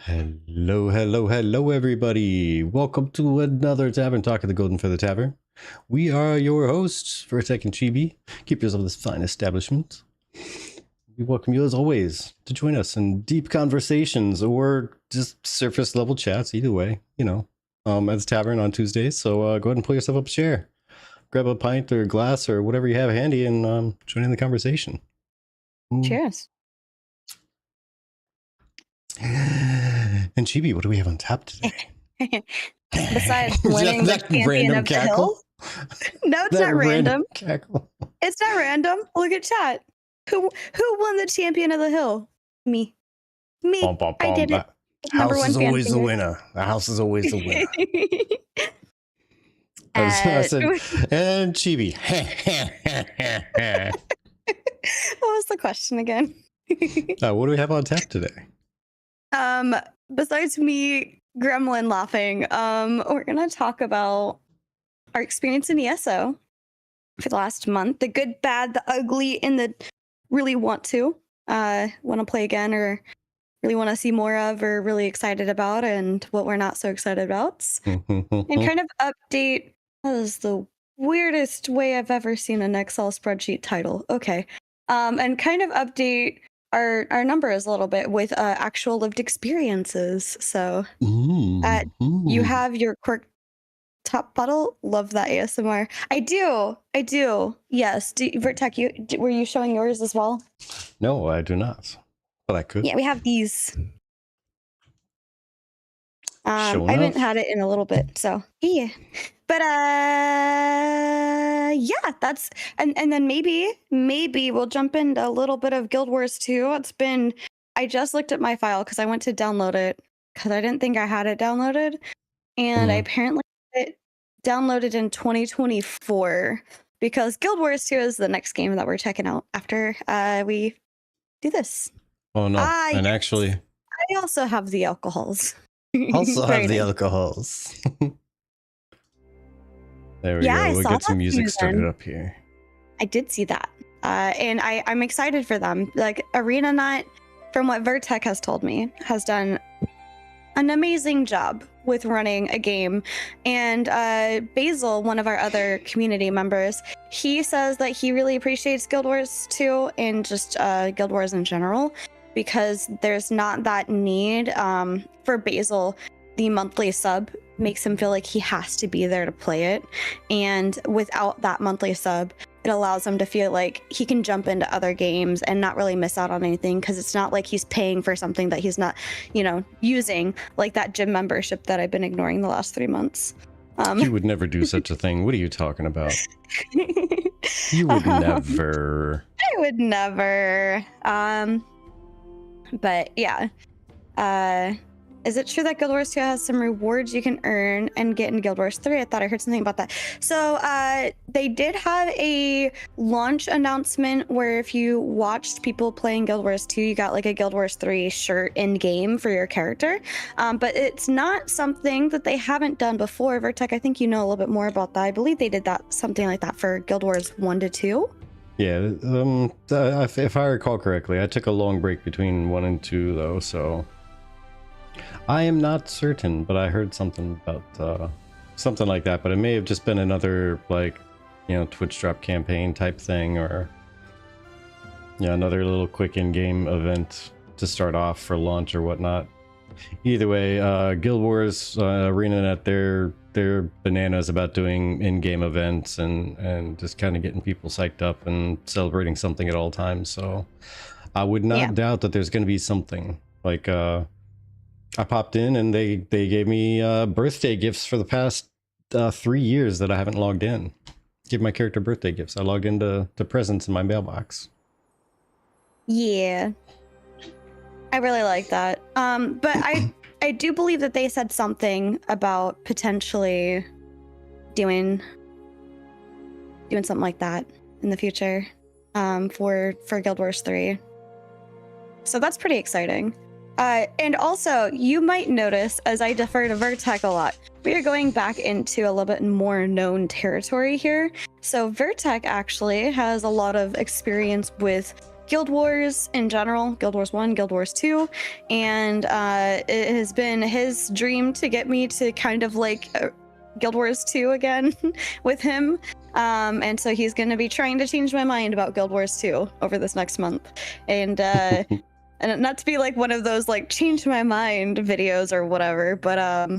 Hello, hello, hello, everybody. Welcome to another Tavern Talk at the Golden Feather Tavern. We are your hosts, Vertek and Chibi, keepers of this fine establishment. We welcome you, as always, to join us in deep conversations or just surface level chats. Either way, at the tavern on Tuesdays. So go ahead and pull yourself up a chair, grab a pint or a glass or whatever you have handy, and join in the conversation. Cheers. And Chibi, what do we have on tap today? Besides winning the champion of the hill? No, it's not random. It's not random. Look at chat. Who won the champion of the hill? Me. Bum, bum, bum. I did it. House is always the winner. The house is always the winner. I said, and Chibi. What was the question again? What do we have on tap today? Besides me gremlin laughing, we're gonna talk about our experience in ESO for the last month. The good, bad, the ugly, and the really want to play again, or really want to see more of, or really excited about, and what we're not so excited about. And kind of update. That is the weirdest way I've ever seen an Excel spreadsheet title. Okay. And kind of update our numbers a little bit with actual lived experiences. So you have your quirk top bottle. Love that ASMR. I do. Yes. Vertek, were you showing yours as well? No, I do not. But I could. Yeah, we have these. I haven't had it in a little bit, so yeah. But yeah, that's and then maybe we'll jump into a little bit of Guild Wars 2. I just looked at my file because I went to download it because I didn't think I had it downloaded, and I apparently had it downloaded in 2024 because Guild Wars 2 is the next game that we're checking out after we do this. Oh no! And yes. Actually, I also have the alcohols. Alcohols. There we go. We'll get some music started up here. I did see that. And I'm excited for them. Like, Arena Nut, from what Vertek has told me, has done an amazing job with running a game. And Basil, one of our other community members, he says that he really appreciates Guild Wars 2 and just Guild Wars in general, because there's not that need for Basil. The monthly sub makes him feel like he has to be there to play it. And without that monthly sub, it allows him to feel like he can jump into other games and not really miss out on anything, because it's not like he's paying for something that he's not, using, like that gym membership that I've been ignoring the last 3 months. You would never do such a thing. What are you talking about? You would never. I would never. But yeah. Is it true that Guild Wars 2 has some rewards you can earn and get in Guild Wars 3? I thought I heard something about that. So they did have a launch announcement where if you watched people playing Guild Wars 2, you got like a Guild Wars 3 shirt in game for your character. But it's not something that they haven't done before. Vertek, I think you know a little bit more about that. I believe they did something like that for Guild Wars 1 to 2. Yeah, if I recall correctly, I took a long break between 1 and 2 though, so I am not certain, but I heard something about something like that. But it may have just been another Twitch drop campaign type thing, or another little quick in-game event to start off for launch or whatnot. Either way, Guild Wars ArenaNet, they're bananas about doing in-game events and just kind of getting people psyched up and celebrating something at all times. So I would not doubt that there's going to be something like I popped in and they gave me birthday gifts for the past 3 years that I haven't logged in. Give my character birthday gifts. I logged into presents in my mailbox. Yeah, I really like that. But I do believe that they said something about potentially doing something like that in the future for Guild Wars 3. So that's pretty exciting. And also, you might notice, as I defer to Vertek a lot, we are going back into a little bit more known territory here. So Vertek actually has a lot of experience with Guild Wars in general, Guild Wars 1, Guild Wars 2, and it has been his dream to get me to kind of like Guild Wars 2 again with him. And so he's going to be trying to change my mind about Guild Wars 2 over this next month. And and not to be like one of those like change my mind videos or whatever, but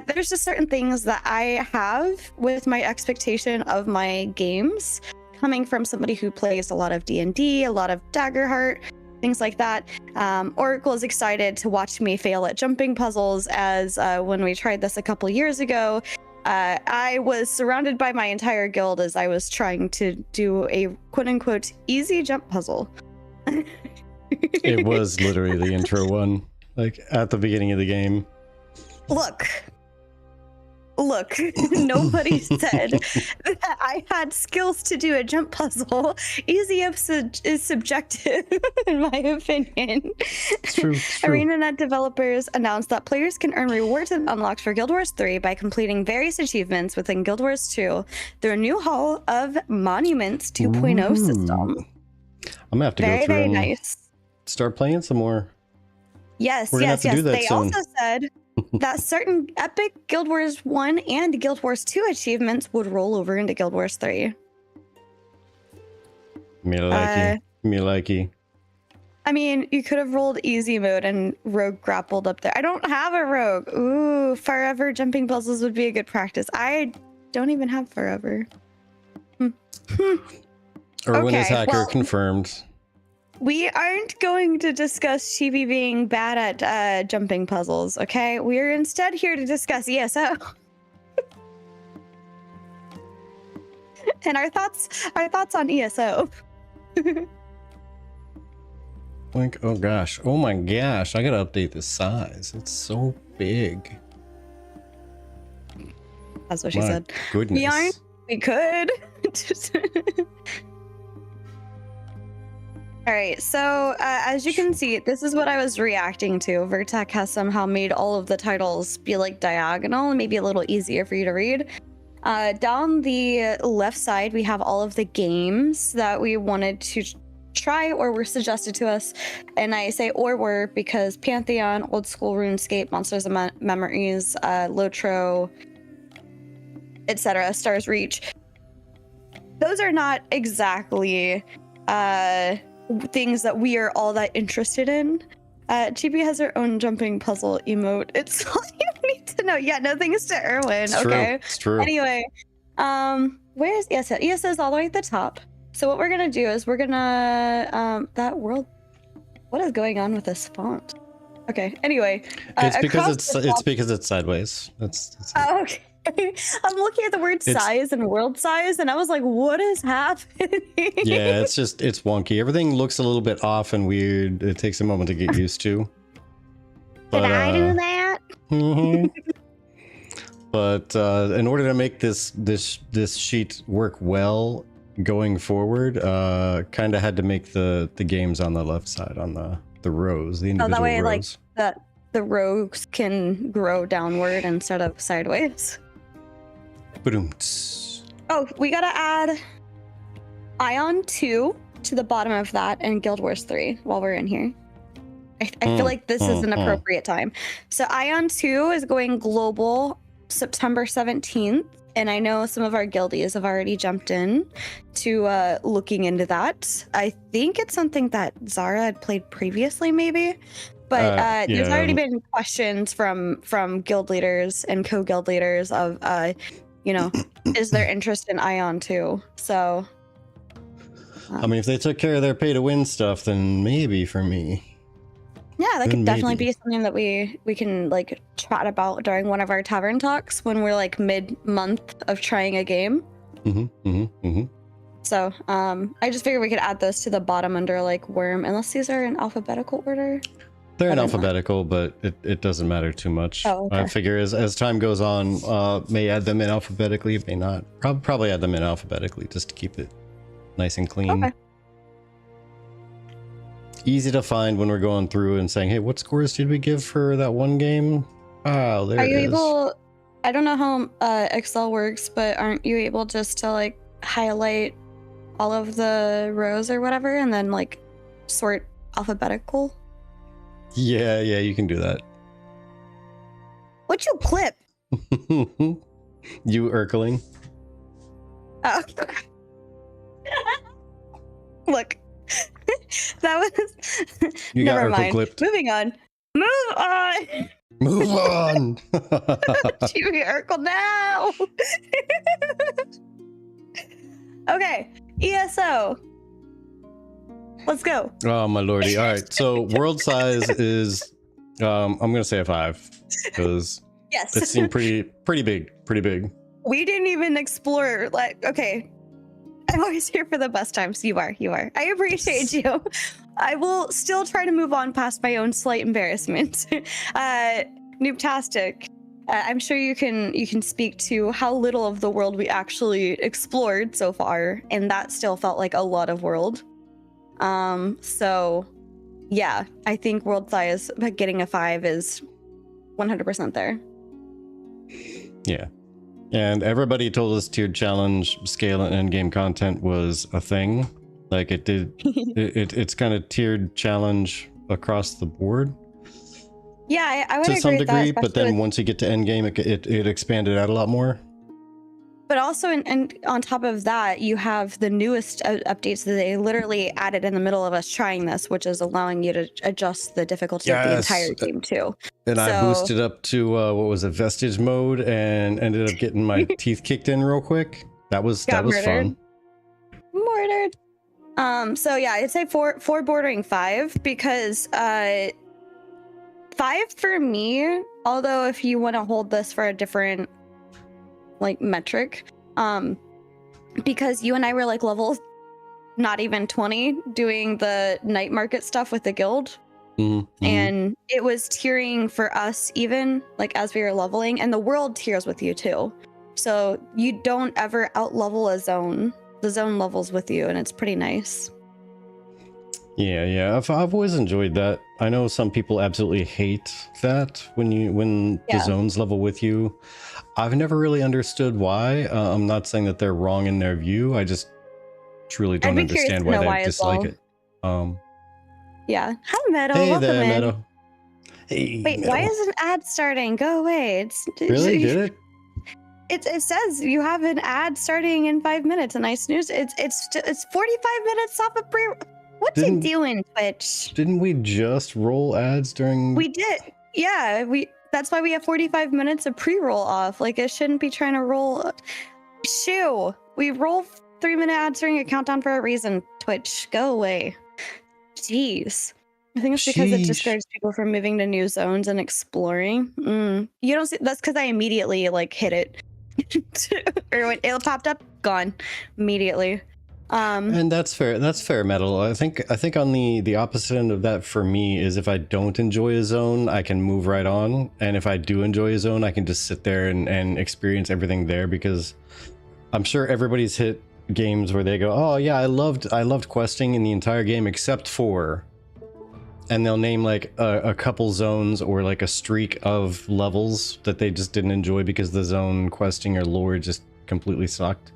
there's just certain things that I have with my expectation of my games coming from somebody who plays a lot of D&D, a lot of Daggerheart, things like that. Oracle is excited to watch me fail at jumping puzzles, as when we tried this a couple years ago, I was surrounded by my entire guild as I was trying to do a quote-unquote easy jump puzzle. It was literally the intro one, like at the beginning of the game. Look, nobody said that I had skills to do a jump puzzle. Easy is subjective, in my opinion. It's true. ArenaNet developers announced that players can earn rewards and unlocks for Guild Wars 3 by completing various achievements within Guild Wars 2 through a new Hall of Monuments 2.0 system. I'm gonna have to go through very and nice. start playing some more. Yes. They also said that certain epic Guild Wars 1 and Guild Wars 2 achievements would roll over into Guild Wars 3. Me likey. I mean, you could have rolled easy mode and rogue grappled up there. I don't have a rogue. Ooh, forever jumping puzzles would be a good practice. I don't even have forever. Erwin is hacker confirmed. We aren't going to discuss Chibi being bad at jumping puzzles, okay? We're instead here to discuss ESO. And our thoughts on ESO. Like, oh gosh, oh my gosh, I gotta update the size. It's so big. That's what she said. Goodness. We could. All right, so as you can see, this is what I was reacting to. Vertec has somehow made all of the titles be like diagonal and maybe a little easier for you to read. Down the left side, we have all of the games that we wanted to try or were suggested to us. And I say or were because Pantheon, Old School RuneScape, Monsters and Memories, Lotro, etc., Stars Reach. Those are not exactly things that we are all that interested in. Chibi has her own jumping puzzle emote. It's all you need to know. Yeah, no thanks to Erwin. It's okay. It's true. Anyway, where's ESO? ESO is all the way at the top. So what we're gonna do is we're gonna that world. What is going on with this font? Okay. Anyway, it's because it's sideways. That's oh, okay. I'm looking at the word size and world size, and I was like, what is happening? Yeah, it's wonky. Everything looks a little bit off and weird. It takes a moment to get used to. But, did I do that? Mm-hmm. But in order to make this sheet work well going forward, kind of had to make the games on the left side, on the rows, the individual that way, rows. like that the rows can grow downward instead of sideways. Oh, we gotta add Ion 2 to the bottom of that and Guild Wars 3 while we're in here. I feel like this is an appropriate time. So Ion 2 is going global September 17th. And I know some of our guildies have already jumped in to looking into that. I think it's something that Zara had played previously, maybe. But there's already been questions from guild leaders and co-guild leaders of is there interest in Ion 2? So I mean, if they took care of their pay to win stuff, then maybe for me. Yeah, that could definitely be something that we can like chat about during one of our tavern talks when we're like mid-month of trying a game. So I just figured we could add those to the bottom under like Worm, unless these are in alphabetical order. They're in alphabetical, but it doesn't matter too much. Oh, okay. I figure as time goes on, may add them in alphabetically, may not. Probably add them in alphabetically just to keep it nice and clean. Okay. Easy to find when we're going through and saying, hey, what scores did we give for that one game? Oh, there it is. Are you able, I don't know how Excel works, but aren't you able just to like highlight all of the rows or whatever and then like sort alphabetical? Yeah, you can do that. What you clip? You Urkeling. Oh. Look. That was You got never Urkel mind. clipped. Moving on. Move on. Move on. Chewy Urkel now. Okay, ESO. Let's go. Oh my lordy. All right. So world size is I'm gonna say a 5 because Yes. it seemed pretty big. We didn't even explore, like, okay. I'm always here for the best times. You are. I appreciate you. I will still try to move on past my own slight embarrassment. Noobtastic. I'm sure you can speak to how little of the world we actually explored so far, and that still felt like a lot of world. So yeah, I think world size getting a 5 is 100% there. Yeah. And everybody told us tiered challenge scale and end game content was a thing. Like it did it's kind of tiered challenge across the board. Yeah, I would to agree some with degree, that, but then once you get to end game, it expanded out a lot more. But also, and on top of that, you have the newest updates that they literally added in the middle of us trying this, which is allowing you to adjust the difficulty of the entire game too. And I boosted up to what was it, vestige mode, and ended up getting my teeth kicked in real quick. That was fun. Murdered. So yeah, I'd say four bordering 5 because 5 for me. Although if you want to hold this for a different like metric, because you and I were like level not even 20 doing the night market stuff with the guild. Mm-hmm. And it was tiering for us even like as we were leveling, and the world tiers with you too, so you don't ever out level a zone. The zone levels with you, and it's pretty nice. Yeah, I've always enjoyed that. I know some people absolutely hate that when the zones level with you. I've never really understood why. I'm not saying that they're wrong in their view. I just truly don't understand why they dislike it. Yeah. Hi, Meadow. Hey welcome there, in. Meadow. Hey, wait, Meadow. Why is an ad starting? Go away. Really? Did it? It says you have an ad starting in 5 minutes, and I snooze. It's 45 minutes off of pre. What's it doing, Twitch? Didn't we just roll ads during? We did. Yeah, that's why we have 45 minutes of pre-roll off. Like, it shouldn't be trying to roll. Shoo! We roll 3-minute ads during a countdown for a reason. Twitch, go away. Jeez. I think it's because it discourages people from moving to new zones and exploring. You don't see. That's because I immediately like hit it, or when it popped up, gone immediately. And that's fair. That's fair, Metal. I think on the opposite end of that for me is if I don't enjoy a zone, I can move right on, and if I do enjoy a zone, I can just sit there and experience everything there, because I'm sure everybody's hit games where they go, oh yeah, I loved questing in the entire game except for, and they'll name like a couple zones or like a streak of levels that they just didn't enjoy because the zone questing or lore just completely sucked.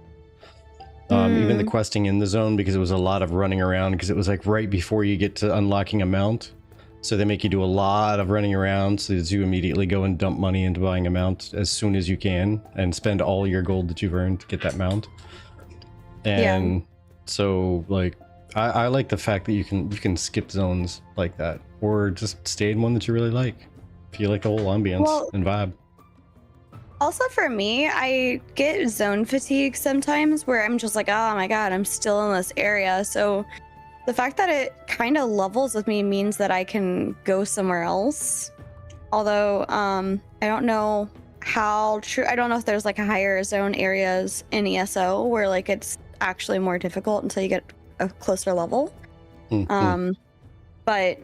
Even the questing in the zone, because it was a lot of running around, because it was like right before you get to unlocking a mount, so they make you do a lot of running around so that you immediately go and dump money into buying a mount as soon as you can and spend all your gold that you've earned to get that mount. And so like I like the fact that you can skip zones like that, or just stay in one that you really like if you like the whole ambience and vibe. Also for me, I get zone fatigue sometimes where I'm just like, oh my god, I'm still in this area. So the fact that it kind of levels with me means that I can go somewhere else. Although I don't know how true. I don't know if there's like higher zone areas in ESO where like it's actually more difficult until you get a closer level. But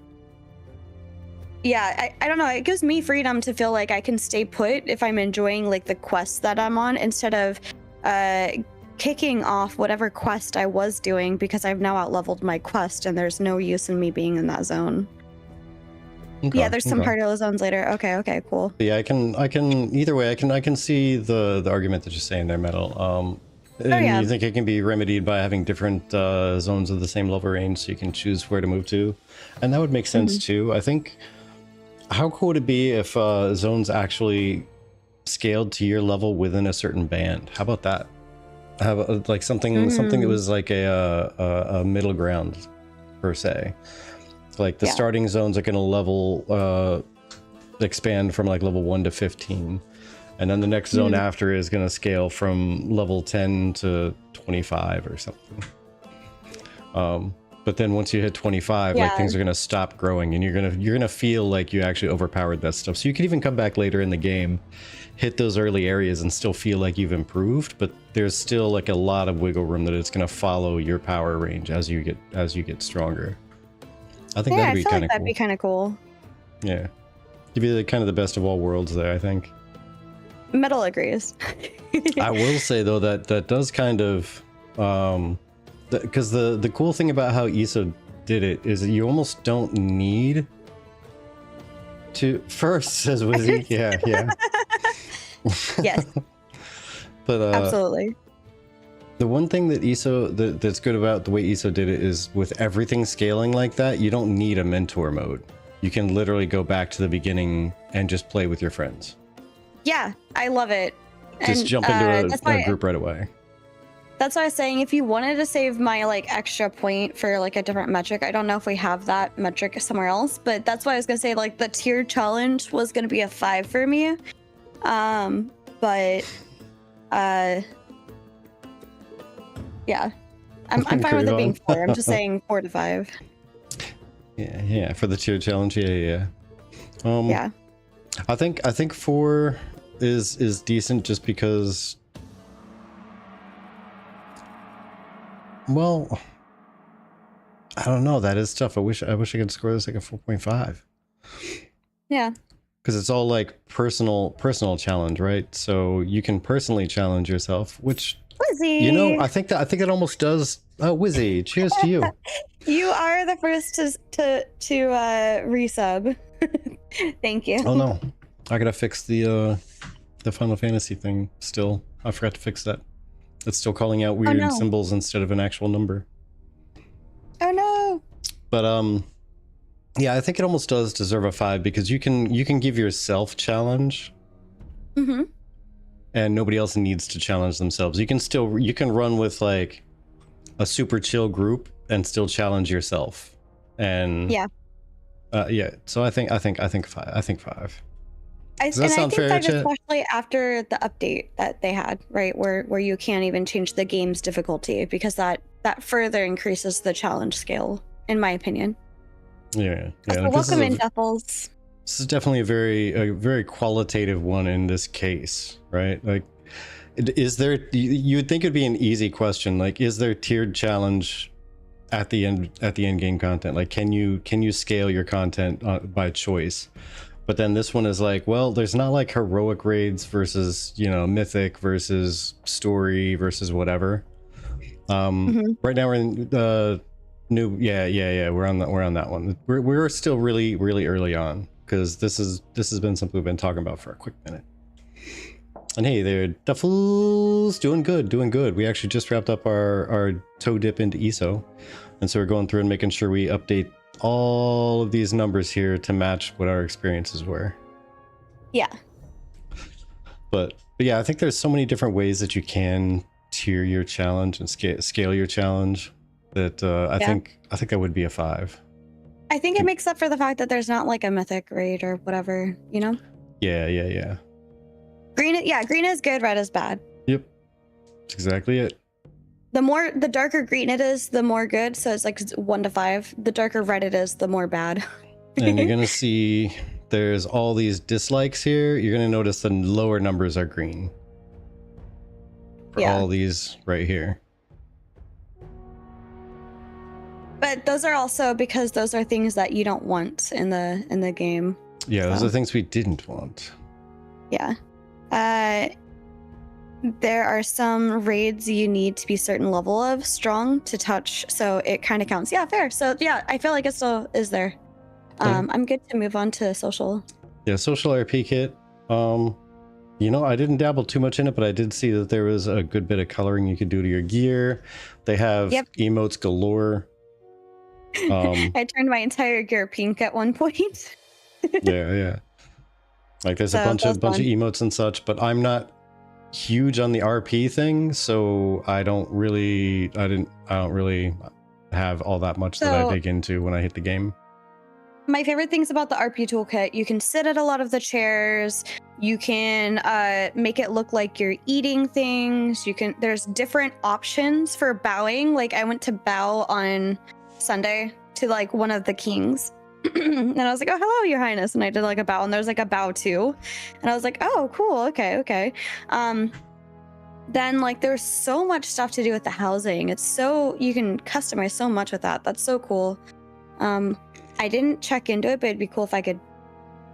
yeah, I don't know. It gives me freedom to feel like I can stay put if I'm enjoying like the quest that I'm on, instead of kicking off whatever quest I was doing because I've now outleveled my quest and there's no use in me being in that zone. Okay, yeah, there's some part of the zones later. Okay, cool. Yeah, I can either way. I can see the argument that you're saying there, Metal. And yeah. you think it can be remedied by having different zones of the same level range, so you can choose where to move to, and that would make sense too. I think. How cool would it be if zones actually scaled to your level within a certain band? How about that? Have like something that was like a middle ground per se. Like the starting zones are going to level expand from like level 1 to 15, and then the next zone after is going to scale from level 10 to 25 or something. But then once you hit 25, like things are gonna stop growing, and you're gonna feel like you actually overpowered that stuff. So you can even come back later in the game, hit those early areas, and still feel like you've improved. But there's still like a lot of wiggle room that it's gonna follow your power range as you get stronger. I think that'd be kind of cool. That'd be kind of cool. Yeah, give you the kind of the best of all worlds there, I think. Metal agrees. I will say though that does kind of. Because the cool thing about how ESO did it is that you almost don't need to first, says Wizzy. yeah Yes, but absolutely. The one thing that ESO that's good about the way ESO did it is with everything scaling like that, you don't need a mentor mode. You can literally go back to the beginning and just play with your friends. Yeah, I love it. Just jump into a group right away. That's why I was saying, if you wanted to save my like extra point for like a different metric, I don't know if we have that metric somewhere else, but that's why I was gonna say like the tier challenge was gonna be a 5 for me. But yeah, I'm fine with it being 4. I'm just saying 4 to 5. Yeah, for the tier challenge, yeah. Yeah. I think 4 is decent just because. Well, I don't know. That is tough. I wish I could score this like a 4.5. Yeah. Because it's all like personal challenge, right? So you can personally challenge yourself, which Wizzy. You know, I think that almost does. Oh, Wizzy, cheers to you. You are the first to resub. Thank you. Oh no, I gotta fix the Final Fantasy thing. Still, I forgot to fix that. It's still calling out weird symbols instead of an actual number. Oh no. But yeah, I think it almost does deserve a 5 because you can give yourself challenge. Mm-hmm. And nobody else needs to challenge themselves. You can run with like a super chill group and still challenge yourself. And yeah. So I think 5. I think 5. Does that sound fair, especially after the update that they had, right, where you can't even change the game's difficulty because that further increases the challenge scale, in my opinion. Yeah. So welcome in, Duffels. This is definitely a very qualitative one in this case, right? Like, is there? You would think it'd be an easy question. Like, is there tiered challenge at the end game content? Like, can you scale your content by choice? But then this one is like, well, there's not like heroic raids versus, mythic versus story versus whatever. Right now we're in the new. Yeah. We're on that one. We're still really, really early on because this has been something we've been talking about for a quick minute. And hey there, Duffels, doing good. We actually just wrapped up our toe dip into ESO, and so we're going through and making sure we update all of these numbers here to match what our experiences were. Yeah. But yeah, I think there's so many different ways that you can tier your challenge and scale your challenge that I think that would be a 5. I think it makes up for the fact that there's not like a mythic raid or whatever, Yeah. Green is good, red is bad. Yep. That's exactly it. The darker green it is, the more good. So it's like 1 to 5. The darker red it is, the more bad. And you're gonna see there's all these dislikes here. You're gonna notice the lower numbers are green. For all these right here. But those are also because those are things that you don't want in the game. Yeah, those are things we didn't want. Yeah. There are some raids you need to be certain level of strong to touch, so it kind of counts. Yeah, fair. So yeah, I feel like it still is there. I'm good to move on to social. Yeah, social RP kit. You know, I didn't dabble too much in it, but I did see that there was a good bit of coloring you could do to your gear. They have emotes galore. I turned my entire gear pink at one point. yeah. Like there's a bunch of emotes and such, but I'm not huge on the RP thing, so I don't really have all that much that I dig into when I hit the game. My favorite things about the RP toolkit, you can sit at a lot of the chairs, you can make it look like you're eating things, there's different options for bowing. Like I went to bow on Sunday to like one of the kings and I was like, oh, hello, your highness, and I did like a bow, and there's like a bow too, and I was like, oh, cool, okay. Then like there's so much stuff to do with the housing. It's so, you can customize so much with that. That's so cool. I didn't check into it, but it'd be cool if I could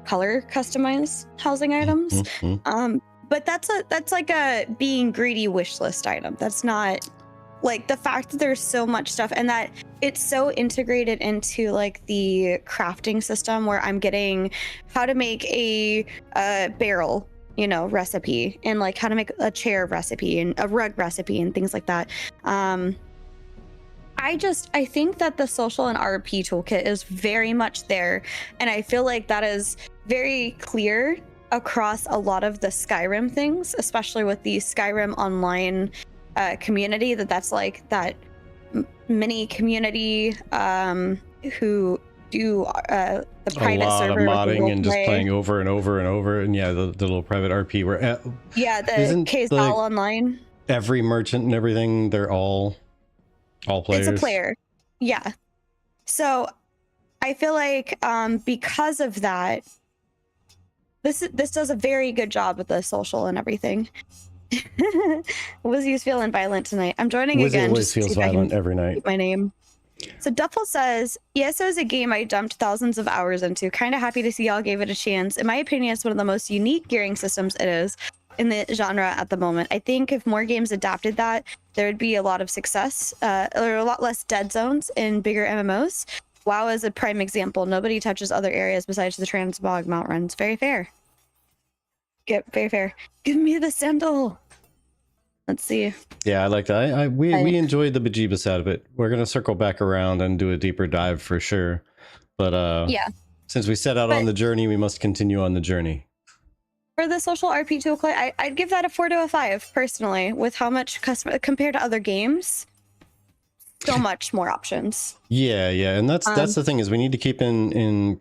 color customize housing items. But that's like a being greedy wish list item. That's not like the fact that there's so much stuff and that it's so integrated into like the crafting system where I'm getting how to make a barrel, you know, recipe, and like how to make a chair recipe and a rug recipe and things like that. I think that the social and RP toolkit is very much there, and I feel like that is very clear across a lot of the Skyrim things, especially with the Skyrim online community. That's like that mini community who do the private server, a lot of modding and just playing over and over and over, and yeah, the little private RP where the KSL online. Every merchant and everything, they're all players. It's a player, yeah. So I feel like because of that, this does a very good job with the social and everything. Wizzy's feeling violent tonight. I'm joining again. Always feels violent every night. My name. So Duffel says, ESO is a game I dumped thousands of hours into. Kind of happy to see y'all gave it a chance. In my opinion, it's one of the most unique gearing systems it is in the genre at the moment. I think if more games adapted that, there would be a lot of success, or a lot less dead zones in bigger MMOs. WoW is a prime example. Nobody touches other areas besides the Transbog Mount runs. Very fair. Very fair. Give me the sandal. Let's see. Yeah, I like that. We enjoyed the bejeebus out of it. We're gonna circle back around and do a deeper dive for sure. But yeah, since we set out on the journey, we must continue on the journey. For the social RP toolkit, I'd give that a 4 to a 5 personally. With how much compared to other games, so much more options. Yeah, and that's the thing, is we need to keep in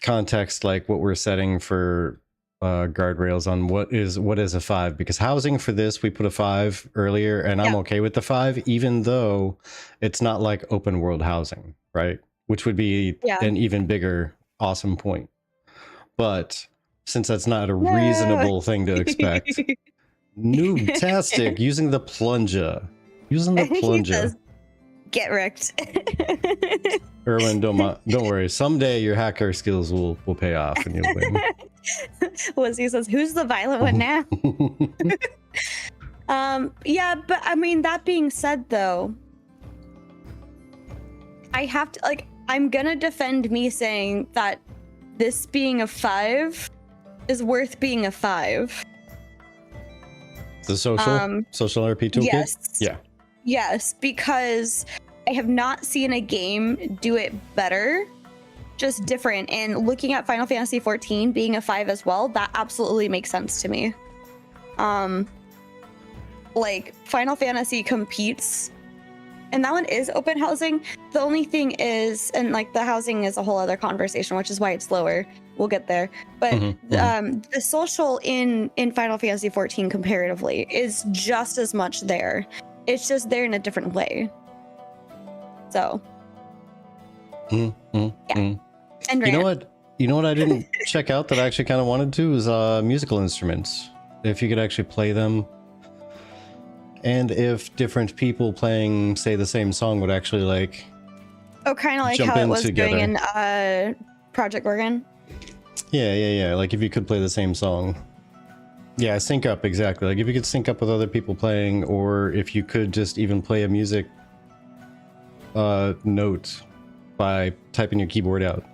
context like what we're setting for guardrails on what is a 5, because housing for this we put a 5 earlier, and I'm okay with the 5, even though it's not like open world housing, right? Which would be an even bigger awesome point. But since that's not a reasonable thing to expect, Noobtastic using the plunger. Get wrecked. Erwin, don't worry. Someday your hacker skills will pay off and you'll win. Lizzie says, who's the violent one now? Yeah, but I mean, that being said though, I have to, like, I'm gonna defend me saying that this being a 5 is worth being a 5. The social RP toolkit? Yes. Yeah. Yes, because I have not seen a game do it better, just different. And looking at Final Fantasy XIV being a 5 as well, that absolutely makes sense to me. Like Final Fantasy competes, and that one is open housing. The only thing is, and like the housing is a whole other conversation, which is why it's lower. We'll get there. But the social in Final Fantasy XIV comparatively is just as much there. It's just there in a different way. So. Yeah. And you know what I didn't check out that I actually kind of wanted to is musical instruments. If you could actually play them, and if different people playing, say, the same song would actually like. Oh, kind of like how it was together. Doing in Project Gorgon. Yeah. Like if you could play the same song. Yeah, sync up, exactly. Like if you could sync up with other people playing, or if you could just even play a music note by typing your keyboard out.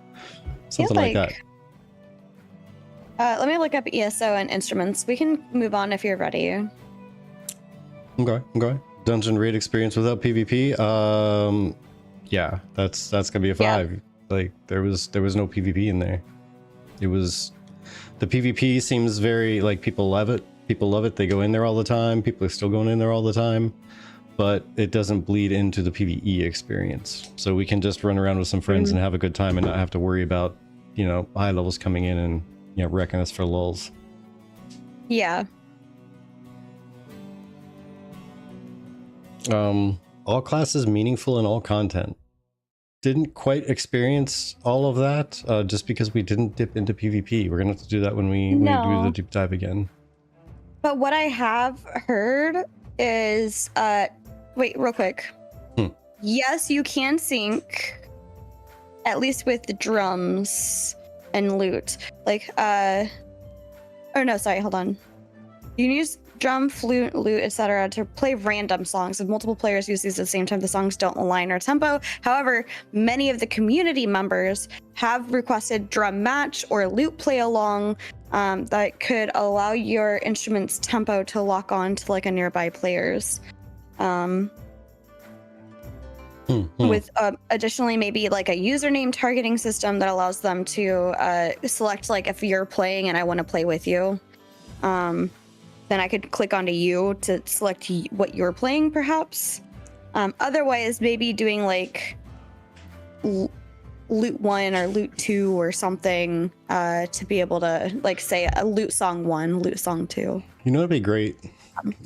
Something like that. Let me look up ESO and instruments. We can move on if you're ready. Okay. Dungeon raid experience without PvP. Yeah, that's gonna be a 5. Yeah. Like there was no PvP in there. It was the PvP seems very like people love it. People love it. They go in there all the time. People are still going in there all the time, but it doesn't bleed into the PvE experience. So we can just run around with some friends and have a good time and not have to worry about, you know, high levels coming in and, you know, wrecking us for lulz. Yeah. All classes meaningful in all content. Didn't quite experience all of that just because we didn't dip into PvP. We're gonna have to do that when we do the deep dive again. But what I have heard is wait, real quick. Yes, you can sync, at least with the drums and lute. Like or no, sorry, hold on. You can use drum, flute, lute, etc. to play random songs. If multiple players use these at the same time, the songs don't align or tempo. However, many of the community members have requested drum match or lute play along that could allow your instrument's tempo to lock on to like a nearby player's. With additionally maybe like a username targeting system that allows them to select like if you're playing and I want to play with you. Then I could click onto you to select what you're playing, perhaps. Otherwise, maybe doing like lute 1 or lute 2 or something to be able to like say a lute song 1, lute song 2. You know what'd be great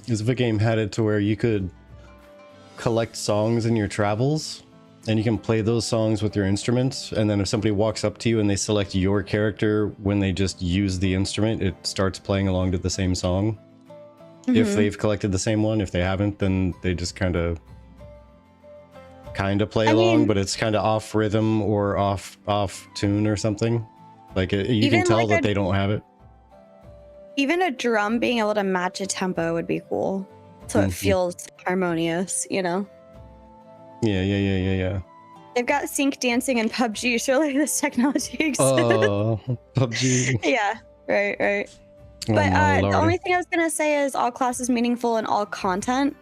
is if a game had it to where you could collect songs in your travels and you can play those songs with your instruments, and then if somebody walks up to you and they select your character when they just use the instrument, it starts playing along to the same song. If they've collected the same one. If they haven't, then they just kind of play along, but it's kind of off rhythm or off tune or something. Like you can tell like that they don't have it. Even a drum being able to match a tempo would be cool, so it feels harmonious, you know. Yeah. They've got sync dancing in PUBG. Surely this technology exists. Oh, PUBG. Yeah, right. Oh, but the only thing I was gonna say is all classes meaningful in all content.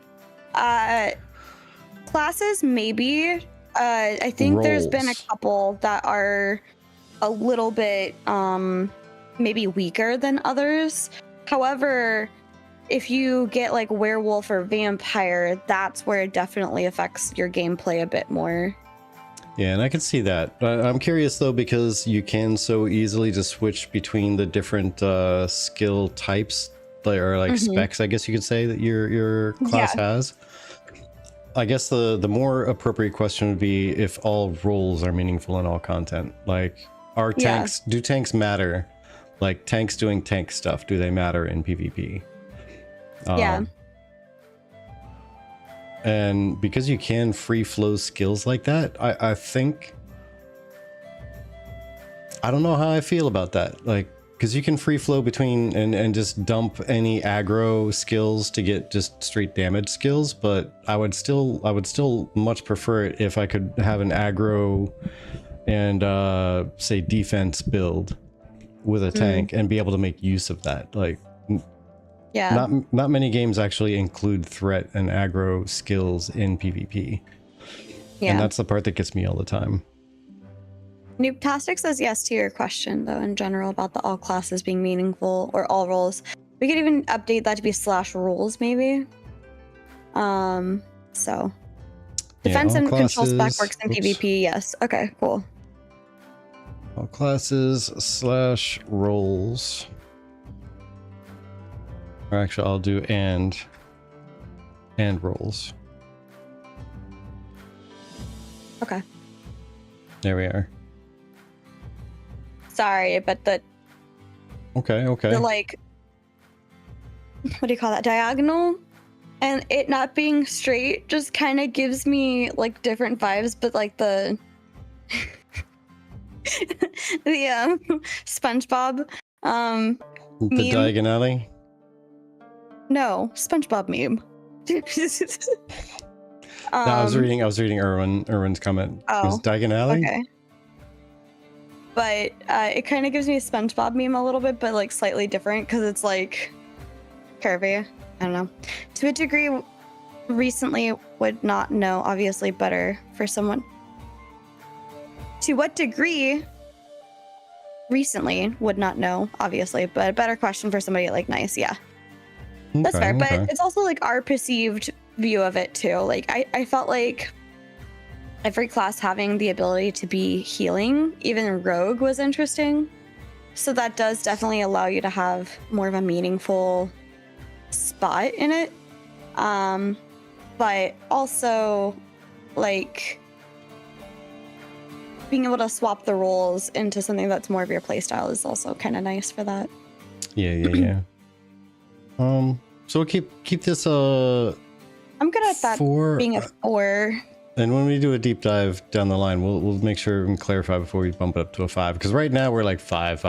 Classes maybe. I think there's been a couple that are a little bit maybe weaker than others. However, if you get like werewolf or vampire, that's where it definitely affects your gameplay a bit more. Yeah, and I can see that. I'm curious though, because you can so easily just switch between the different skill types, or like specs, I guess you could say, that your class has. I guess the more appropriate question would be if all roles are meaningful in all content. Like, are tanks, do tanks matter? Like tanks doing tank stuff, do they matter in PvP? And because you can free flow skills like that, I think, I don't know how I feel about that. Like, because you can free flow between and just dump any aggro skills to get just straight damage skills, but I would still much prefer it if I could have an aggro and say defense build with a tank and be able to make use of that. Like, not many games actually include threat and aggro skills in PvP. And that's the part that gets me all the time. Noobtastic says yes to your question, though, in general, about the all classes being meaningful, or all roles. We could even update that to be /rules, maybe. So. Defense and control spec works in PvP, yes. Okay, cool. All classes /roles. Or actually, I'll do and roles. Okay. There we are. Sorry, but the the like, what do you call that, diagonal, and it not being straight just kind of gives me like different vibes, but like the the SpongeBob the meme. diagonally. No, SpongeBob meme. No, I was reading Irwin's comment. Oh, It was diagonally. okay. but it kind of gives me a SpongeBob meme a little bit, but like slightly different because it's like curvy. I don't know. To a degree, recently would not know. Obviously, better for someone. To what degree? Recently would not know, obviously, but a better question for somebody like Nice. Yeah, that's fair. But it's also like our perceived view of it too. Like I felt like every class having the ability to be healing, even rogue, was interesting. So that does definitely allow you to have more of a meaningful spot in it. But also like being able to swap the roles into something that's more of your playstyle is also kind of nice for that. Yeah. So we'll keep this I'm good at that being a 4. And when we do a deep dive down the line, we'll make sure and clarify before we bump it up to a 5. Because right now we're like 5.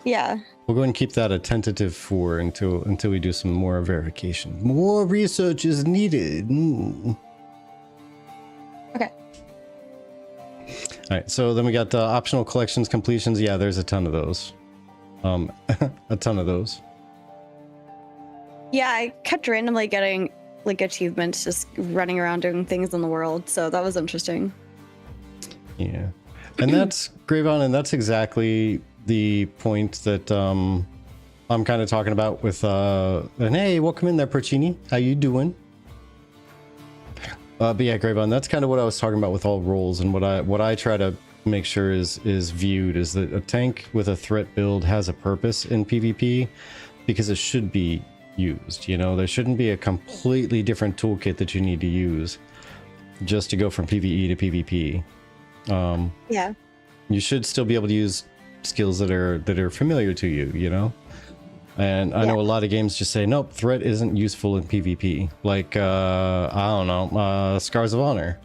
Yeah. We'll go and keep that a tentative 4 until we do some more verification. More research is needed. Okay. All right, so then we got the optional collections completions. Yeah, there's a ton of those. A ton of those. Yeah, I kept randomly getting like achievements just running around doing things in the world, so that was interesting. Yeah, and that's Gravon, and that's exactly the point that I'm kind of talking about with and hey, welcome in there, Percini. How you doing? But yeah, Gravon, that's kind of what I was talking about with all roles, and what I try to make sure is viewed is that a tank with a threat build has a purpose in PvP because it should be used. You know, there shouldn't be a completely different toolkit that you need to use just to go from PvE to PvP. Yeah, you should still be able to use skills that are familiar to you. You know. And I know a lot of games just say, nope, threat isn't useful in PvP. Like, I don't know, Scars of Honor,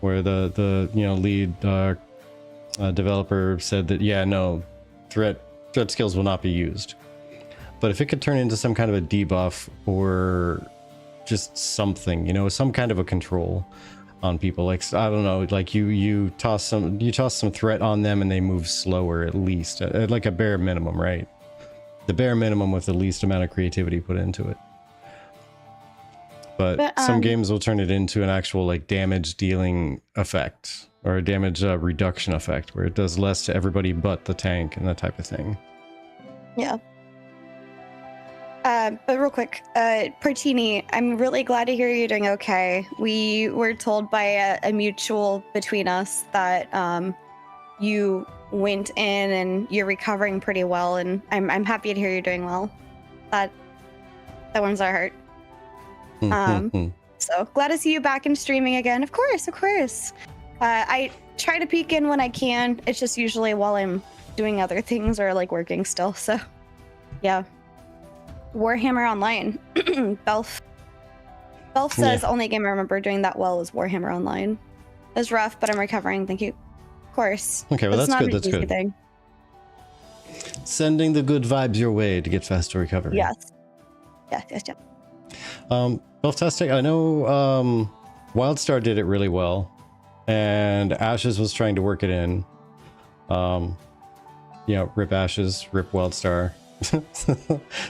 where the lead developer said that, yeah, no, threat skills will not be used. But if it could turn into some kind of a debuff or just something, some kind of a control on people, like, I don't know, like you toss some threat on them and they move slower at least, at like a bare minimum, right? The bare minimum with the least amount of creativity put into it. But some games will turn it into an actual like damage dealing effect or a damage reduction effect where it does less to everybody but the tank and that type of thing. Yeah. But real quick, Pertini, I'm really glad to hear you're doing okay. We were told by a mutual between us that you went in and you're recovering pretty well, and I'm happy to hear you're doing well. That warms our heart. So glad to see you back in streaming again. Of course. I try to peek in when I can. It's just usually while I'm doing other things or like working still. So yeah. Warhammer Online. Belf says only game I remember doing that well was Warhammer Online. It was rough, but I'm recovering. Thank you. Course. Okay, well, that's good. That's good. Thing. Sending the good vibes your way to get faster recovery. Yes. Self-testing. I know Wildstar did it really well, and Ashes was trying to work it in. Rip Ashes, rip Wildstar.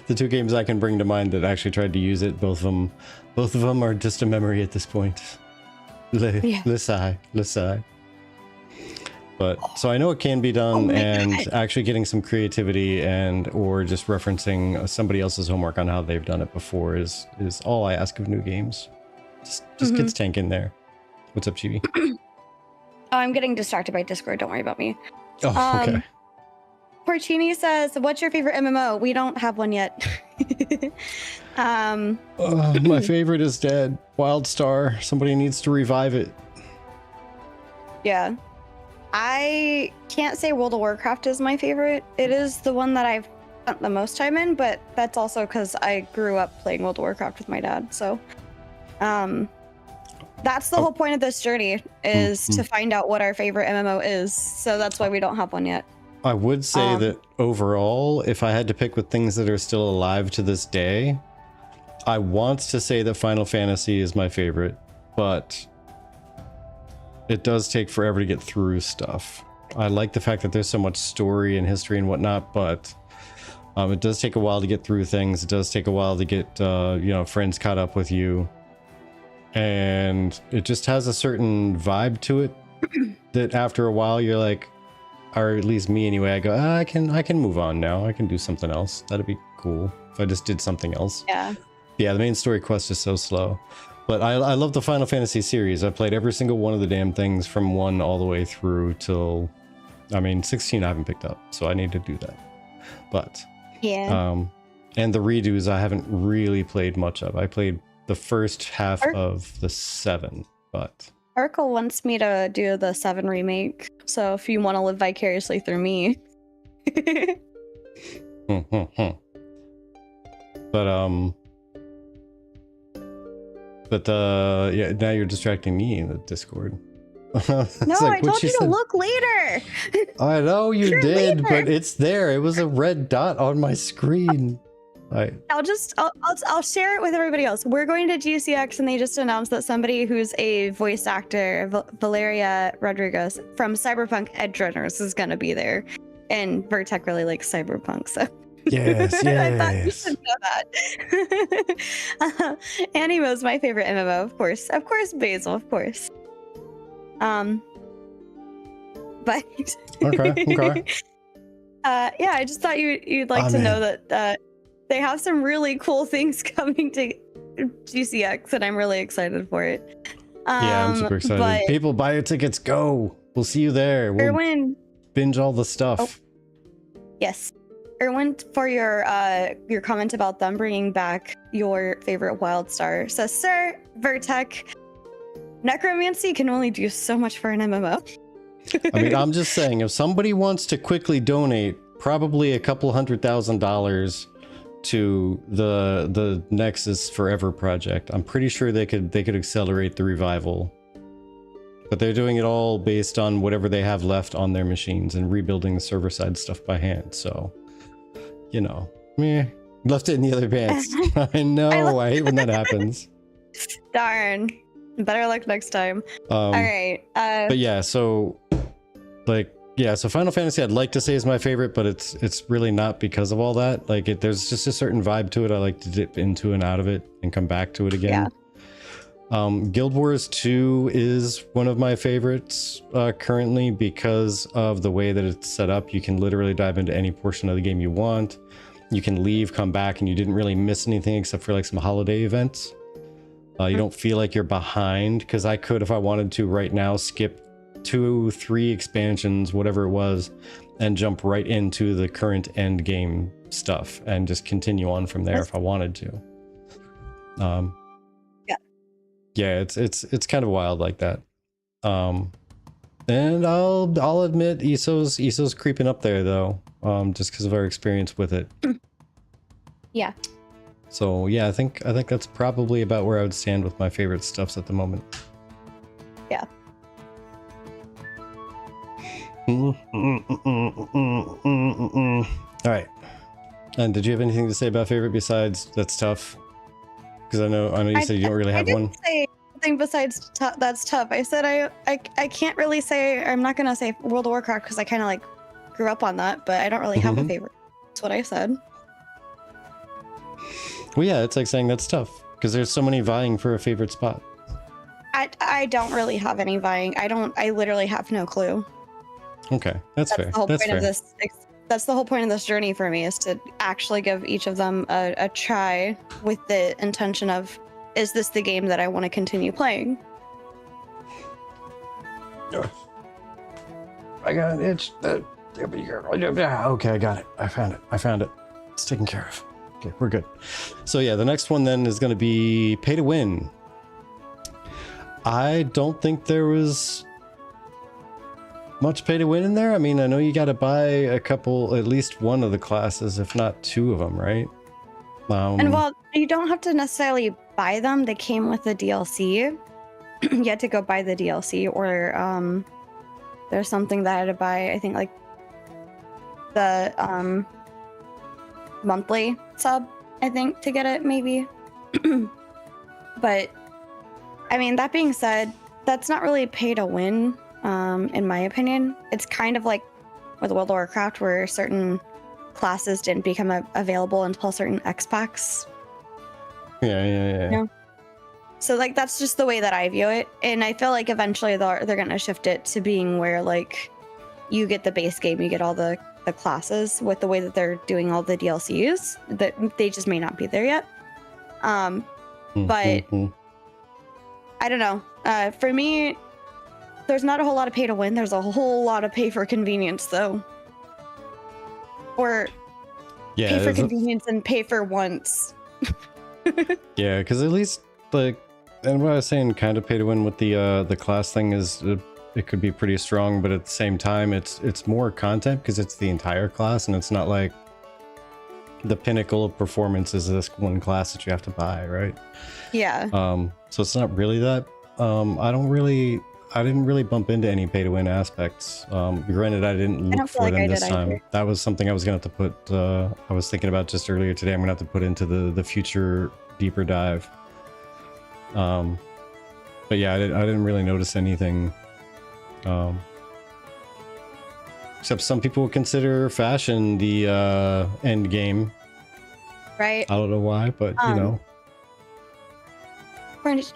The two games I can bring to mind that actually tried to use it, both of them are just a memory at this point. Le sigh. But so I know it can be done, and actually getting some creativity and or just referencing somebody else's homework on how they've done it before is all I ask of new games. Just get the tank in there. What's up, Chibi? Oh, I'm getting distracted by Discord. Don't worry about me. Oh, okay. Porcini says, "What's your favorite MMO?" We don't have one yet. My favorite is dead. Wildstar. Somebody needs to revive it. Yeah. I can't say World of Warcraft is my favorite. It is the one that I've spent the most time in, but that's also because I grew up playing World of Warcraft with my dad. So that's the whole point of this journey, is to find out what our favorite MMO is. So that's why we don't have one yet. I would say that overall, if I had to pick with things that are still alive to this day, I want to say that Final Fantasy is my favorite, but it does take forever to get through stuff. I like the fact that there's so much story and history and whatnot, but it does take a while to get through things. It does take a while to get friends caught up with you, and it just has a certain vibe to it that after a while you're like, or at least me anyway, I go, I can move on now. I can do something else. That'd be cool if I just did something else. Yeah, the main story quest is so slow. But I love the Final Fantasy series. I played every single one of the damn things from 1 all the way through till, 16 I haven't picked up, so I need to do that. But yeah, and the redos I haven't really played much of. I played the first half of the 7, but Urkel wants me to do the 7 remake. So if you want to live vicariously through me. But yeah, now you're distracting me in the Discord. No, I told you to look later. I know you did, later. but it's there. It was a red dot on my screen. I'll share it with everybody else. We're going to GCX, and they just announced that somebody who's a voice actor, Valeria Rodriguez from Cyberpunk Edgerunners, is going to be there. And Vertec really likes Cyberpunk, so. Yes, I thought you should know that. Animo's my favorite MMO, of course. Of course, Basil, of course. But okay. Yeah, I just thought you'd like to know that they have some really cool things coming to GCX, and I'm really excited for it. Yeah, I'm super excited. People, buy your tickets. Go. We'll see you there. We'll Erwin, binge all the stuff. Oh, yes. Erwin, for your comment about them bringing back your favorite Wildstar, says, Sir, Vertec, necromancy can only do so much for an MMO. I'm just saying, if somebody wants to quickly donate probably a couple $100,000 to the Nexus Forever project, I'm pretty sure they could accelerate the revival. But they're doing it all based on whatever they have left on their machines and rebuilding the server side stuff by hand. So, left it in the other pants. I know. I hate when that happens. Darn. Better luck next time. All right. But yeah, so Final Fantasy I'd like to say is my favorite, but it's really not because of all that. There's just a certain vibe to it. I like to dip into and out of it and come back to it again. Guild Wars 2 is one of my favorites currently because of the way that it's set up. You can literally dive into any portion of the game you want. You can leave, come back, and you didn't really miss anything except for some holiday events. You don't feel like you're behind, because I could, if I wanted to right now, skip 2-3 expansions, whatever it was, and jump right into the current end game stuff and just continue on from there if I wanted to. Yeah, it's kind of wild like that. And I'll admit ESO's creeping up there though, just because of our experience with it. Yeah. So yeah, I think that's probably about where I would stand with my favorite stuffs at the moment. Yeah. All right. And did you have anything to say about favorite besides that's tough? Because I know you said you don't really have one. I didn't say anything besides that's tough. I said I can't really say. I'm not gonna say World of Warcraft because I kind of grew up on that, but I don't really have a favorite. That's what I said. Well, yeah, it's like saying that's tough because there's so many vying for a favorite spot. I don't really have any vying. I literally have no clue. Okay, that's fair. The whole that's point fair. of this. That's the whole point of this journey for me, is to actually give each of them a try with the intention of, is this the game that I want to continue playing? I got an itch. Okay, I got it. I found it. It's taken care of. Okay, we're good. So yeah, the next one then is going to be pay to win. I don't think there was much pay to win in there. I mean, I know you got to buy at least one of the classes, if not two of them, right? And while you don't have to necessarily buy them, they came with the DLC. You had to go buy the DLC, or there's something that I had to buy. I think the monthly sub, I think, to get it, maybe. But I mean, that being said, that's not really pay to win. in my opinion. It's kind of like with World of Warcraft, where certain classes didn't become available until certain X packs. Yeah. You know? So like that's just the way that I view it, and I feel like eventually they're gonna shift it to being where like you get the base game, you get all the classes with the way that they're doing all the DLCs. That they just may not be there yet. But I don't know. For me, there's not a whole lot of pay to win. There's a whole lot of pay for convenience, though. Or pay for convenience and pay for once. Yeah, because at least like, and what I was saying, kind of pay to win with the class thing is it could be pretty strong, but at the same time, it's more content because it's the entire class, and it's not like the pinnacle of performance is this one class that you have to buy, right? Yeah. So it's not really that. I didn't really bump into any pay to win aspects. Granted, I didn't look for them this time. Either. That was something I was gonna have to put. I was thinking about just earlier today. I'm gonna have to put into the future deeper dive. But yeah, I didn't really notice anything. Except some people consider fashion the end game. Right. I don't know why, but you know.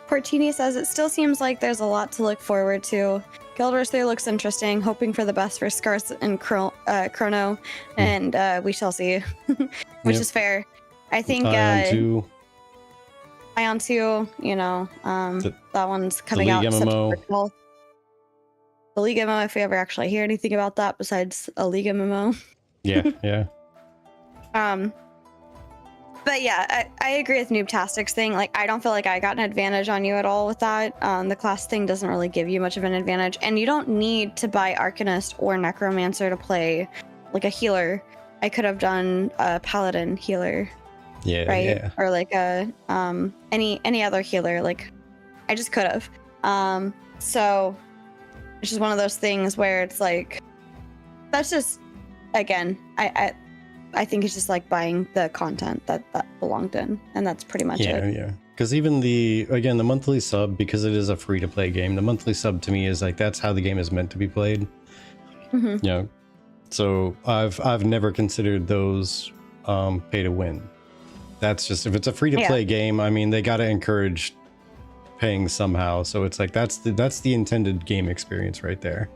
Portini says it still seems like there's a lot to look forward to. Guild Wars 3 looks interesting, hoping for the best for Scarce and Chrono, and we shall see. Which is fair. I think Ion 2, you know, that one's coming out September 12th. The League MMO, if we ever actually hear anything about that besides a League MMO. Yeah. But yeah, I agree with Noobtastic's thing. Like, I don't feel like I got an advantage on you at all with that. The class thing doesn't really give you much of an advantage. And you don't need to buy Arcanist or Necromancer to play like a healer. I could have done a Paladin healer. Yeah. Right? Yeah. Or like a any other healer. Like, I just could have. So it's just one of those things where it's like, that's just, again, I think it's just like buying the content that belonged in, and that's pretty much it. Yeah. Because even the monthly sub, because it is a free to play game, the monthly sub to me is like, that's how the game is meant to be played. You know, so I've never considered those pay to win. That's just, if it's a free to play game, I mean, they got to encourage paying somehow. So it's like, that's the intended game experience right there.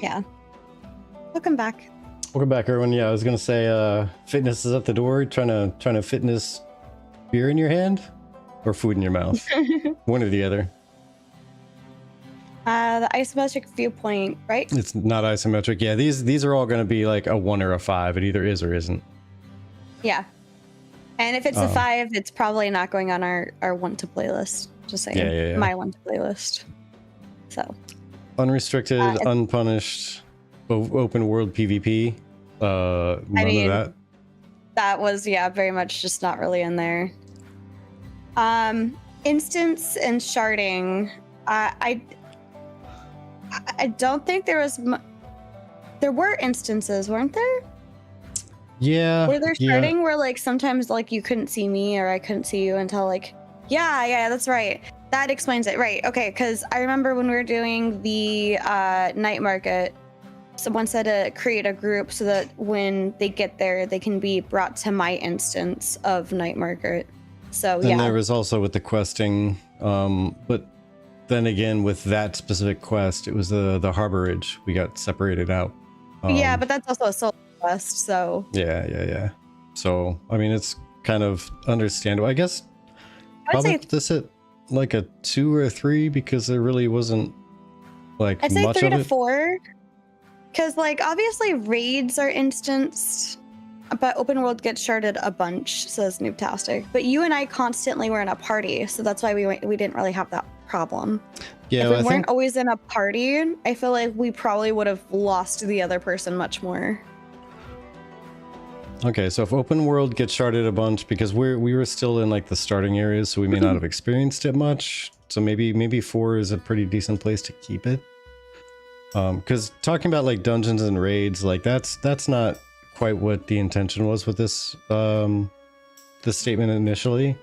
Yeah. Welcome back. Welcome back, everyone. Yeah, I was gonna say, fitness is at the door. Trying to fitness beer in your hand or food in your mouth. One or the other. The isometric viewpoint, right? It's not isometric. Yeah, these are all gonna be like a 1 or a 5. It either is or isn't. Yeah. And if it's a 5, it's probably not going on our want to playlist. Just saying. Yeah. My want to playlist. So. Unrestricted, unpunished. Open world PvP. None of that. That was very much just not really in there. Instance and sharding. I don't think there was. There were instances, weren't there? Yeah. Were there sharding where like sometimes like you couldn't see me or I couldn't see you until like. Yeah, that's right. That explains it, right? Okay, because I remember when we were doing the night market. Someone said to create a group so that when they get there, they can be brought to my instance of Night Market. So, and there was also with the questing, but then again, with that specific quest, it was the harborage. We got separated out. Yeah, but that's also a solo quest, so. Yeah. So, I mean, it's kind of understandable. I guess probably this at like a 2 or a 3 because there really wasn't like I'd say much 3 of to it. 4. Because, like, obviously raids are instanced, but open world gets sharded a bunch, says Noobtastic. But you and I constantly were in a party, so that's why we didn't really have that problem. Yeah, if we weren't always in a party, I feel like we probably would have lost the other person much more. Okay, so if open world gets sharded a bunch, because we were still in like the starting areas, so we may not have experienced it much. So maybe 4 is a pretty decent place to keep it. Because talking about like dungeons and raids, like that's not quite what the intention was with this this statement initially.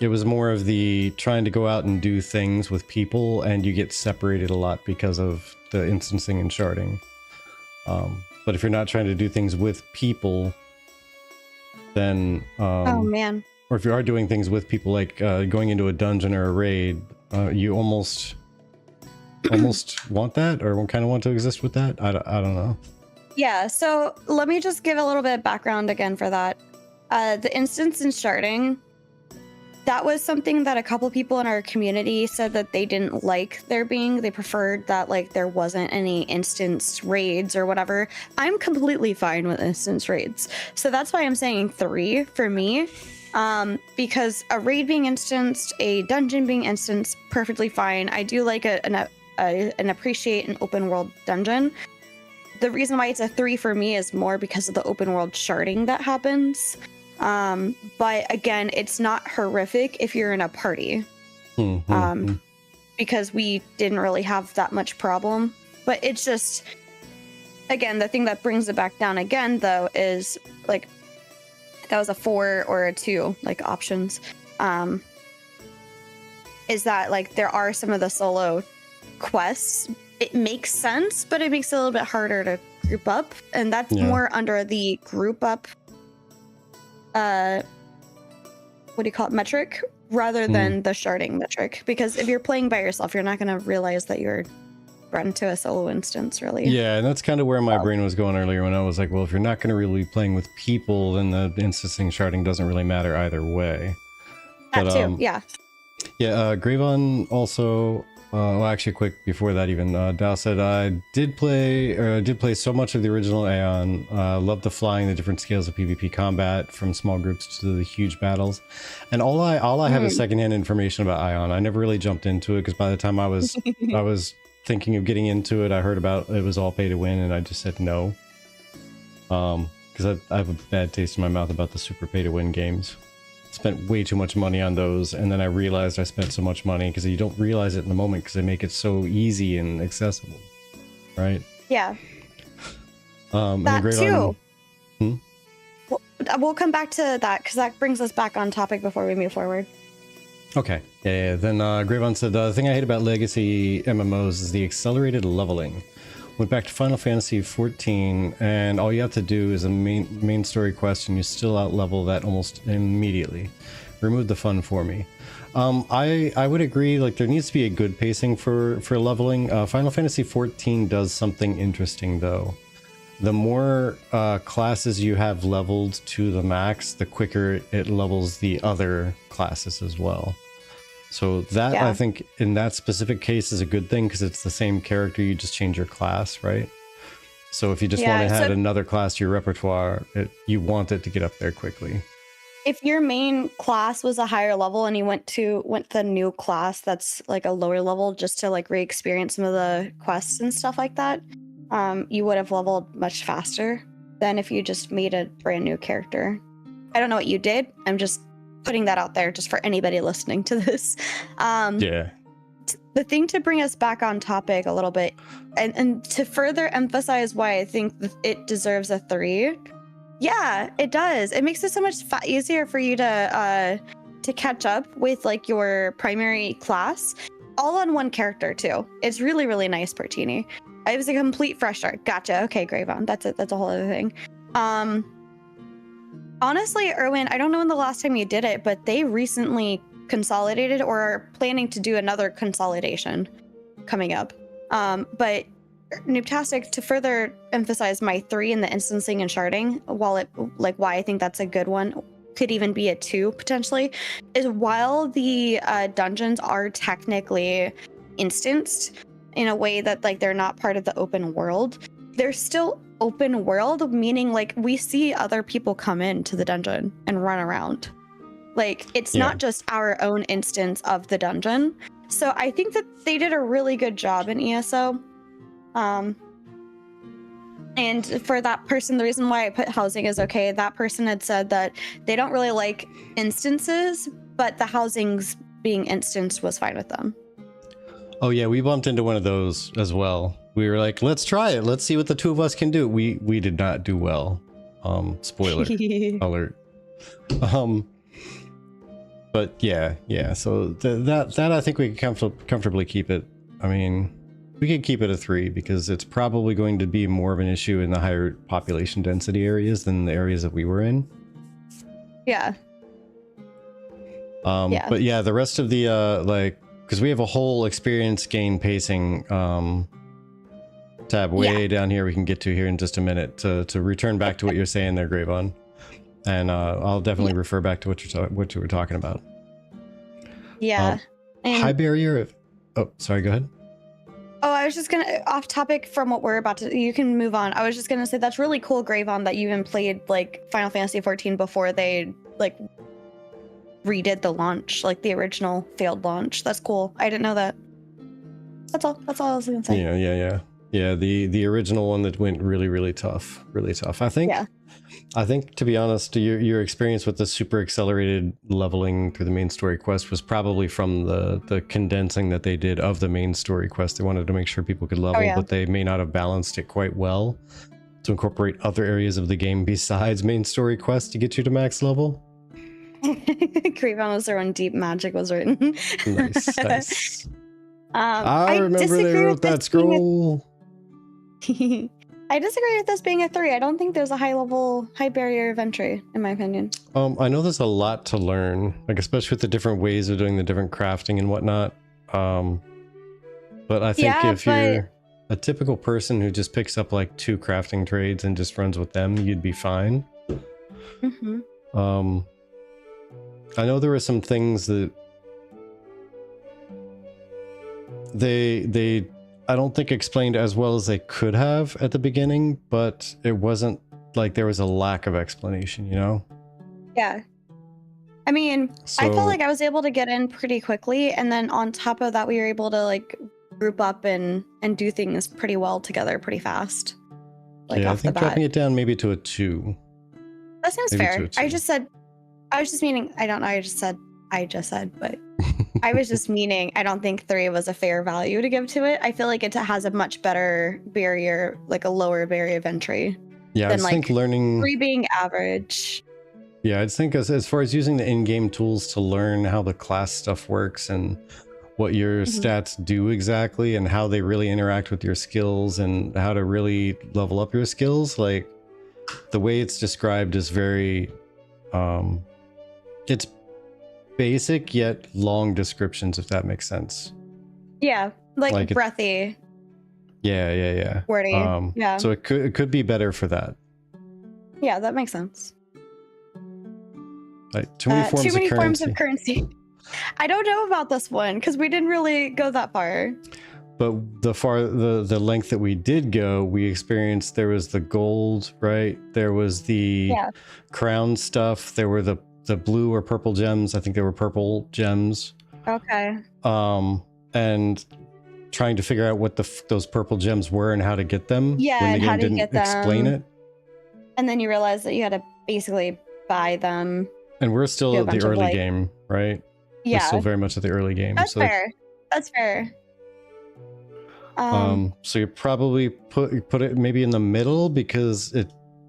It was more of the trying to go out and do things with people, and you get separated a lot because of the instancing and sharding. But if you're not trying to do things with people, then oh man. or if you are doing things with people, like going into a dungeon or a raid, you almost want that, or kind of want to exist with that. I don't know. Yeah, so let me just give a little bit of background again for that. The instance and sharding, that was something that a couple people in our community said that they didn't like there being. They preferred that like there wasn't any instance raids or whatever. I'm completely fine with instance raids. So that's why I'm saying 3 for me. Because a raid being instanced, a dungeon being instanced, perfectly fine. I do like an appreciate an open world dungeon. The reason why it's a 3 for me is more because of the open world sharding that happens. But again, it's not horrific if you're in a party. Because we didn't really have that much problem. But it's just, again, the thing that brings it back down again, though, is like, that was a 4 or a 2, like options. Is that like there are some of the solo quests. It makes sense, but it makes it a little bit harder to group up. And that's more under the group up what do you call it, metric, rather than the sharding metric, because if you're playing by yourself, you're not going to realize that you're brought into a solo instance, really. Yeah, and that's kind of where my brain was going earlier, when I was like, well, if you're not going to really be playing with people, then the instancing sharding doesn't really matter either way. That too, yeah. Yeah, Gravon also, well, actually, quick before that, even Dow said I did play so much of the original Aeon. Loved the flying, the different scales of PvP combat, from small groups to the huge battles. And all I have is secondhand information about Ion. I never really jumped into it, because by the time I was thinking of getting into it, I heard about it was all pay to win, and I just said no. Because I have a bad taste in my mouth about the super pay to win games. Spent way too much money on those, and then I realized I spent so much money, because you don't realize it in the moment because they make it so easy and accessible, right? Yeah. That too. We'll come back to that, because that brings us back on topic before we move forward. Okay. Yeah. Then Gravon said, the thing I hate about legacy MMOs is the accelerated leveling. Went back to Final Fantasy XIV, and all you have to do is a main story quest, and you still out-level that almost immediately. Remove the fun for me. I would agree, like, there needs to be a good pacing for leveling. Final Fantasy XIV does something interesting, though. The more classes you have leveled to the max, the quicker it levels the other classes as well. So that, I think, in that specific case is a good thing, because it's the same character, you just change your class, right? So if you just want to add another class to your repertoire, you want it to get up there quickly. If your main class was a higher level and you went the new class that's like a lower level, just to like re-experience some of the quests and stuff like that, you would have leveled much faster than if you just made a brand new character. I don't know what you did. I'm just putting that out there just for anybody listening to this. The thing to bring us back on topic a little bit, and to further emphasize why I think it deserves a 3. Yeah, it does. It makes it so much easier for you to catch up with like your primary class, all on one character too. It's really, really nice, Pertini. It was a complete fresh start. Gotcha. Okay, Gravon. That's it. That's a whole other thing. Honestly, Erwin, I don't know when the last time you did it, but they recently consolidated or are planning to do another consolidation coming up. But Noobtastic, to further emphasize my 3 in the instancing and sharding, why I think that's a good one, could even be a 2 potentially, is while the dungeons are technically instanced in a way that like they're not part of the open world, they're still open world, meaning like we see other people come into the dungeon and run around. Like it's not just our own instance of the dungeon. So I think that they did a really good job in ESO. And for that person, the reason why I put housing is okay. That person had said that they don't really like instances, but the housings being instanced was fine with them. Oh yeah, we bumped into one of those as well. We were like, let's try it. Let's see what the two of us can do. We did not do well. Spoiler alert. But yeah. So that I think we can comfortably keep it. I mean, we could keep it a 3 because it's probably going to be more of an issue in the higher population density areas than the areas that we were in. Yeah. But yeah, the rest of the because we have a whole experience gain pacing tab way down here we can get to here in just a minute to return back to what you're saying there, Gravon. And I'll definitely refer back to what you were talking about. Yeah. High barrier. Oh, sorry. Go ahead. Oh, I was just gonna off topic from what we're about to. You can move on. I was just gonna say that's really cool, Gravon, that you even played like Final Fantasy 14 before they like redid the launch, like the original failed launch. That's cool. I didn't know that. That's all I was gonna say. Yeah. The original one that went really tough. I think to be honest, your experience with the super accelerated leveling through the main story quest was probably from the condensing that they did of the main story quest. They wanted to make sure people could level, but they may not have balanced it quite well to incorporate other areas of the game besides main story quest to get you to max level. Gravon was throwing deep magic was written. Nice. I remember they wrote that scroll. I disagree with this being a 3. I don't think there's a high barrier of entry, in my opinion. I know there's a lot to learn, like especially with the different ways of doing the different crafting and whatnot. But I think if you're a typical person who just picks up like 2 crafting trades and just runs with them, you'd be fine. I know there were some things that they I don't think explained as well as they could have at the beginning, but it wasn't like there was a lack of explanation, you know? Yeah. I mean, I felt like I was able to get in pretty quickly, and then on top of that, we were able to like group up and do things pretty well together pretty fast. Like I think dropping it down maybe to a 2. That seems fair. I was just meaning, I don't know, I just said, but I was just meaning, I don't think 3 was a fair value to give to it. I feel like it has a much better barrier, like a lower barrier of entry. Yeah, I think learning 3 being average. Yeah, I think as far as using the in-game tools to learn how the class stuff works and what your stats do exactly and how they really interact with your skills and how to really level up your skills, like the way it's described is very it's basic yet long descriptions, if that makes sense. Yeah, like breathy. Yeah. Wordy. Yeah. So it could be better for that. Yeah, that makes sense. Like too many forms of currency. I don't know about this one because we didn't really go that far. But the length that we did go, we experienced there was the gold, right? There was the crown stuff. There were the blue or purple gems. I think they were purple gems. Okay. And trying to figure out what those purple gems were and how to get them. Yeah, when the and game how to didn't get them. Explain it. And then you realize that you had to basically buy them. And we're still at the early game, right? Yeah. We're still very much at the early game. That's fair. That's fair. So you probably put it maybe in the middle because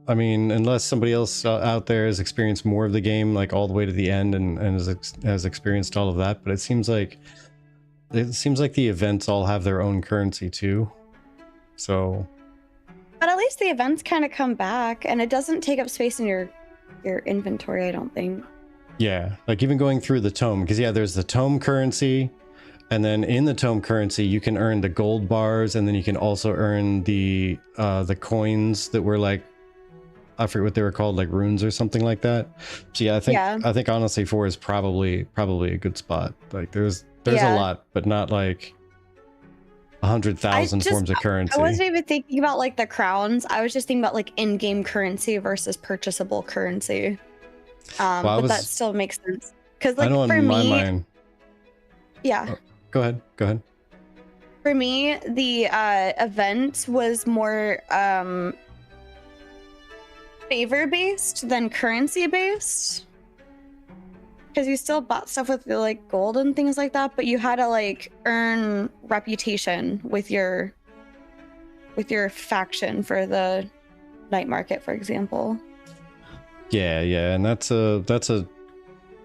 I mean, unless somebody else out there has experienced more of the game, like all the way to the end and has experienced all of that. But it seems like the events all have their own currency too. So. But at least the events kind of come back and it doesn't take up space in your inventory, I don't think. Yeah, like even going through the tome, because there's the tome currency. And then in the tome currency, you can earn the gold bars, and then you can also earn the coins that were like, I forget what they were called, like runes or something like that. So yeah, I think honestly 4 is probably a good spot. Like there's a lot, but not like 100,000 forms of currency. I wasn't even thinking about like the crowns. I was just thinking about like in-game currency versus purchasable currency. But that still makes sense because like for me, mind. Yeah. Oh. Go ahead. For me, the event was more favor-based than currency-based. Because you still bought stuff with like gold and things like that, but you had to like earn reputation with your faction for the night market, for example. Yeah, and that's a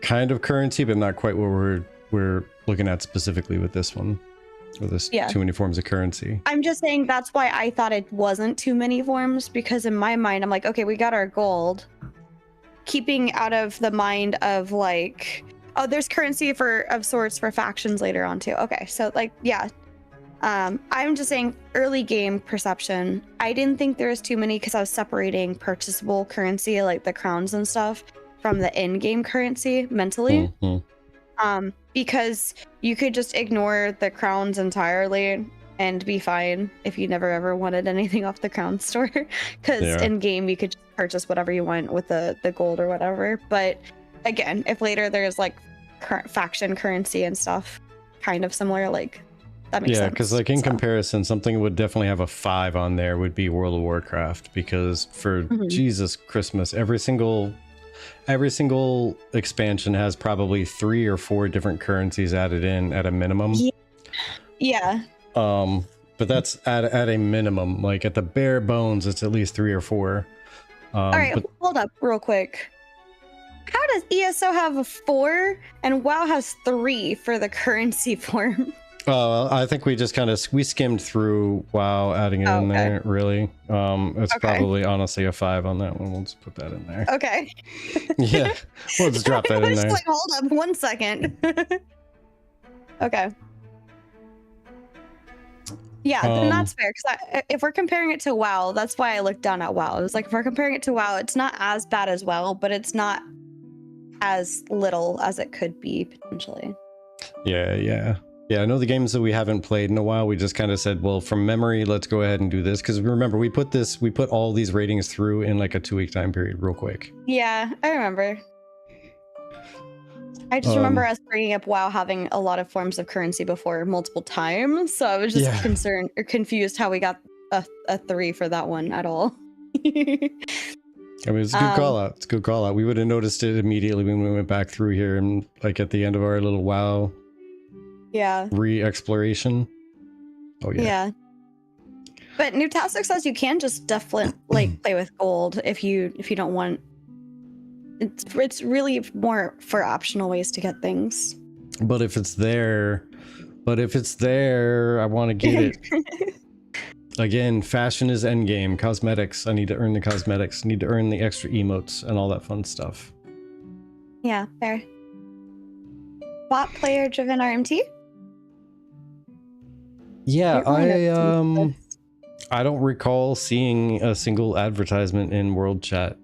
kind of currency, but not quite what we're looking at specifically with this one. Or this too many forms of currency. I'm just saying that's why I thought it wasn't too many forms, because in my mind I'm like, okay, we got our gold. Keeping out of the mind of like, oh, there's currency of sorts for factions later on too. Okay, so like, yeah. I'm just saying early game perception. I didn't think there was too many because I was separating purchasable currency, like the crowns and stuff, from the in-game currency mentally. Because you could just ignore the crowns entirely and be fine if you never ever wanted anything off the crown store. Because in game you could just purchase whatever you want with the gold or whatever. But again, if later there's like faction currency and stuff kind of similar, like that makes sense. Yeah, because like in comparison, something would definitely have a 5 on there would be World of Warcraft, because for Jesus Christmas, every single expansion has probably 3 or 4 different currencies added in at a minimum. Yeah. But that's at a minimum. Like at the bare bones, it's at least 3 or 4. All right, hold up real quick. How does ESO have a 4 and WoW has 3 for the currency form? I think we just kind of skimmed through WoW, adding it in there. Really, it's probably honestly a 5 on that one. We'll just put that in there. Okay. Yeah, we'll just drop that in there. Like, hold up, 1 second. Okay. Yeah, then that's fair. Because if we're comparing it to WoW, that's why I looked down at WoW. It was like, if we're comparing it to WoW, it's not as bad as WoW, but it's not as little as it could be potentially. Yeah. I know the games that we haven't played in a while, we just kind of said, well, from memory, let's go ahead and do this. Because remember, we put all these ratings through in like a 2-week time period real quick. Yeah, I remember. I just remember us bringing up WoW having a lot of forms of currency before multiple times. So I was just concerned or confused how we got a 3 for that one at all. I mean, it's a good call out. It's a good call out. We would have noticed it immediately when we went back through here and like at the end of our little WoW re-exploration. Oh yeah. But Newtastic says you can just definitely like play with gold if you don't want. It's really more for optional ways to get things. But if it's there, I want to get it. Again, fashion is endgame. Cosmetics, I need to earn the cosmetics. I need to earn the extra emotes and all that fun stuff. Yeah, fair. Bot player driven RMT? Yeah, I don't recall seeing a single advertisement in World Chat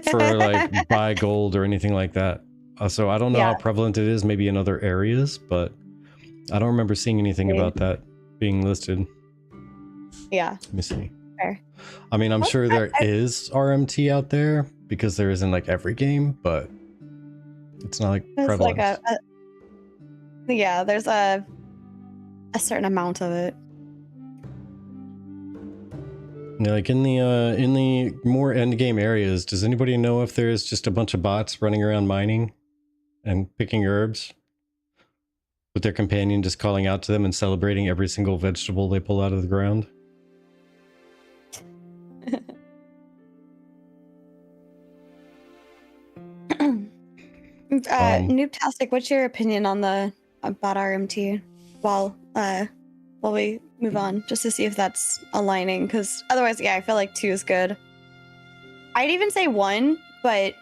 for like buy gold or anything like that. So I don't know how prevalent it is, maybe in other areas, but I don't remember seeing anything about that being listed. Yeah. Let me see. Fair. I mean, I'm sure there is RMT out there because there is in like every game, but it's not like prevalent. Like there's a certain amount of it. Yeah, like in the more end game areas, does anybody know if there's just a bunch of bots running around mining and picking herbs with their companion just calling out to them and celebrating every single vegetable they pull out of the ground? Noobtastic, what's your opinion on the bot RMT while we move on, just to see if that's aligning? Because otherwise, I feel like 2 is good. I'd even say 1, but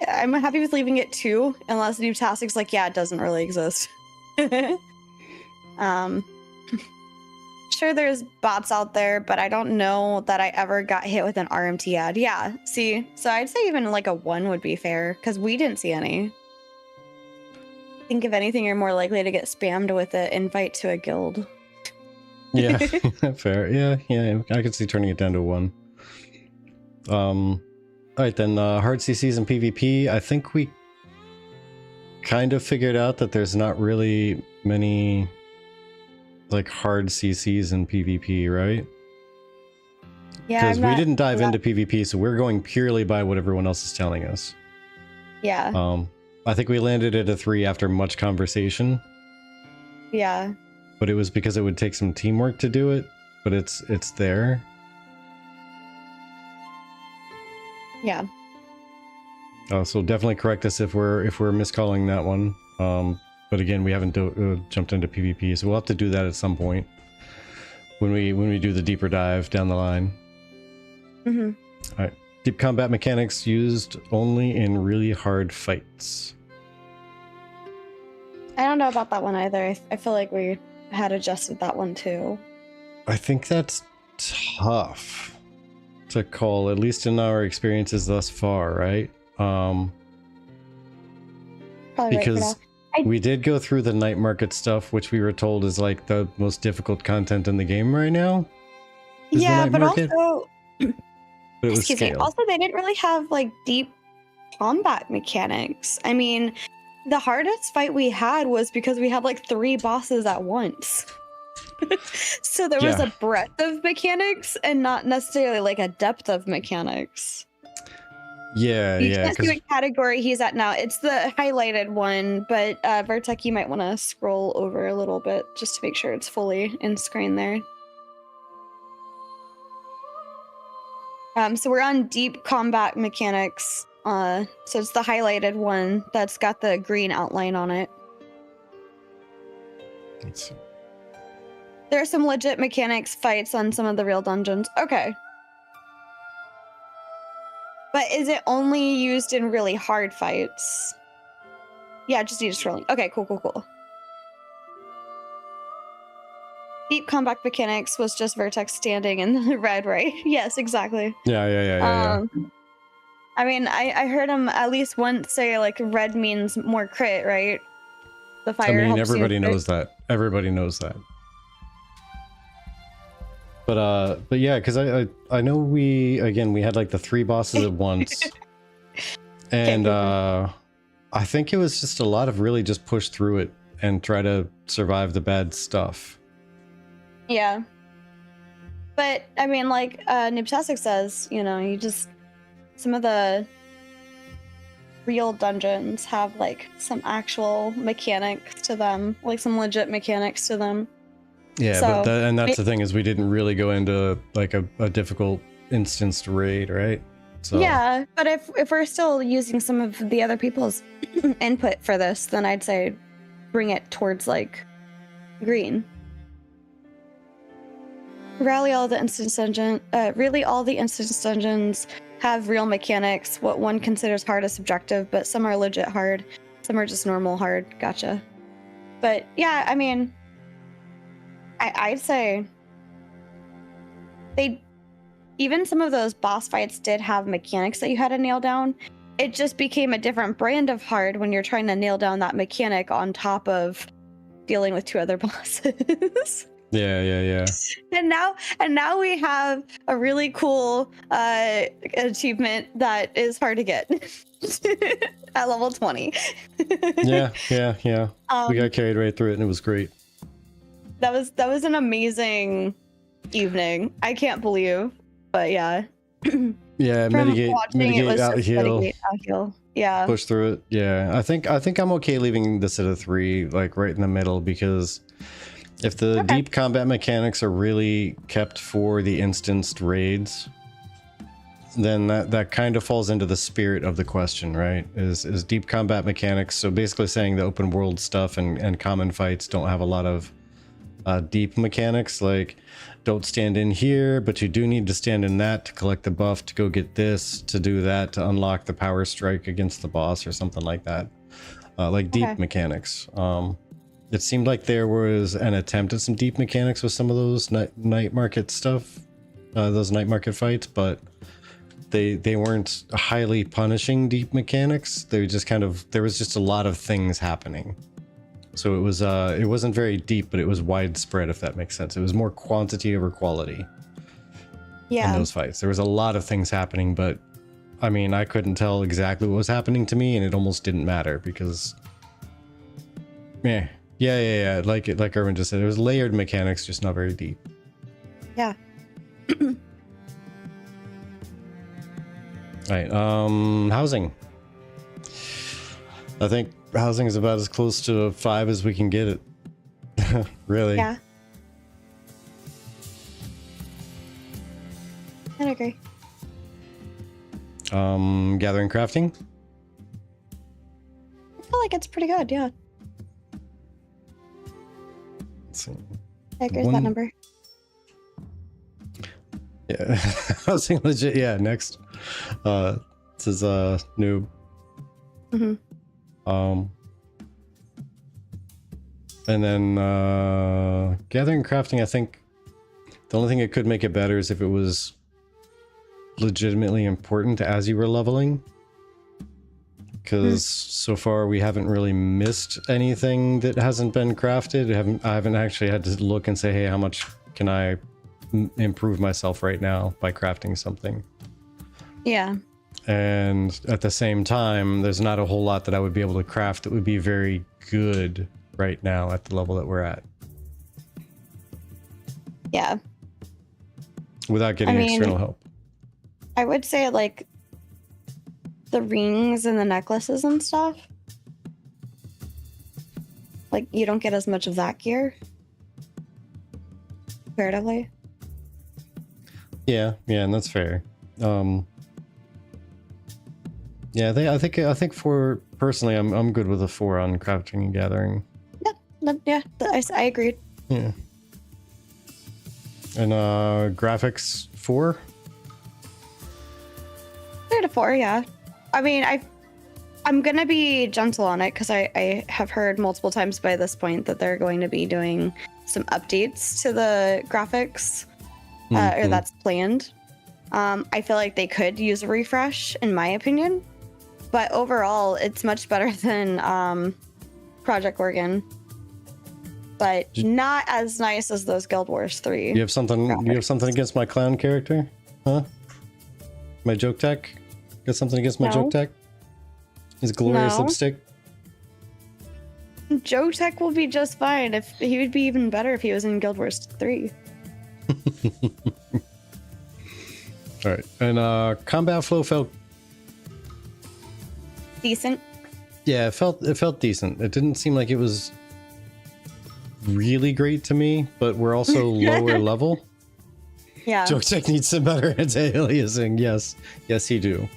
I'm happy with leaving it 2 unless Noobtastic's like, it doesn't really exist. Sure, there's bots out there, but I don't know that I ever got hit with an RMT ad. Yeah, see, so I'd say even like a 1 would be fair because we didn't see any. I think if anything, you're more likely to get spammed with an invite to a guild. Yeah, fair. Yeah, I could see turning it down to 1. All right, then hard CCs and PvP. I think we kind of figured out that there's not really many like hard CCs in PvP, right? Yeah, because we didn't dive into PvP, so we're going purely by what everyone else is telling us. Yeah. I think we landed at a 3 after much conversation. Yeah. But it was because it would take some teamwork to do it, but it's there. Yeah. So definitely correct us if we're miscalling that one. But again, we haven't jumped into PvP, so we'll have to do that at some point when we do the deeper dive down the line. Mm-hmm. All right. Deep combat mechanics used only in really hard fights. I don't know about that one either. I feel like we had adjusted that one too. I think that's tough to call, at least in our experiences thus far, right? Probably because we did go through the night market stuff, which we were told is like the most difficult content in the game right now. Yeah, but market. Also, but it was excuse me. scale. Also, they didn't really have like deep combat mechanics. I mean, the hardest fight we had was because we had like 3 bosses at once. So there was a breadth of mechanics and not necessarily like a depth of mechanics. Yeah, you can't see what category he's at now. It's the highlighted one, but Vertec, you might want to scroll over a little bit just to make sure it's fully in screen there. So we're on deep combat mechanics. So it's the highlighted one that's got the green outline on it. Let's see. There are some legit mechanics fights on some of the real dungeons. Okay. But is it only used in really hard fights? Yeah, just need scrolling. Okay, cool. Deep combat mechanics was just Vertex standing in the red, right? Yes, exactly. Yeah. I mean, I heard him at least once say like red means more crit, right? The fire. I mean, everybody knows that. Everybody knows that. But yeah, because I know we had like the 3 bosses at once, and I think it was just a lot of really just push through it and try to survive the bad stuff. Yeah, but I mean, like Niptastic says, you just some of the real dungeons have like some actual mechanics to them, like some legit mechanics to them. Yeah, so, but that's the thing, is we didn't really go into like a difficult instanced raid, right? So yeah, but if we're still using some of the other people's input for this, then I'd say bring it towards like green. Really all the instance dungeons have real mechanics. What one considers hard is subjective, but some are legit hard. Some are just normal hard. Gotcha. But yeah, I mean, I'd say even some of those boss fights did have mechanics that you had to nail down. It just became a different brand of hard when you're trying to nail down that mechanic on top of dealing with 2 other bosses. Yeah. And now we have a really cool achievement that is hard to get at level 20. Yeah. We got carried right through it, and it was great. That was an amazing evening. I can't believe, but yeah. Yeah, mitigate out heal. Yeah. Push through it. Yeah, I think I'm okay leaving this at a 3, like right in the middle, because if the deep combat mechanics are really kept for the instanced raids, then that kind of falls into the spirit of the question, right? Is deep combat mechanics, so basically saying the open world stuff and common fights don't have a lot of deep mechanics, like don't stand in here, but you do need to stand in that to collect the buff, to go get this, to do that, to unlock the power strike against the boss or something like that. Like deep mechanics. It seemed like there was an attempt at some deep mechanics with some of those night market stuff, those night market fights, but they weren't highly punishing deep mechanics. They just there was just a lot of things happening. So it wasn't very deep, but it was widespread, if that makes sense. It was more quantity over quality. Yeah. In those fights, there was a lot of things happening, but I mean, I couldn't tell exactly what was happening to me, and it almost didn't matter because, yeah. Like Irwin just said, it was layered mechanics, just not very deep. Yeah. Right. Housing. I think housing is about as close to a 5 as we can get it. Really. Yeah. I agree. Gathering crafting. like it's pretty good. Yeah. Let's see. Here's that number. Yeah, I was saying legit. Yeah, next. This is noob. And then gathering and crafting. I think the only thing that could make it better is if it was legitimately important as you were leveling. Because so far we haven't really missed anything that hasn't been crafted. I haven't actually had to look and say, hey, how much can I improve myself right now by crafting something? Yeah. And at the same time, there's not a whole lot that I would be able to craft that would be very good right now at the level that we're at. Yeah. Without getting external help. I would say like the rings and the necklaces and stuff. Like you don't get as much of that gear. Comparatively. Yeah, and that's fair. Yeah, I think for personally, I'm good with a 4 on crafting and gathering. Yeah, I agreed. Yeah. And graphics 4. 3 to 4, yeah. I mean, I'm gonna be gentle on it because I have heard multiple times by this point that they're going to be doing some updates to the graphics, or that's planned. I feel like they could use a refresh, in my opinion. But overall, it's much better than Project Oregon. But not as nice as those Guild Wars 3. You have something against my clown character? Huh? My joke tech? Got something against my joke tech? His glorious lipstick? Joe Tech will be just fine. If he would be even better if he was in Guild Wars 3. All right, and combat flow felt decent. Yeah, it felt decent. It didn't seem like it was really great to me, but we're also lower level. Yeah. Joke Tech needs some better anti-aliasing. Yes, he do.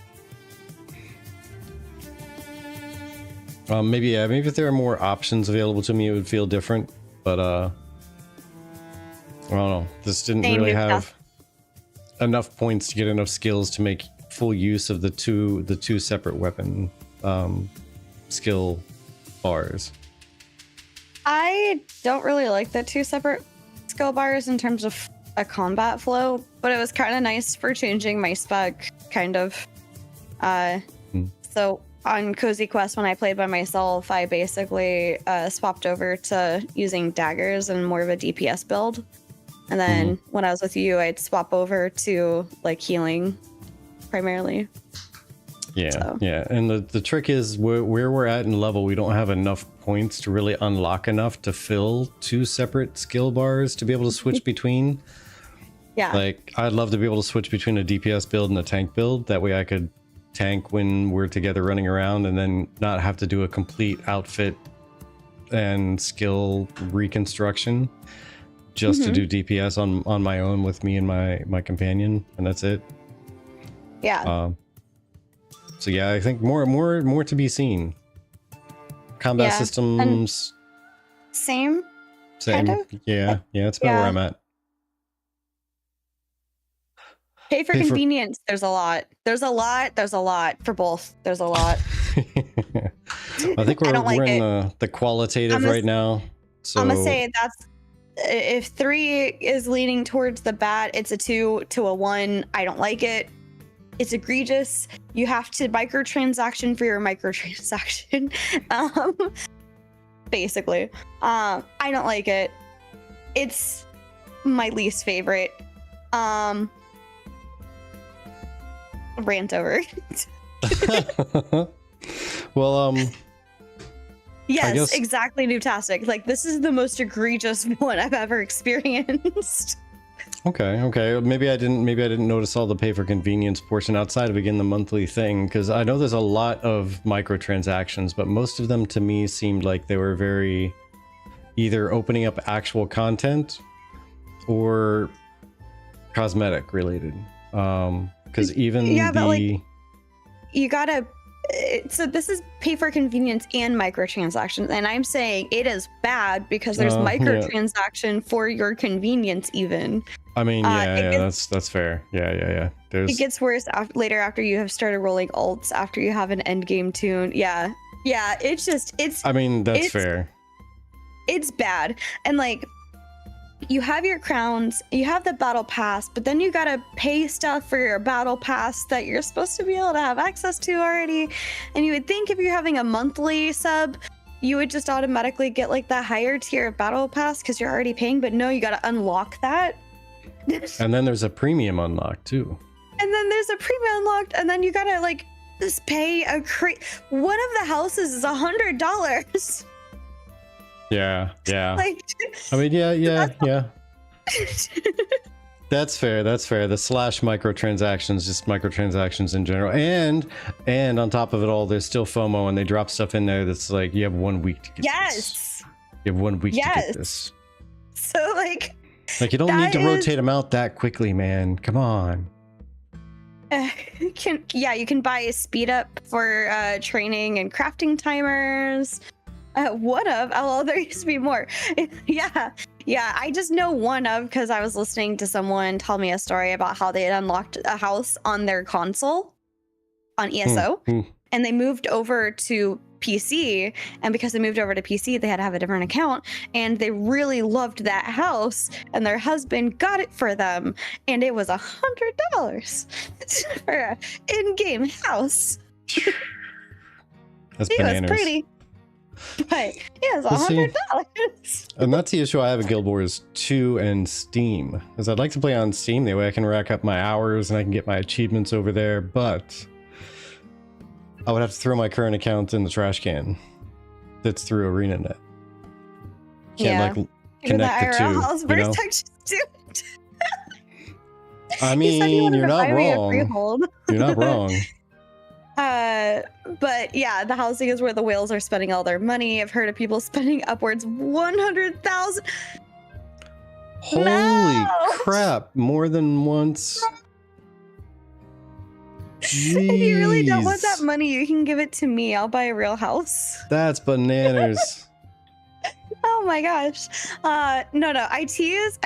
Maybe if there are more options available to me, it would feel different. But I don't know. This didn't really have enough points to get enough skills to make full use of the two separate weapon skill bars. I don't really like the 2 separate skill bars in terms of a combat flow, but it was kind of nice for changing my spec, kind of. So on Cozy Quest, when I played by myself, I basically swapped over to using daggers and more of a DPS build. And then when I was with you, I'd swap over to like healing primarily. Yeah. And the trick is where we're at in level, we don't have enough points to really unlock enough to fill 2 separate skill bars to be able to switch between. Yeah. Like, I'd love to be able to switch between a DPS build and a tank build. That way I could tank when we're together running around and then not have to do a complete outfit and skill reconstruction just to do DPS on my own with me and my companion, and that's it. Yeah. So yeah, I think more to be seen. Combat systems. Same. Kind of? Yeah, it's about where I'm at. Pay for convenience. There's a lot for both. There's a lot. I think we're in the qualitative right now. So I'm gonna say that's if 3 is leaning towards the bad, it's a 2 to a 1. I don't like it. It's egregious. You have to microtransaction for your microtransaction. Basically. I don't like it. It's my least favorite. Rant over. Well, yes, exactly, Newtastic. Like, this is the most egregious one I've ever experienced. Okay. Maybe I didn't notice all the pay for convenience portion outside of, again, the monthly thing, because I know there's a lot of microtransactions, but most of them to me seemed like they were very either opening up actual content or cosmetic related. Because even but like, you gotta So this is pay for convenience and microtransactions, and I'm saying it is bad because there's Yeah. microtransaction for your convenience even. I mean, It that's fair. Yeah. It gets worse later after you have started rolling alts, after you have an end game tune. Yeah, it's I mean, that's fair. it's bad. And like, you have your crowns, you have the battle pass, but then you gotta pay stuff for your battle pass that you're supposed to be able to have access to already. And you would think if you're having a monthly sub, you would just automatically get like the higher tier battle pass because you're already paying, but no, you gotta unlock that. And then there's a premium unlock too. And then there's a premium unlocked, and then you gotta like just pay one of the houses is $100. Yeah. Like, I mean, yeah. That's fair. The slash microtransactions, just microtransactions in general, and on top of it all, there's still FOMO, and they drop stuff in there that's like you have 1 week to get this. You have 1 week to get this. So like you don't need to rotate them out that quickly, man. Come on. You can buy a speed up for training and crafting timers. There used to be more. Yeah, I just know one of because I was listening to someone tell me a story about how they had unlocked a house on their console on ESO, and they moved over to PC, and because they moved over to PC, they had to have a different account, and they really loved that house, and their husband got it for them, and it was $100 for an in-game house. That's it bananas. was pretty. But it was $100. And that's the issue I have with Guild Wars 2 and Steam, is I'd like to play on Steam. That way I can rack up my hours and I can get my achievements over there, but I would have to throw my current account in the trash can that's through ArenaNet. Can't connect the two, you know? I mean, you're not wrong. You're not wrong. But yeah, the housing is where the whales are spending all their money. I've heard of people spending upwards 100,000. Holy crap! More than once. Jeez. If you really don't want that money, you can give it to me. I'll buy a real house. That's bananas. Oh my gosh. No, IT is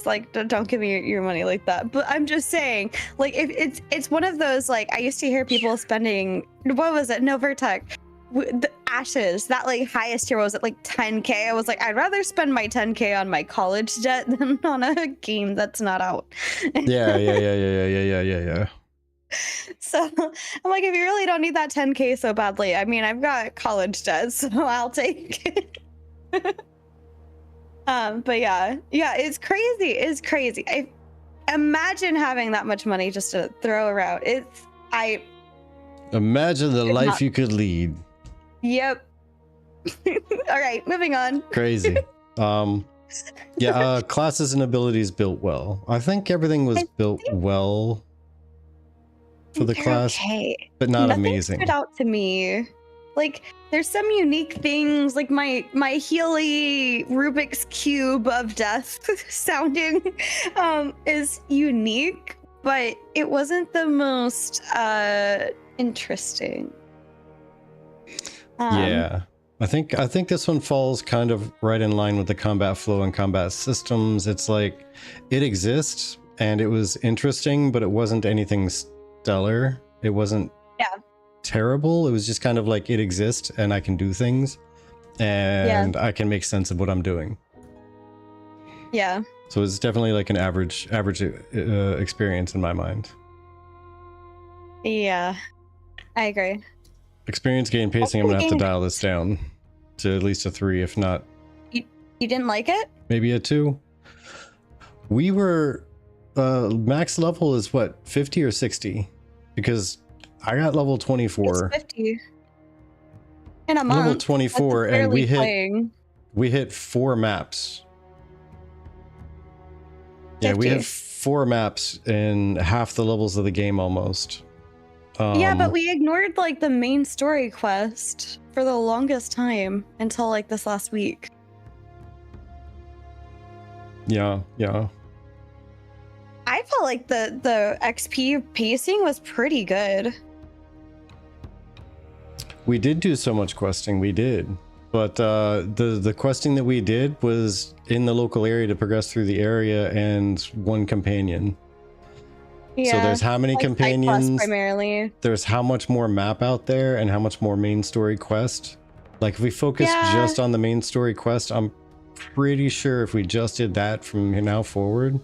like, don't give me your money like that. But I'm just saying, like, if it's one of those, like, I used to hear people spending, what was it? No, Vertec. The Ashes, that like highest tier was at like 10K. I was like, I'd rather spend my 10K on my college debt than on a game that's not out. Yeah. So I'm like, if you really don't need that 10K so badly, I mean, I've got college debt, so I'll take it. But yeah, it's crazy. I imagine having that much money just to throw around. Imagine the life you could lead. Yep. All right, moving on. Crazy. Classes and abilities built well. I think everything was built well for the class, but not Nothing amazing. Stood out to me. Like, there's some unique things, like my Healy Rubik's Cube of Death sounding is unique, but it wasn't the most interesting. Yeah, I think this one falls kind of right in line with the combat flow and combat systems. It's like it exists and it was interesting, but it wasn't anything stellar. It wasn't terrible. It was just kind of like it exists and I can do things and I can make sense of what I'm doing. Yeah. So it's definitely like an average experience in my mind. Yeah, I agree. Experience gain pacing, I'm gonna have to dial this down to at least a 3, if not. You didn't like it? Maybe a 2. We were max level is what, 50 or 60? Because I got level 24. It's 50 in a month. Level 24, and we hit 4 maps. 50. Yeah, we have 4 maps in half the levels of the game almost. Yeah, but we ignored like the main story quest for the longest time until like this last week. Yeah. I felt like the XP pacing was pretty good. We did do so much questing, we did. But the questing that we did was in the local area to progress through the area and one companion. Yeah. So there's how many like side quests companions, primarily. there's how much more map out there, and how much more main story quest. Like if we focus just on the main story quest, I'm pretty sure if we just did that from now forward.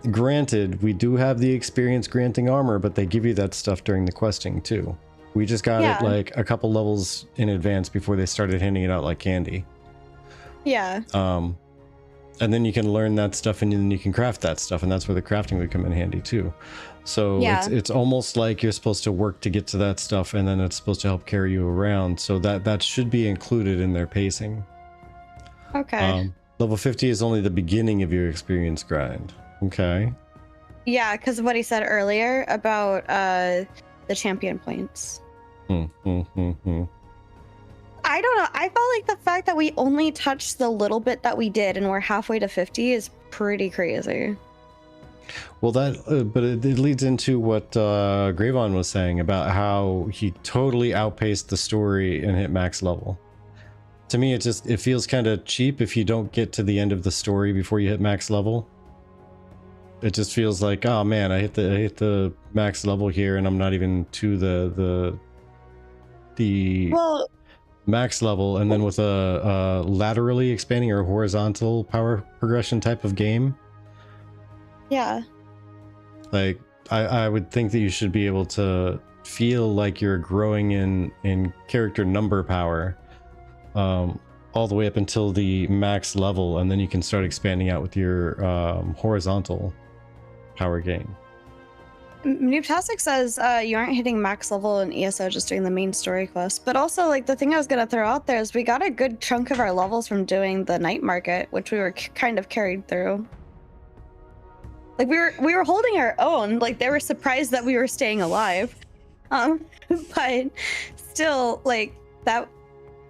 Granted, we do have the experience granting armor, but they give you that stuff during the questing too. We just got it like a couple levels in advance before they started handing it out like candy. Yeah. And then you can learn that stuff, and then you can craft that stuff, and that's where the crafting would come in handy too. So it's almost like you're supposed to work to get to that stuff, and then it's supposed to help carry you around. So that should be included in their pacing. Okay. Level 50 is only the beginning of your experience grind. Okay. Yeah, because of what he said earlier about the champion points. I don't know. I felt like the fact that we only touched the little bit that we did and we're halfway to 50 is pretty crazy. Well, but it leads into what Gravon was saying about how he totally outpaced the story and hit max level. To me, it feels kind of cheap if you don't get to the end of the story before you hit max level. It just feels like, oh man, I hit the max level here, and I'm not even to the max level, and then with a laterally expanding or horizontal power progression type of game. Yeah. Like I would think that you should be able to feel like you're growing in character number power, all the way up until the max level, and then you can start expanding out with your horizontal power gain. Noobtastic says you aren't hitting max level in ESO just doing the main story quest. But also, like, the thing I was gonna throw out there is we got a good chunk of our levels from doing the night market, which we were kind of carried through. Like we were holding our own. Like they were surprised that we were staying alive. But still, like that,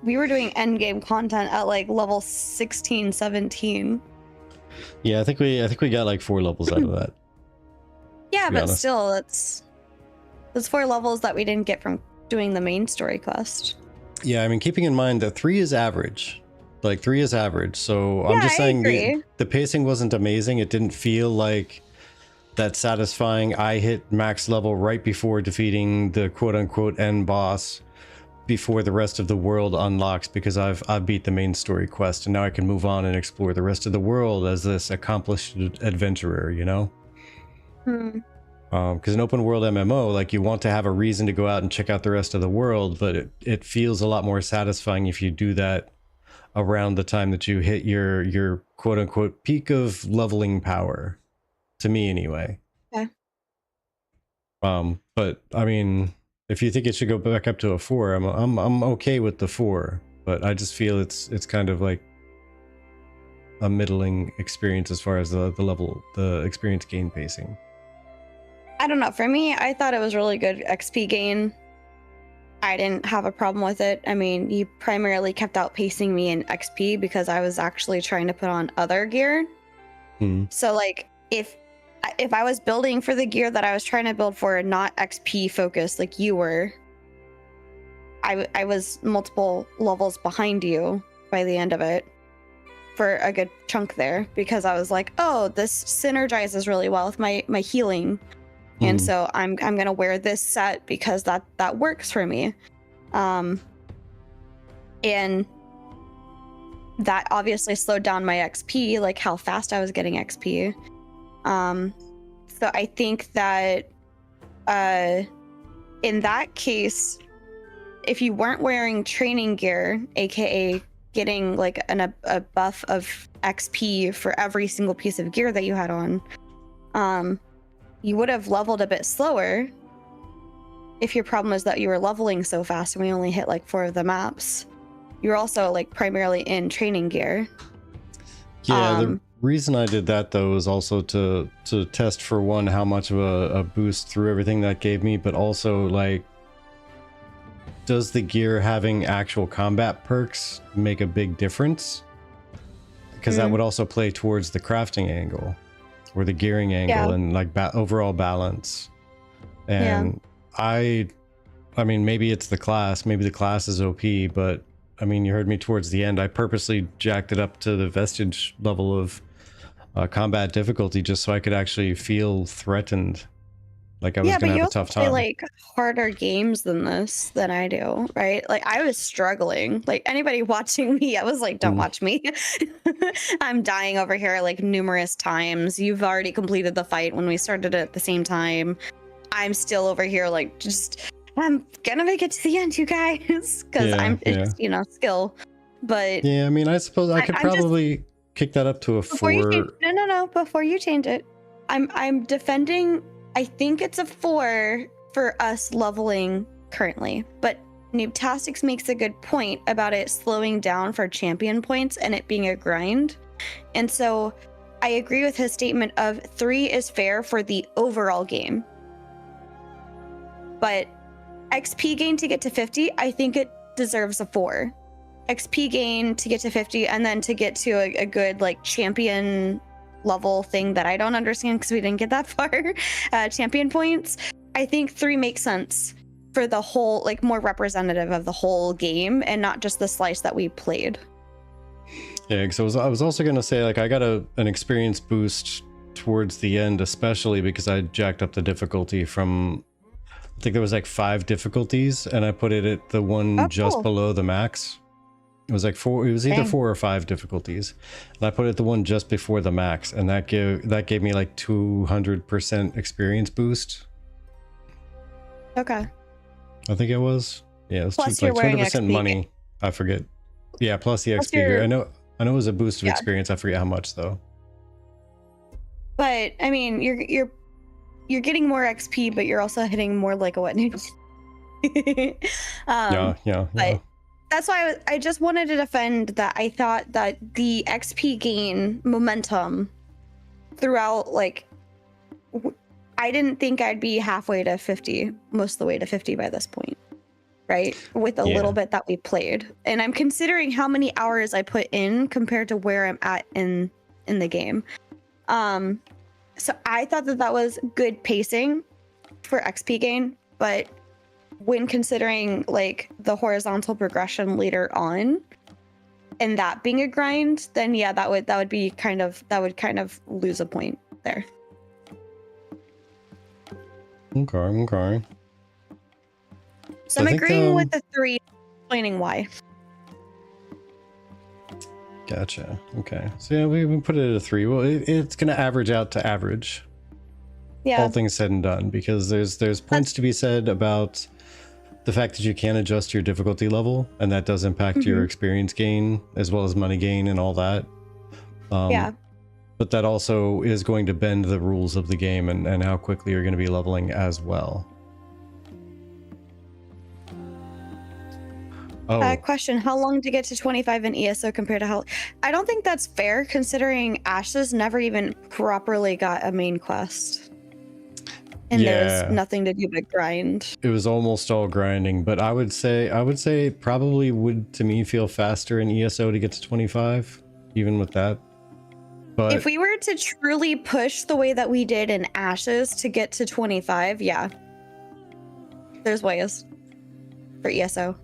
we were doing end game content at like level 16, 17. Yeah, I think we got like 4 levels out of that. Yeah, but still, it's 4 levels that we didn't get from doing the main story quest. Yeah, I mean, keeping in mind that 3 is average. Like 3 is average, so I'm just saying the pacing wasn't amazing. It didn't feel like that satisfying. I hit max level right before defeating the quote-unquote end boss, before the rest of the world unlocks, because I've beat the main story quest, and now I can move on and explore the rest of the world as this accomplished adventurer, you know? Because an open world MMO, like, you want to have a reason to go out and check out the rest of the world, but it feels a lot more satisfying if you do that around the time that you hit your quote-unquote peak of leveling power, to me anyway. Okay. But I mean, if you think it should go back up to a 4, I'm okay with the 4, but I just feel it's kind of like a middling experience as far as the experience gain pacing. I don't know. For me, I thought it was really good XP gain. I didn't have a problem with it. I mean, you primarily kept outpacing me in XP because I was actually trying to put on other gear. So like if I was building for the gear that I was trying to build for, not XP focused like you were, I was multiple levels behind you by the end of it for a good chunk there, because I was like, oh, this synergizes really well with my healing. And so I'm gonna wear this set because that works for me, and that obviously slowed down my XP, like how fast I was getting XP. So I think that in that case, if you weren't wearing training gear, aka getting like a buff of XP for every single piece of gear that you had on, you would have leveled a bit slower if your problem is that you were leveling so fast and we only hit like 4 of the maps. You're also like primarily in training gear. Yeah, the reason I did that though is also to test, for one, how much of a boost through everything that gave me, but also like, does the gear having actual combat perks make a big difference? Because that would also play towards the crafting angle or the gearing angle and like overall balance. And I I mean, maybe it's the class. Maybe the class is OP, but I mean, you heard me towards the end. I purposely jacked it up to the vestige level of combat difficulty just so I could actually feel threatened. Like I was gonna have a tough play time. like harder games than this than I do, right? Like I was struggling. Like anybody watching me, I was like, don't watch me. I'm dying over here like numerous times. You've already completed the fight when we started it at the same time. I'm still over here like I'm gonna make it to the end, you guys, because it's skill. But yeah, I mean, I suppose I could probably kick that up to a 4. No. Before you change it, I'm defending. I think it's a 4 for us leveling currently, but Noobtastics makes a good point about it slowing down for champion points and it being a grind. And so I agree with his statement of 3 is fair for the overall game. But XP gain to get to 50, I think it deserves a 4. XP gain to get to 50 and then to get to a good like champion level thing that I don't understand because we didn't get that far, champion points. I think 3 makes sense for the whole, like more representative of the whole game and not just the slice that we played. Yeah, because I was also gonna say like I got an experience boost towards the end, especially because I jacked up the difficulty from, I think there was like 5 difficulties and I put it at the one just below the max. It was like 4. It was either 4 or 5 difficulties, and I put it the one just before the max, and that gave me like 200% experience boost. Okay. I think it was. Yeah, it was plus like 200% XP money. I forget. Yeah, plus the XP. I know it was a boost of experience. I forget how much though. But I mean, you're getting more XP, but you're also hitting more like a what? Yeah. But that's why I just wanted to defend that. I thought that the XP gain momentum throughout, like, I didn't think I'd be halfway to 50, most of the way to 50 by this point, right? With a little bit that we played. And I'm considering how many hours I put in compared to where I'm at in the game. So I thought that was good pacing for XP gain, but when considering like the horizontal progression later on and that being a grind, then yeah, that would kind of lose a point there. Okay. So I'm agreeing with the 3, explaining why. Gotcha. Okay. So yeah, we put it at a 3. Well, it's gonna average out to average. Yeah. All things said and done, because there's points to be said about the fact that you can adjust your difficulty level, and that does impact your experience gain as well as money gain and all that. But that also is going to bend the rules of the game and how quickly you're going to be leveling as well. Question: how long to get to 25 in ESO compared to how? I don't think that's fair, considering Ashes never even properly got a main quest. And there's nothing to do but grind. It was almost all grinding, but I would say it probably would, to me, feel faster in ESO to get to 25, even with that. But if we were to truly push the way that we did in Ashes to get to 25, yeah. There's ways for ESO.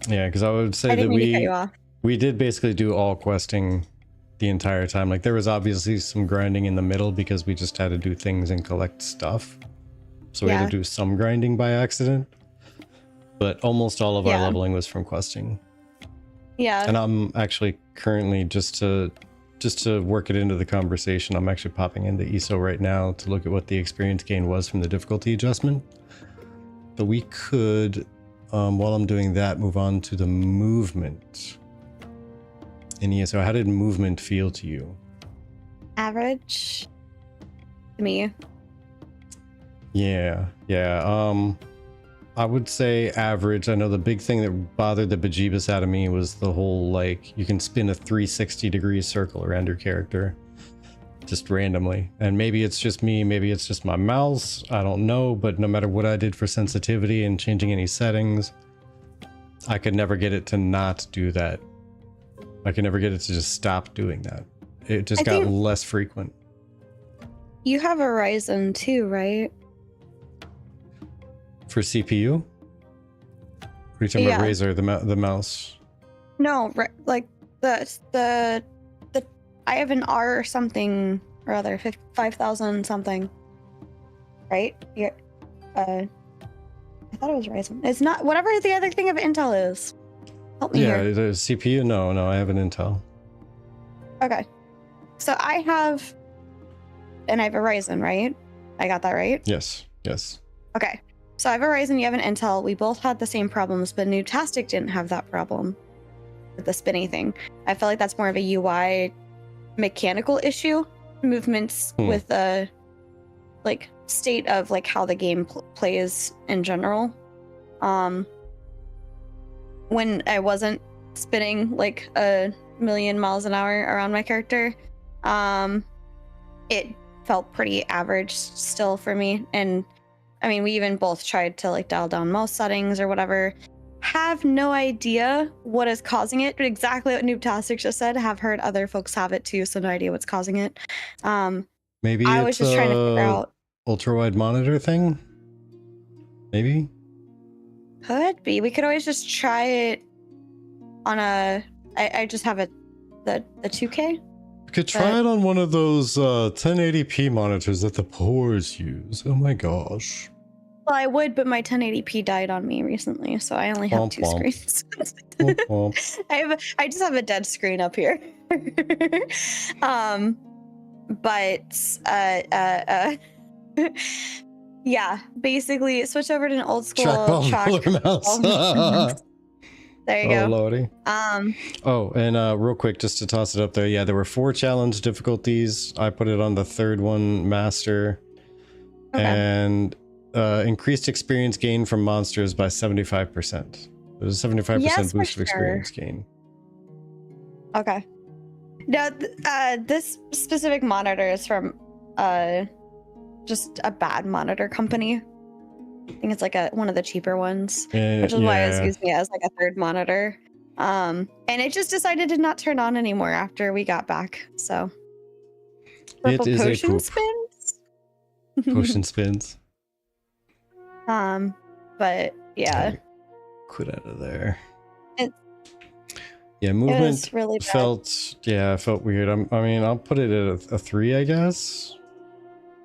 Yeah, because I would say that we did basically do all questing the entire time. Like there was obviously some grinding in the middle because we just had to do things and collect stuff, so we had to do some grinding by accident, but almost all of our leveling was from questing. And I'm actually currently just to work it into the conversation, I'm actually popping into ESO right now to look at what the experience gain was from the difficulty adjustment. But we could while I'm doing that, move on to the movement in ESO. How did movement feel to you? Average to me. Yeah. I would say average. I know the big thing that bothered the bejeebus out of me was the whole, like, you can spin a 360-degree circle around your character just randomly. And maybe it's just me, maybe it's just my mouse, I don't know, but no matter what I did for sensitivity and changing any settings, I could never get it to not do that. I could never get it to just stop doing that. It just got less frequent. You have a Ryzen too, right? For CPU? Are you talking about Razer, the mouse? No, like the I have an R something or other, 5,000 something. Right? Yeah. I thought it was Ryzen. It's not. Whatever the other thing of Intel is. Help me here. Yeah, the CPU. No, I have an Intel. Okay. So I have a Ryzen, right? I got that right? Yes. Okay. So I have a Ryzen, you have an Intel. We both had the same problems, but Newtastic didn't have that problem with the spinny thing. I feel like that's more of a UI mechanical issue. Movements with the like state of like how the game plays in general. When I wasn't spinning like a million miles an hour around my character, it felt pretty average still for me. And I mean, we even both tried to like dial down mouse settings or whatever. Have no idea what is causing it, but exactly what Noobtastic just said. Have heard other folks have it too, so no idea what's causing it. Maybe I was just trying to figure out ultra wide monitor thing. Maybe could be. We could always just try it on a. I just have the 2K. We could try it on one of those 1080p monitors that the poors use. Oh my gosh. Well, I would, but my 1080p died on me recently, so I only have two screens. I just have a dead screen up here. Yeah, basically switch over to an old school trackball mouse. There you go. Oh lordy. Oh, and real quick, just to toss it up there, yeah, there were 4 challenge difficulties. I put it on the 3rd one, master. Okay. And increased experience gain from monsters by 75%. There's a 75% boost of experience gain. Okay. Now, this specific monitor is from just a bad monitor company. I think it's like one of the cheaper ones, which is why I was using it as like a 3rd monitor. And it just decided to not turn on anymore after we got back. So it is potion spins. Potion spins. But yeah. Quit out of there. Movement really felt weird. I mean, I'll put it at a 3, I guess.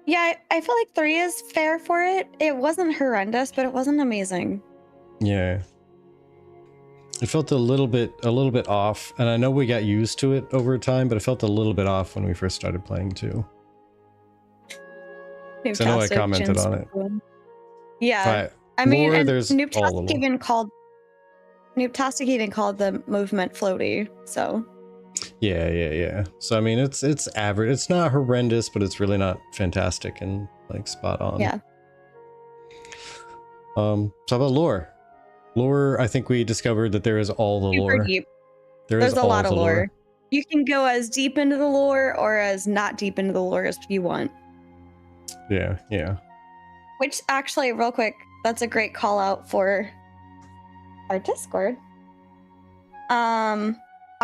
Yeah, I feel like 3 is fair for it. It wasn't horrendous, but it wasn't amazing. Yeah. It felt a little bit off, and I know we got used to it over time, but it felt a little bit off when we first started playing too. I know I commented on it. Yeah. I mean, and Noobtastic even called the movement floaty, so. Yeah. So I mean, it's average. It's not horrendous, but it's really not fantastic and like spot on. Yeah. So how about lore? Lore, I think we discovered that there is all the lore. Deep. There's a lot of lore. You can go as deep into the lore or as not deep into the lore as you want. Yeah. Which actually, real quick, that's a great call out for our Discord.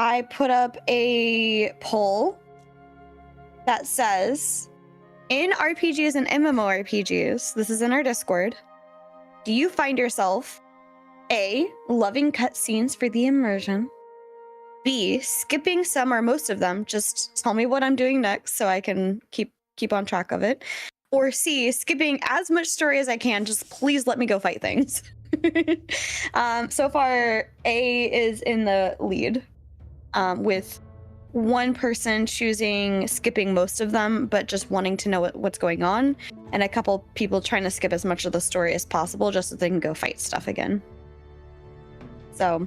I put up a poll that says, in RPGs and MMORPGs, this is in our Discord, do you find yourself A, loving cutscenes for the immersion, B, skipping some or most of them, just tell me what I'm doing next so I can keep on track of it, or C, skipping as much story as I can, just please let me go fight things. So far, A is in the lead, with one person choosing skipping most of them, but just wanting to know what's going on, and a couple people trying to skip as much of the story as possible just so they can go fight stuff again. So,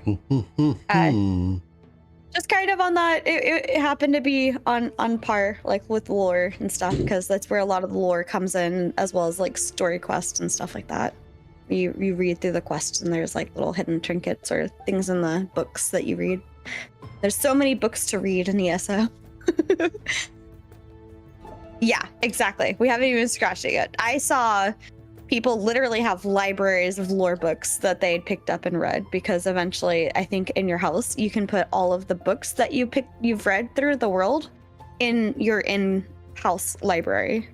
just kind of on that, it happened to be on par, like with lore and stuff, because that's where a lot of the lore comes in, as well as like story quests and stuff like that. You read through the quests and there's like little hidden trinkets or things in the books that you read. There's so many books to read in ESO. Yeah, exactly. We haven't even scratched it yet. I saw people literally have libraries of lore books that they had picked up and read, because eventually, I think in your house, you can put all of the books that you've read through the world in your in-house library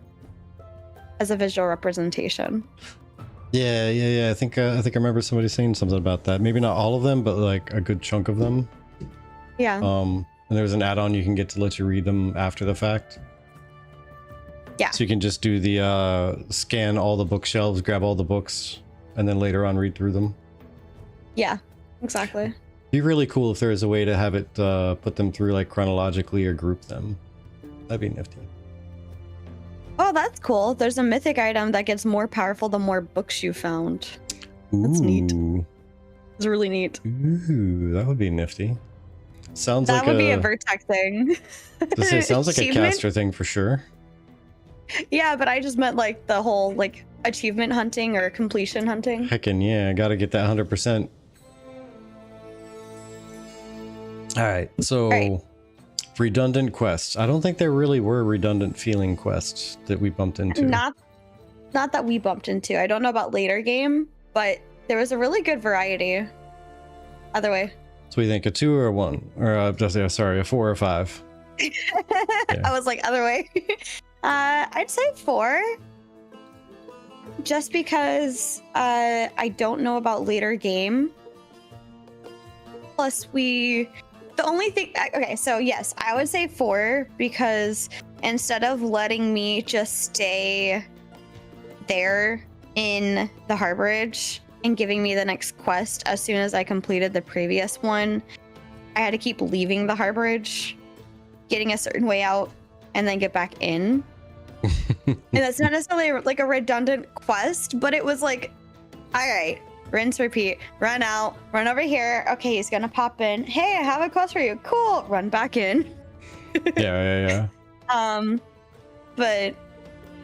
as a visual representation. Yeah. I think I remember somebody saying something about that. Maybe not all of them, but like a good chunk of them. Yeah. And there's an add-on you can get to let you read them after the fact. Yeah. So you can just do the scan all the bookshelves, grab all the books, and then later on read through them. Yeah, exactly. Be really cool if there is a way to have it put them through like chronologically or group them. That'd be nifty. Oh, that's cool. There's a mythic item that gets more powerful the more books you found. That's neat. It's really neat. Ooh, that would be nifty. Sounds that like would be a Vertex thing. It sounds like a Achievement? caster thing for sure. Yeah, but I just meant like the whole like achievement hunting or completion hunting. Heckin' yeah, gotta get that 100%. Alright, so redundant quests. I don't think there really were redundant feeling quests that we bumped into. Not that we bumped into. I don't know about later game, but there was a really good variety. Either way. So we think a 2 or a 1? Or sorry, a 4 or a 5? Yeah. I was like, other way. I'd say 4. Just because I don't know about later game. Plus the only thing, okay, so yes, I would say 4 because instead of letting me just stay there in the harborage and giving me the next quest as soon as I completed the previous one, I had to keep leaving the harborage, getting a certain way out, and then get back in. And that's not necessarily like a redundant quest, but it was like, all right, rinse, repeat, run out, run over here. Okay, he's gonna pop in. Hey, I have a quest for you. Cool. Run back in. Yeah. But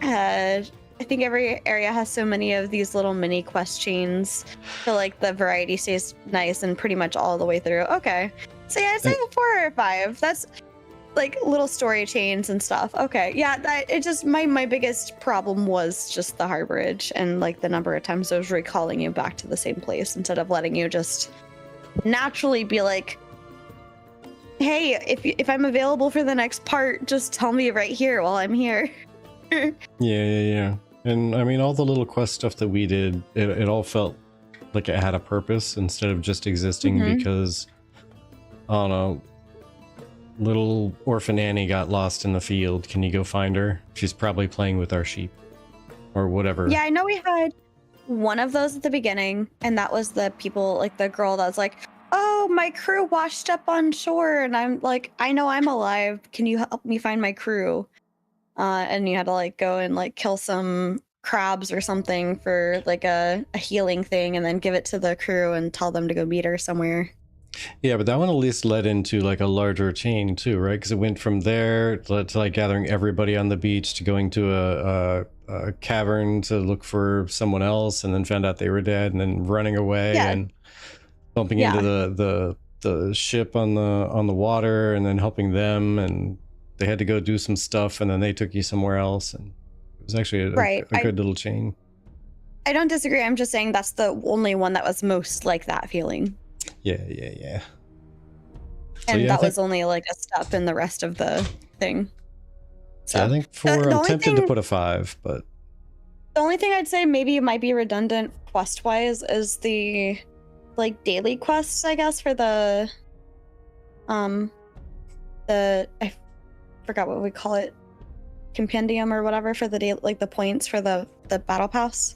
I think every area has so many of these little mini quest chains. So like the variety stays nice and pretty much all the way through. Okay. So yeah, I'd say 4 or 5. That's like little story chains and stuff. Okay. Yeah, it just my biggest problem was just the harborage and like the number of times I was recalling you back to the same place instead of letting you just naturally be like, hey, if I'm available for the next part, just tell me right here while I'm here. Yeah. And I mean, all the little quest stuff that we did, it all felt like it had a purpose instead of just existing because, I don't know, little orphan Annie got lost in the field. Can you go find her? She's probably playing with our sheep or whatever. Yeah, I know we had one of those at the beginning, and that was the people, like the girl that was like, oh, my crew washed up on shore, and I'm like, I know I'm alive. Can you help me find my crew? And you had to like go and like kill some crabs or something for like a healing thing, and then give it to the crew and tell them to go meet her somewhere. Yeah, but that one at least led into like a larger chain too, right? Because it went from there to like gathering everybody on the beach to going to a cavern to look for someone else, and then found out they were dead, and then running away and bumping into the ship on the water, and then helping them, and they had to go do some stuff, and then they took you somewhere else, and it was actually a good little chain. I don't disagree. I'm just saying that's the only one that was most like that feeling. Yeah. And that was only like a step in the rest of the thing. So yeah, I think 4, I'm tempted to put a 5, but the only thing I'd say maybe it might be redundant quest-wise is the like daily quests, I guess, for the I forgot what we call it, compendium or whatever, for the day, like the points for the battle pass.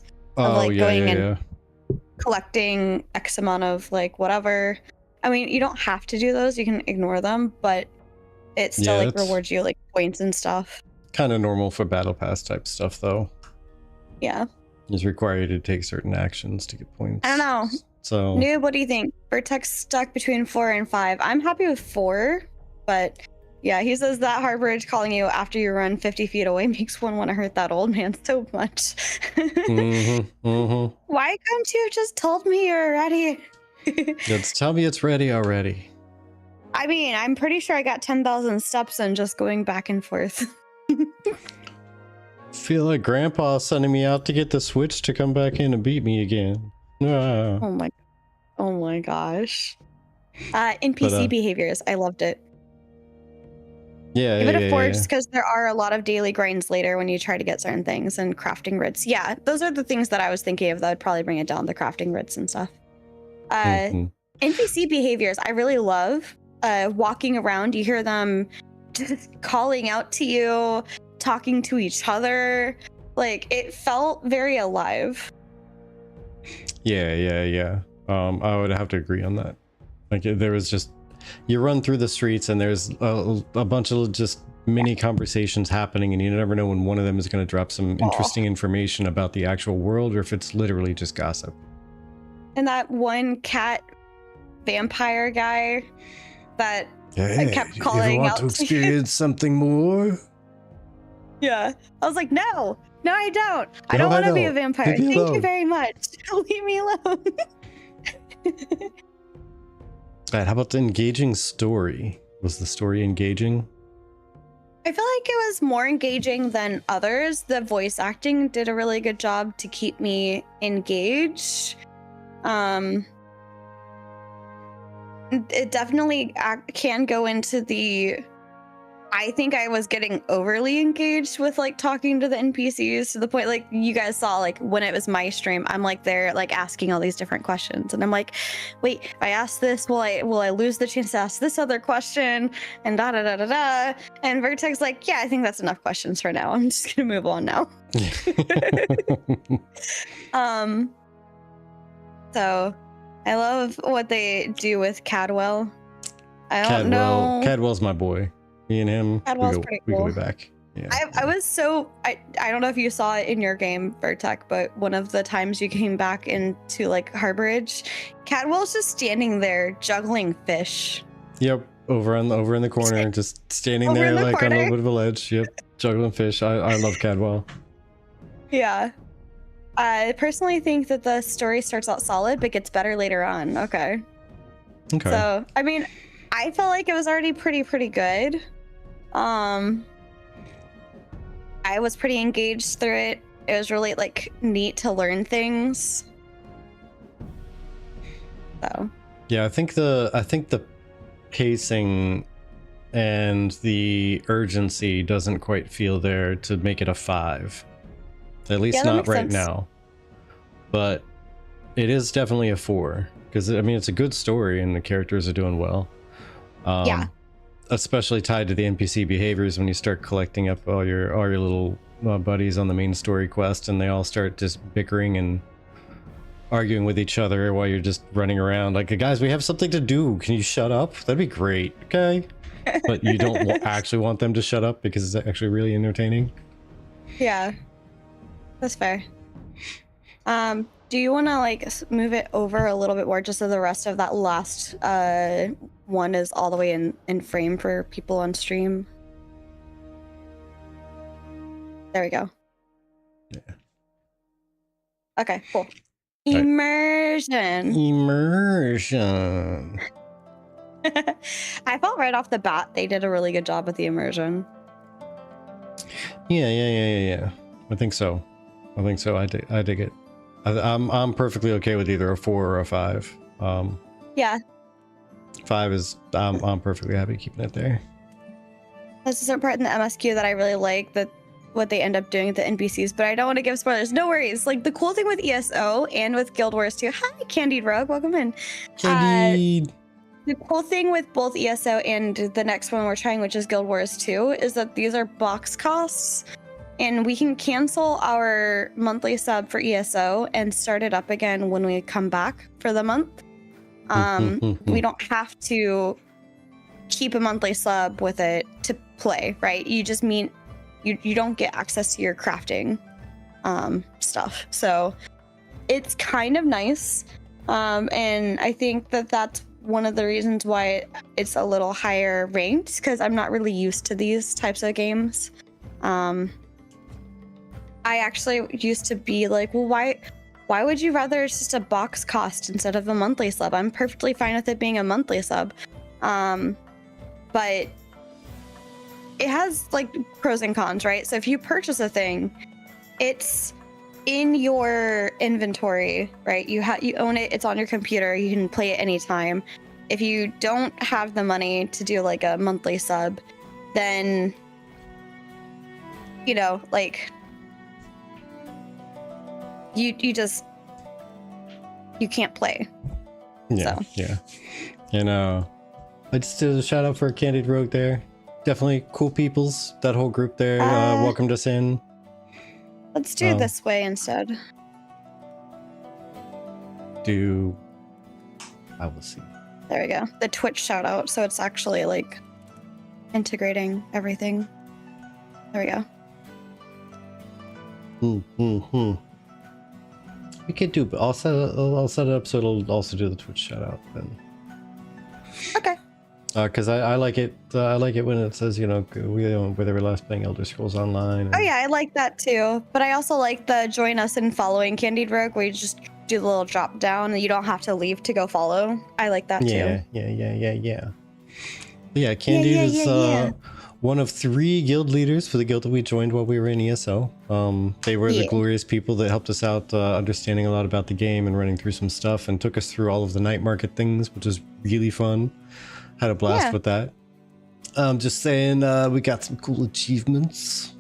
Collecting X amount of like whatever. I mean, you don't have to do those, you can ignore them, but it still like rewards you like points and stuff. Kind of normal for battle pass type stuff though. Yeah. It's required to take certain actions to get points. I don't know. So Noob, what do you think? Vertex stuck between 4 and 5. I'm happy with 4, but yeah, he says that harborage calling you after you run 50 feet away makes one want to hurt that old man so much. Why couldn't you have just told me you're ready? Just tell me it's ready already. I mean, I'm pretty sure I got 10,000 steps in just going back and forth. Feel like Grandpa's sending me out to get the Switch to come back in and beat me again. Oh my gosh. NPC behaviors, I loved it. Yeah, Give it yeah, a yeah, force yeah. because there are a lot of daily grinds later when you try to get certain things and crafting grids. Yeah, those are the things that I was thinking of that would probably bring it down, the crafting grids and stuff. Mhm. NPC behaviors, I really love. Walking around, you hear them just calling out to you, talking to each other. Like, it felt very alive. Yeah, yeah, yeah. I would have to agree on that. Like there was just, you run through the streets and there's a bunch of just mini conversations happening, and you never know when one of them is going to drop some interesting information about the actual world, or if it's literally just gossip. And that one cat vampire guy that Hey, kept you ever calling want out to to you. experience something more? Yeah. I was like, no, I don't. I No, don't I want to be a don't. vampire. Leave me Thank you alone. very much. Leave me alone. Alright, how about the engaging story? Was the story engaging? I feel like it was more engaging than others. The voice acting did a really good job to keep me engaged. It definitely can go into the, I think I was getting overly engaged with like talking to the NPCs to the point, like you guys saw, like when it was my stream, I'm like there like asking all these different questions, and I'm like, wait, if I ask this, will I lose the chance to ask this other question, and da da da da da. And Vertex like, yeah, I think that's enough questions for now. I'm just gonna move on now. So I love what they do with Cadwell. I don't know. Cadwell's my boy. Me and him, Cadwell's pretty we go cool. way back. Yeah. I was so I don't know if you saw it in your game, Vertec, but one of the times you came back into like Harborage, Cadwell's just standing there juggling fish. Yep, over in the corner, just standing Over there in the like on a corner. little bit of a ledge. Yep, juggling fish. I love Cadwell. Yeah. I personally think that the story starts out solid but gets better later on. Okay. So, I mean, I felt like it was already pretty good. I was pretty engaged through it. It was really like neat to learn things. So Yeah, I think the pacing and the urgency doesn't quite feel there to make it a 5. At least not right now. But it is definitely a 4, because I mean it's a good story and the characters are doing well. yeah. Especially tied to the NPC behaviors when you start collecting up all your little buddies on the main story quest, and they all start just bickering and arguing with each other while you're just running around like, guys, we have something to do, can you shut up? That'd be great. Okay. But you don't actually want them to shut up because it's actually really entertaining. Yeah, that's fair. Do you want to like move it over a little bit more just so the rest of that last one is all the way in frame for people on stream? There we go. Yeah. Okay, cool. Right. Immersion. I felt right off the bat they did a really good job with the immersion. Yeah. I think so. I dig it. I'm perfectly okay with either a 4 or a 5. Yeah. 5 is I'm perfectly happy keeping it there. That's a certain part in the MSQ that I really like, that what they end up doing with the NPCs, but I don't want to give spoilers. No worries. Like the cool thing with ESO and with Guild Wars 2. Hi, Candied Rogue. Welcome in. Candied. The cool thing with both ESO and the next one we're trying, which is Guild Wars 2, is that these are box costs, and we can cancel our monthly sub for ESO and start it up again when we come back for the month. We don't have to keep a monthly sub with it to play, right? You just mean you don't get access to your crafting stuff. So it's kind of nice. And I think that that's one of the reasons why it's a little higher ranked, because I'm not really used to these types of games. I actually used to be like, well, why would you rather it's just a box cost instead of a monthly sub? I'm perfectly fine with it being a monthly sub. But it has like pros and cons, right? So if you purchase a thing, it's in your inventory, right? You own it, it's on your computer, you can play it anytime. If you don't have the money to do like a monthly sub, then, you know, like, you can't play. Yeah, So. yeah. And I just did a shout out for Candid Rogue there. Definitely cool peoples. That whole group there welcomed us in. Let's do this way instead. I will see. There we go. The Twitch shout out. So it's actually like integrating everything. There we go. We could do, I'll set it up so it'll also do the Twitch shout out then. Okay. Because I like it. I like it when it says, you know, whether we're last playing Elder Scrolls Online. Oh yeah, I like that too. But I also like the join us in following Candid Rogue, where you just do the little drop down and you don't have to leave to go follow. I like that too. Yeah, Candid is one of 3 guild leaders for the guild that we joined while we were in ESO. They were the glorious people that helped us out understanding a lot about the game and running through some stuff and took us through all of the night market things, which is really fun. Had a blast with that. Just saying, we got some cool achievements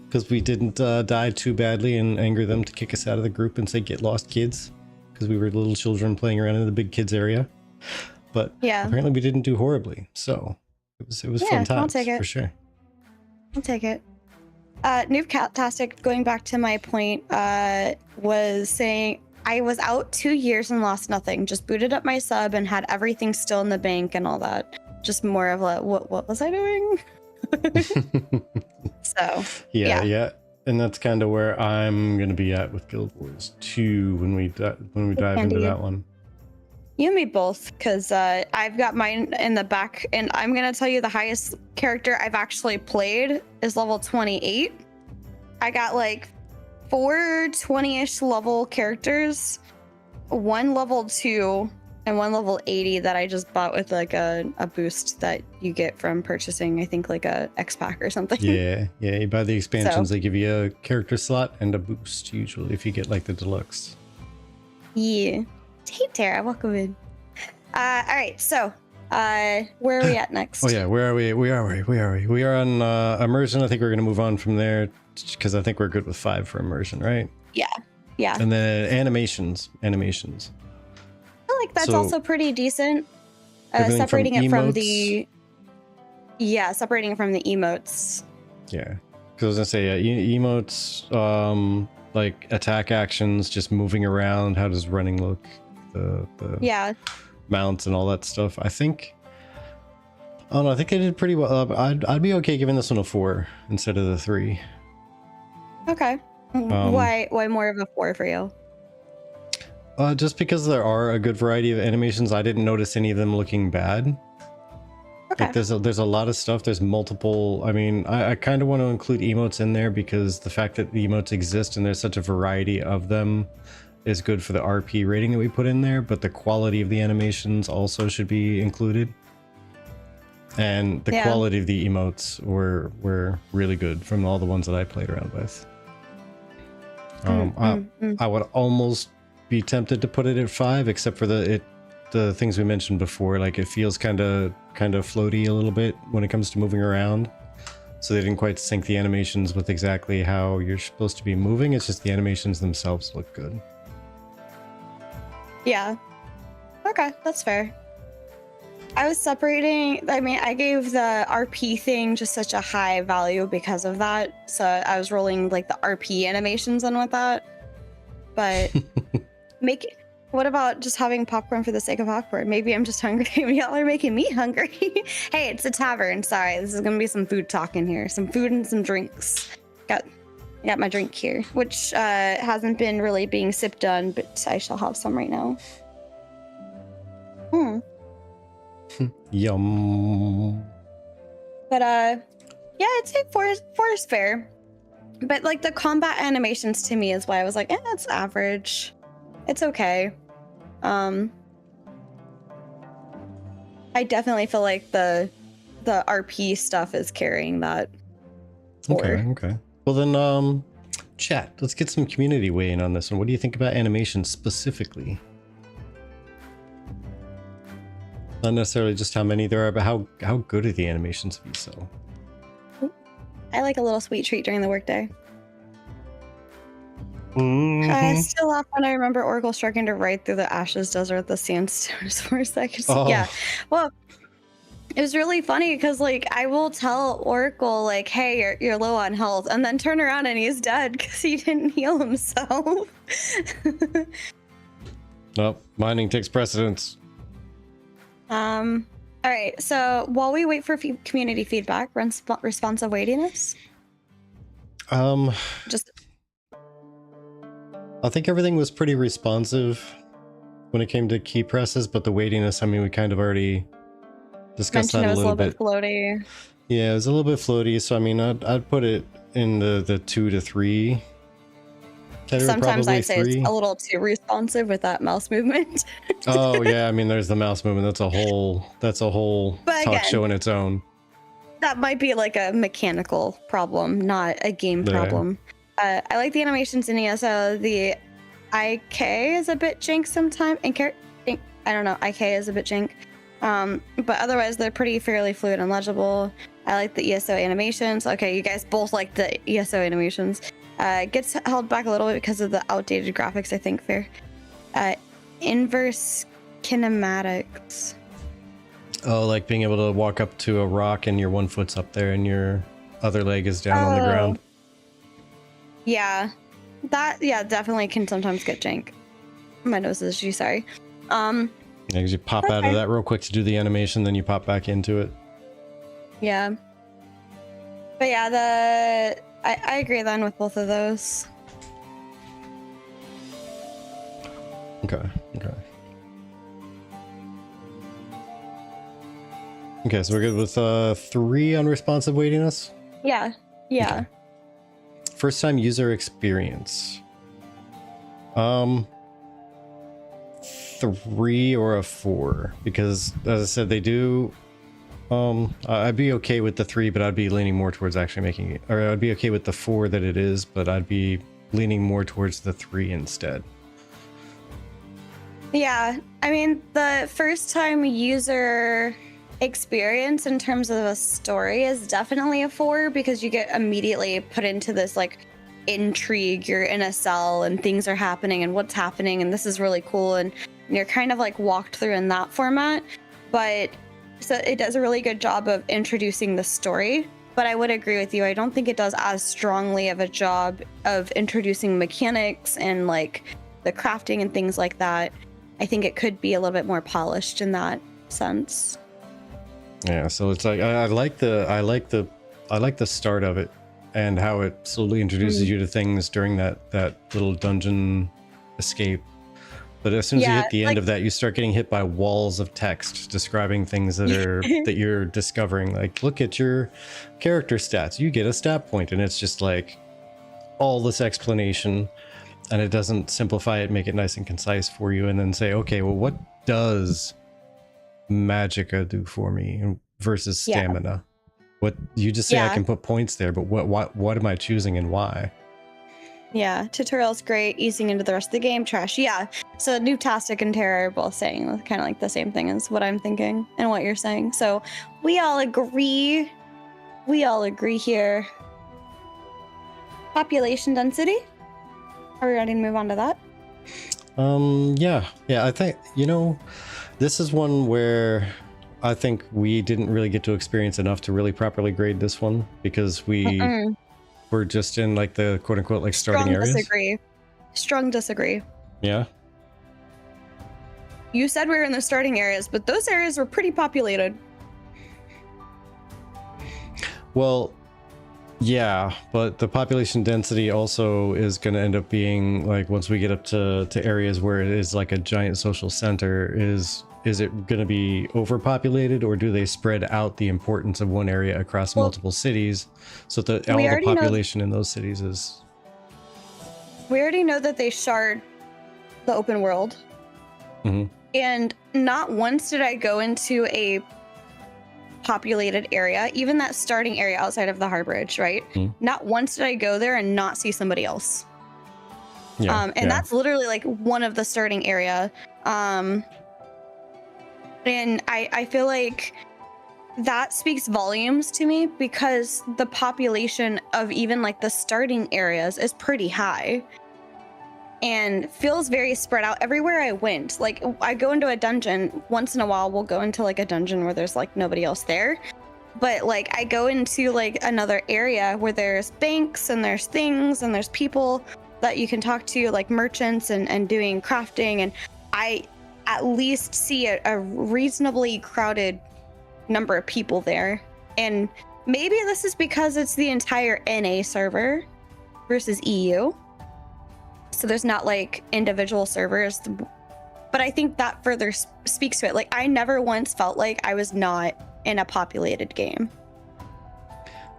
because we didn't die too badly and anger them to kick us out of the group and say get lost kids, because we were little children playing around in the big kids area. But apparently we didn't do horribly, so it was fun times. I'll take it for sure. I'll take it. Noobtastic, going back to my point, was saying I was out 2 years and lost nothing. Just booted up my sub and had everything still in the bank and all that. Just more of a what was I doing? So yeah. And that's kind of where I'm gonna be at with Guild Wars 2 when we dive into that one. You and me both, because I've got mine in the back, and I'm gonna tell you the highest character I've actually played is level 28. I got like 4 20-ish level characters, 1 level 2 and 1 level 80 that I just bought with like a boost that you get from purchasing, I think like a X pack or something. Yeah, you buy the expansions, they give you a character slot and a boost usually if you get like the deluxe. Yeah. Hey Tara, welcome in. All right, so where are we at next? Oh yeah, where are we? We are on immersion. I think we're gonna move on from there because I think we're good with 5 for immersion, right? Yeah. And then animations. I feel like that's also pretty decent. Separating it from the emotes. Yeah, because I was gonna say emotes, like attack actions, just moving around. How does running look? The mounts and all that stuff. I think they did pretty well. I'd be okay giving this one a 4 instead of the 3. Okay. Why more of a 4 for you? Just because there are a good variety of animations. I didn't notice any of them looking bad. Okay. Like there's a lot of stuff. There's multiple. I mean, I kind of want to include emotes in there because the fact that the emotes exist and there's such a variety of them is good for the RP rating that we put in there, but the quality of the animations also should be included. And the quality of the emotes were really good from all the ones that I played around with. I would almost be tempted to put it at 5, except for the things we mentioned before. Like it feels kind of floaty a little bit when it comes to moving around. So they didn't quite sync the animations with exactly how you're supposed to be moving. It's just the animations themselves look good. Yeah. Okay, that's fair. I was separating, I mean, I gave the RP thing just such a high value because of that. So I was rolling like the RP animations in with that. But what about just having popcorn for the sake of popcorn? Maybe I'm just hungry. Maybe y'all are making me hungry. Hey, it's a tavern. Sorry, this is gonna be some food talk in here. Some food and some drinks. Got my drink here, which hasn't been really being sipped on, but I shall have some right now. Yum. But yeah, I'd say 4 is fair. But like the combat animations to me is why I was like, it's average. It's okay. I definitely feel like the RP stuff is carrying that. 4. Okay. Well then, chat, let's get some community weighing on this one. What do you think about animation specifically? Not necessarily just how many there are, but how good are the animations of ESO? I like a little sweet treat during the workday. I Mhm. still laugh when I remember Oracle striking to ride through the Ashes Desert with the Sandstones for a second. Oh. Yeah. Well, it was really funny because like I will tell Oracle like, "Hey, you're low on health," and then turn around and he's dead because he didn't heal himself. Nope, mining takes precedence. All right. So while we wait for community feedback, responsive weightiness. Just I think everything was pretty responsive when it came to key presses, but the weightiness, I mean, we kind of already discussed mentioned that it a was a little little bit. bit floaty. Yeah, it was a little bit floaty, so I mean, I'd put it in the 2 to 3 category, Sometimes probably I'd say it's 3. a little too responsive with that mouse movement. Oh yeah, I mean, there's the mouse movement. That's a whole But talk again, show in its own. that might be like a mechanical problem, not a game Yeah. problem. I like the animations in ESO. The IK is a bit jank sometimes. I don't know, IK is a bit jank. But otherwise, they're pretty fairly fluid and legible. I like the ESO animations. Okay, you guys both like the ESO animations. Gets held back a little bit because of the outdated graphics, I think, fair. Inverse kinematics. Oh, like being able to walk up to a rock and your one foot's up there and your other leg is down on the ground. Yeah, that definitely can sometimes get jank. My nose is itchy, sorry. Yeah, because you pop out of that real quick to do the animation, then you pop back into it. Yeah. But yeah, I agree then with both of those. Okay. Okay, so we're good with 3 unresponsive weightiness. Yeah. Okay. First time user experience. 3 or a 4, because as I said, they do. I'd be okay with the 3, but I'd be leaning more towards actually making it, or I'd be okay with the 4 that it is, but I'd be leaning more towards the 3 instead. Yeah, I mean, the first time user experience in terms of a story is definitely a 4 because you get immediately put into this like intrigue. You're in a cell and things are happening and what's happening, and this is really cool, and you're kind of like walked through in that format. But so it does a really good job of introducing the story. But I would agree with you. I don't think it does as strongly of a job of introducing mechanics and like the crafting and things like that. I think it could be a little bit more polished in that sense. Yeah, so it's like I like the start of it and how it slowly introduces you to things during that little dungeon escape. But as soon as you hit the end of that, you start getting hit by walls of text describing things that are that you're discovering. Like, look at your character stats. You get a stat point, and it's just like all this explanation, and it doesn't simplify it, make it nice and concise for you, and then say, okay, well, what does magicka do for me versus stamina? What you just say I can put points there, but what am I choosing and why? Yeah, tutorial's great. Easing into the rest of the game, trash. Yeah. So Noobtastic and Terra are both saying kind of like the same thing as what I'm thinking and what you're saying. So we all agree. We all agree here. Population density. Are we ready to move on to that? Yeah. I think, this is one where I think we didn't really get to experience enough to really properly grade this one because we're just in like the quote unquote like starting areas. Strong disagree. Yeah. You said we were in the starting areas, but those areas were pretty populated. Well, yeah, but the population density also is going to end up being like once we get up to areas where it is like a giant social center, is it going to be overpopulated, or do they spread out the importance of one area across multiple cities so that all the population in those cities is... We already know that they shard the open world. Mm-hmm. And not once did I go into a populated area, even that starting area outside of the Harborage, right? Mm-hmm. Not once did I go there and not see somebody else. And that's literally like one of the starting area. And I feel like that speaks volumes to me because the population of even like the starting areas is pretty high and feels very spread out everywhere I went. Like I go into a dungeon once in a while, we'll go into like a dungeon where there's like nobody else there. But like I go into like another area where there's banks and there's things and there's people that you can talk to, like merchants and doing crafting. And I at least see a reasonably crowded number of people there. And maybe this is because it's the entire NA server versus EU. So there's not like individual servers. But I think that further speaks to it. Like I never once felt like I was not in a populated game.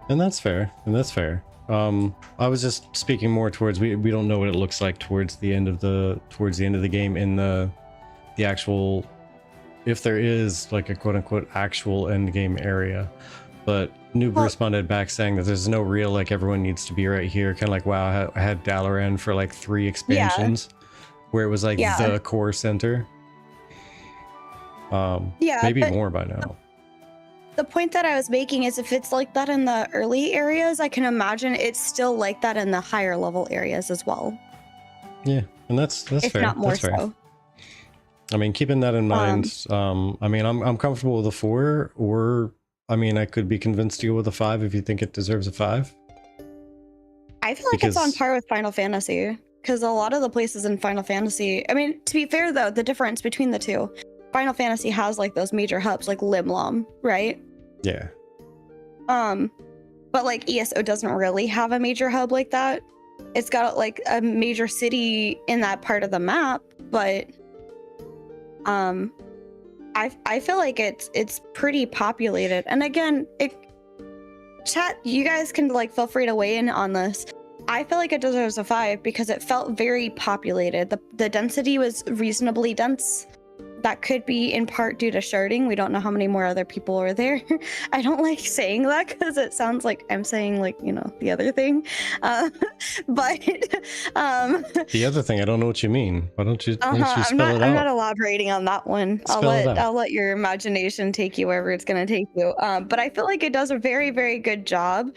And that's fair. I was just speaking more towards we don't know what it looks like towards the end of the game in the actual, if there is like a quote unquote actual end game area. But Noob responded back saying that there's no real like everyone needs to be right here, kind of like wow, I had Dalaran for like 3 expansions where it was like the core center. Maybe more by now. The point that I was making is if it's like that in the early areas, I can imagine it's still like that in the higher level areas as well. Yeah, and that's if fair. Not more that's fair. so. I mean, keeping that in mind, I mean, I'm comfortable with a 4, or I mean, I could be convinced to go with a 5 if you think it deserves a 5. I feel like it's on par with Final Fantasy because a lot of the places in Final Fantasy, I mean, to be fair though, the difference between the two, Final Fantasy has like those major hubs like Limlom, right? Yeah. But like ESO doesn't really have a major hub like that. It's got like a major city in that part of the map, but I feel like it's pretty populated. And again, chat, you guys can like feel free to weigh in on this. I feel like it deserves a 5 because it felt very populated. The density was reasonably dense. That could be in part due to sharding. We don't know how many more other people are there. I don't like saying that because it sounds like I'm saying like, you know, the other thing. But the other thing, I don't know what you mean. Why don't you spell it out? I'm not elaborating on that one. I'll let your imagination take you wherever it's going to take you. But I feel like it does a very, very good job.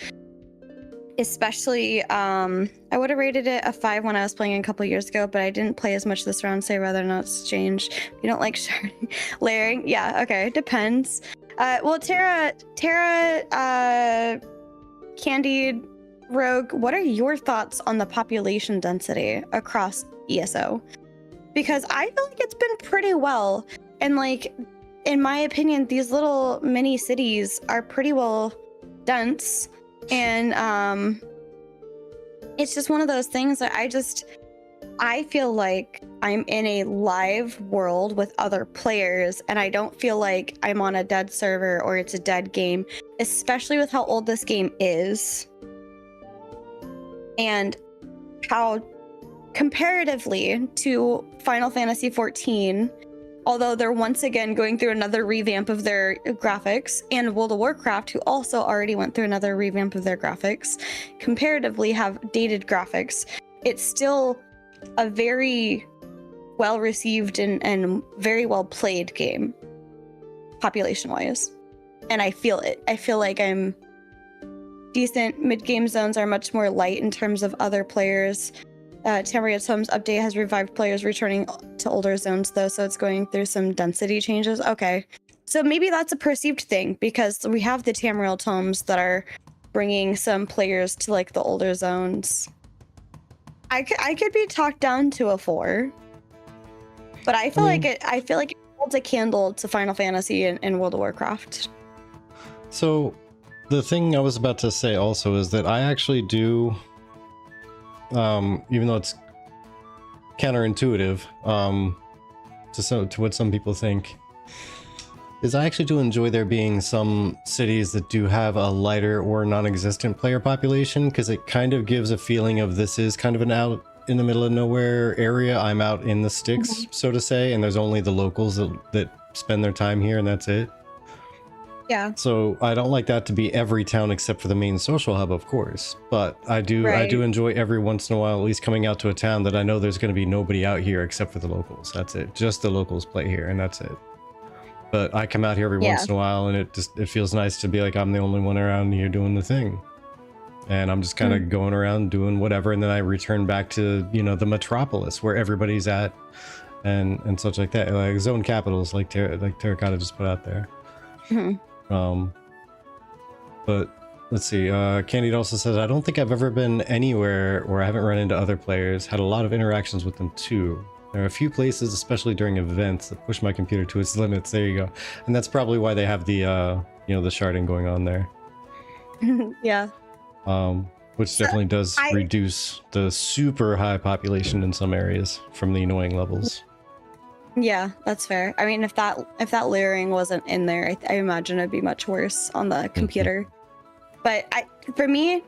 Especially, I would have rated it a 5 when I was playing a couple years ago, but I didn't play as much this round, so I'd rather not change. You don't like sharding, layering? Yeah, okay, depends. Well, Tara, Candied, Rogue, what are your thoughts on the population density across ESO? Because I feel like it's been pretty well, and like, in my opinion, these little mini cities are pretty well dense. And it's just one of those things that I feel like I'm in a live world with other players, and I don't feel like I'm on a dead server or it's a dead game, especially with how old this game is and how comparatively to Final Fantasy XIV, although they're once again going through another revamp of their graphics, and World of Warcraft, who also already went through another revamp of their graphics, comparatively have dated graphics, it's still a very well received and very well played game, population wise. And I feel it. I feel like I'm decent. Mid game zones are much more light in terms of other players. Tamriel Tom's update has revived players returning to older zones, though, so it's going through some density changes. Okay, so maybe that's a perceived thing because we have the Tamriel Tomes that are bringing some players to like the older zones. I could be talked down to a 4, but I feel like it holds a candle to Final Fantasy and World of Warcraft. So the thing I was about to say also is that I actually do. Even though it's counterintuitive to what some people think, is I actually do enjoy there being some cities that do have a lighter or non-existent player population, because it kind of gives a feeling of this is kind of an out in the middle of nowhere area. I'm out in the sticks, so to say, and there's only the locals that spend their time here, and that's it. Yeah. So I don't like that to be every town except for the main social hub, of course. But I do enjoy every once in a while at least coming out to a town that I know there's going to be nobody out here except for the locals. That's it. Just the locals play here, and that's it. but I come out here every once in a while, and it feels nice to be like I'm the only one around here doing the thing, and I'm just kind of going around doing whatever, and then I return back to the metropolis where everybody's at, and such like that, like zone capitals, like Terracotta just put out there. But let's see. Candide also says, I don't think I've ever been anywhere where I haven't run into other players. Had a lot of interactions with them too. There are a few places, especially during events, that push my computer to its limits. There you go. And that's probably why they have the the sharding going on there. Yeah. Which definitely does reduce the super high population in some areas from the annoying levels. Yeah, that's fair. I mean, if that layering wasn't in there, I imagine it'd be much worse on the computer. But for me,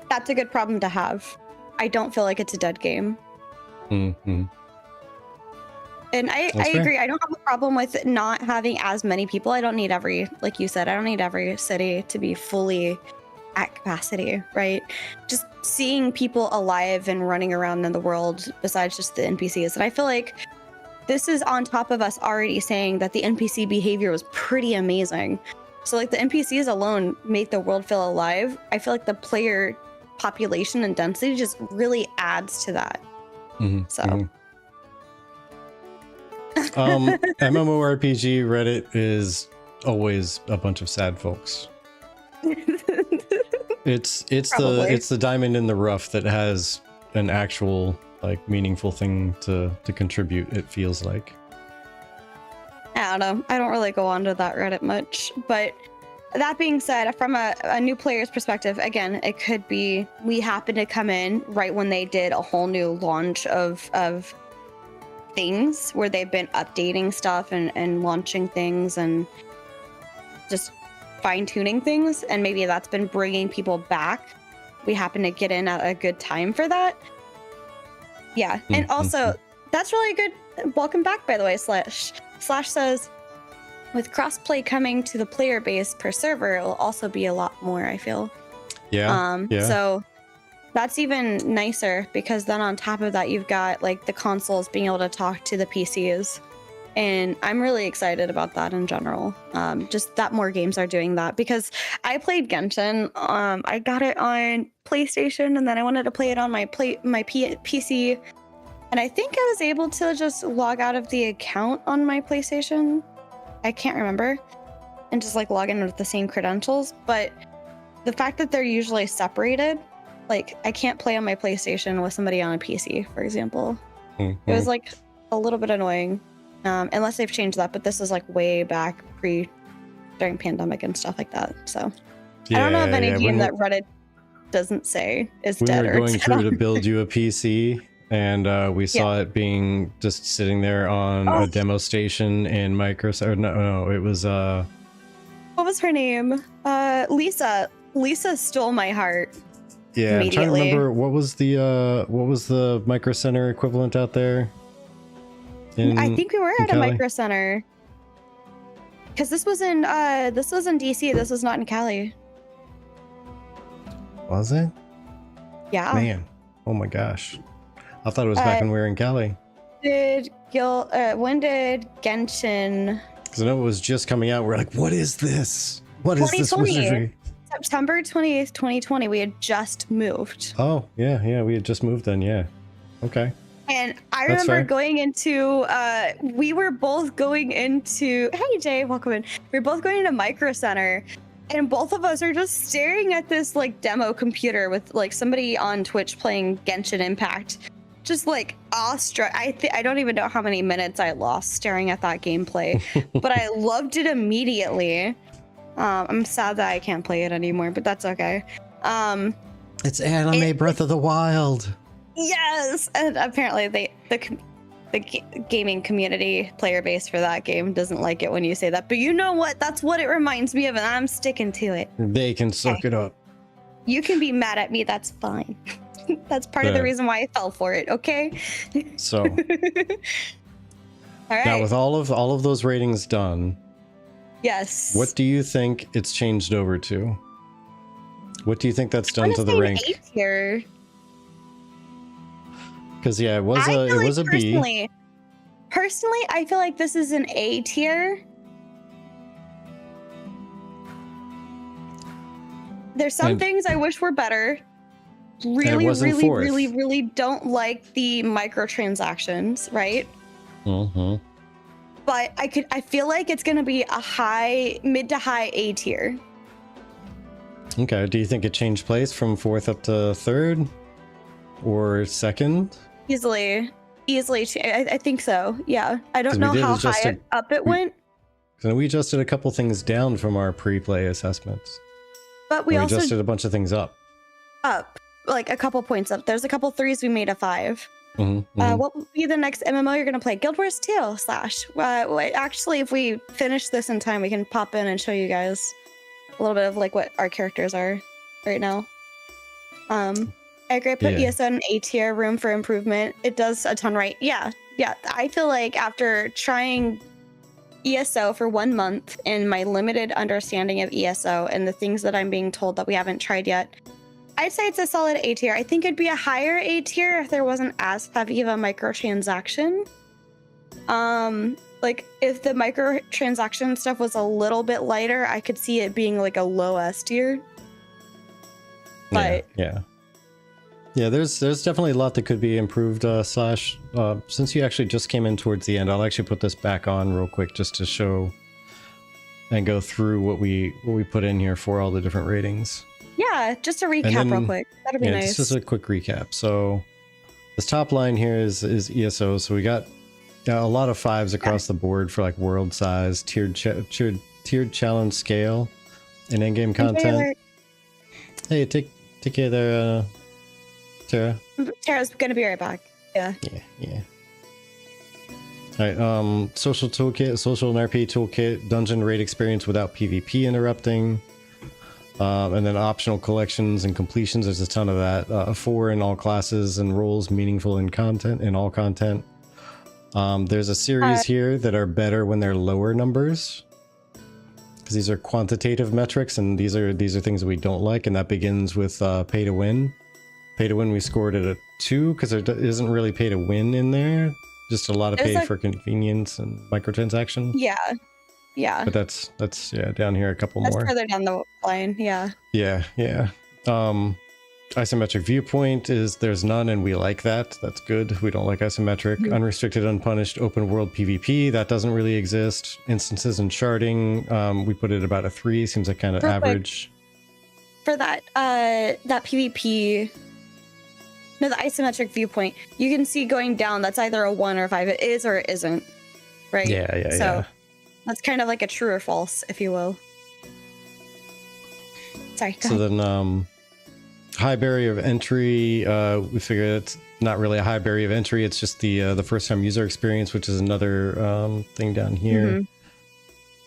that's a good problem to have. I don't feel like it's a dead game. And I agree. I don't have a problem with not having as many people. I don't need like you said, I don't need every city to be fully at capacity, right? Just seeing people alive and running around in the world besides just the NPCs. And I feel like this is on top of us already saying that the NPC behavior was pretty amazing. So like the NPCs alone make the world feel alive. I feel like the player population and density just really adds to that. MMORPG Reddit is always a bunch of sad folks. It's the diamond in the rough that has an actual like meaningful thing to contribute, it feels like. I don't know. I don't really go onto that Reddit much, but that being said, from a new player's perspective, again, it could be we happen to come in right when they did a whole new launch of things where they've been updating stuff and launching things and just fine-tuning things, and maybe that's been bringing people back. We happen to get in at a good time for that. Yeah, and also that's really good. Welcome back, by the way. Slash says, with crossplay coming to the player base per server, it will also be a lot more, I feel. Yeah. So that's even nicer, because then on top of that, you've got like the consoles being able to talk to the PCs. And I'm really excited about that in general. Just that more games are doing that, because I played Genshin. I got it on PlayStation, and then I wanted to play it on my PC. And I think I was able to just log out of the account on my PlayStation. I can't remember. And just like log in with the same credentials. But the fact that they're usually separated, like I can't play on my PlayStation with somebody on a PC, for example. It was like a little bit annoying. Unless they've changed that, but this is like way back during pandemic and stuff like that. So I don't know of any game that Reddit doesn't say is dead. We were going through to build you a PC, and we saw it being just sitting there on a demo station in Microsoft. No, it was what was her name? Lisa. Lisa stole my heart. Yeah, I'm trying to remember what was the Micro Center equivalent out there. I think we were at a Micro Center, because this was in DC. This was not in Cali. Was it? Yeah. Man, oh my gosh, I thought it was back when we were in Cali. When did Genshin? Because I know it was just coming out. We're like, what is this? What is this wizardry? September 28th, 2020. We had just moved. Oh yeah, we had just moved then. Yeah, okay. And I remember going into, we were both going into, hey Jay, welcome in. We were both going into Micro Center, and both of us are just staring at this like demo computer with like somebody on Twitch playing Genshin Impact. Just like awestruck. I don't even know how many minutes I lost staring at that gameplay, but I loved it immediately. I'm sad that I can't play it anymore, but that's okay. It's anime Breath of the Wild. Yes, and apparently the gaming community player base for that game doesn't like it when you say that. But you know what? That's what it reminds me of, and I'm sticking to it. They can suck it up. You can be mad at me. That's fine. That's part of the reason why I fell for it. Okay. So, all right. Now with all of those ratings done, yes. What do you think it's changed over to? What do you think that's done to the rank? A tier. Because it was a B. Personally, I feel like this is an A tier, There's some things I wish were better. Really don't like the microtransactions, right? Mm-hmm. But I feel like it's gonna be a mid to high A tier. Okay, do you think it changed place from 4th up to 3rd? Or 2nd? Easily. I think so, yeah. I don't know how high up it went. So we adjusted a couple things down from our pre-play assessments. But we also adjusted a bunch of things up. Like a couple points up. There's a couple 3s we made a 5. What will be the next MMO you're gonna play? Guild Wars 2 / actually, if we finish this in time, we can pop in and show you guys a little bit of like what our characters are right now. I agree. Put ESO in A tier, room for improvement. It does a ton right. Yeah. I feel like after trying ESO for 1 month and my limited understanding of ESO and the things that I'm being told that we haven't tried yet, I'd say it's a solid A tier. I think it'd be a higher A tier if there wasn't as heavy of a microtransaction. Like if the microtransaction stuff was a little bit lighter, I could see it being like a low S tier. But yeah, there's definitely a lot that could be improved. Slash, since you actually just came in towards the end, I'll actually put this back on real quick just to show and go through what we put in here for all the different ratings. Yeah, just a recap real quick. That'd be nice. Just a quick recap. So this top line here is ESO. So we got a lot of 5s across the board for like world size, tiered challenge scale, and in-game content. Hey, take care there, Tara. Tara's gonna be right back. Yeah. All right. Social toolkit, social and RP toolkit, dungeon raid experience without PvP interrupting. And then optional collections and completions, there's a ton of that. 4 in all classes and roles, meaningful in content, in all content. There's a series here that are better when they're lower numbers, because these are quantitative metrics, and these are things that we don't like, and that begins with pay to win. Pay to win, we scored at a 2 because there isn't really pay to win in there. Just a lot of pay for convenience and microtransaction. Yeah. But that's down here a couple more. That's further down the line, yeah. Yeah. Isometric viewpoint is there's none, and we like that. That's good. We don't like isometric. Unrestricted, unpunished, open world PvP, that doesn't really exist. Instances and sharding, we put it about a 3. Seems like kind of average. For that PvP, no, the isometric viewpoint, you can see going down, that's either a 1 or a 5. It is or it isn't, right? Yeah. That's kind of like a true or false, if you will. Sorry, go ahead. Then high barrier of entry, we figured it's not really a high barrier of entry, it's just the first time user experience, which is another thing down here.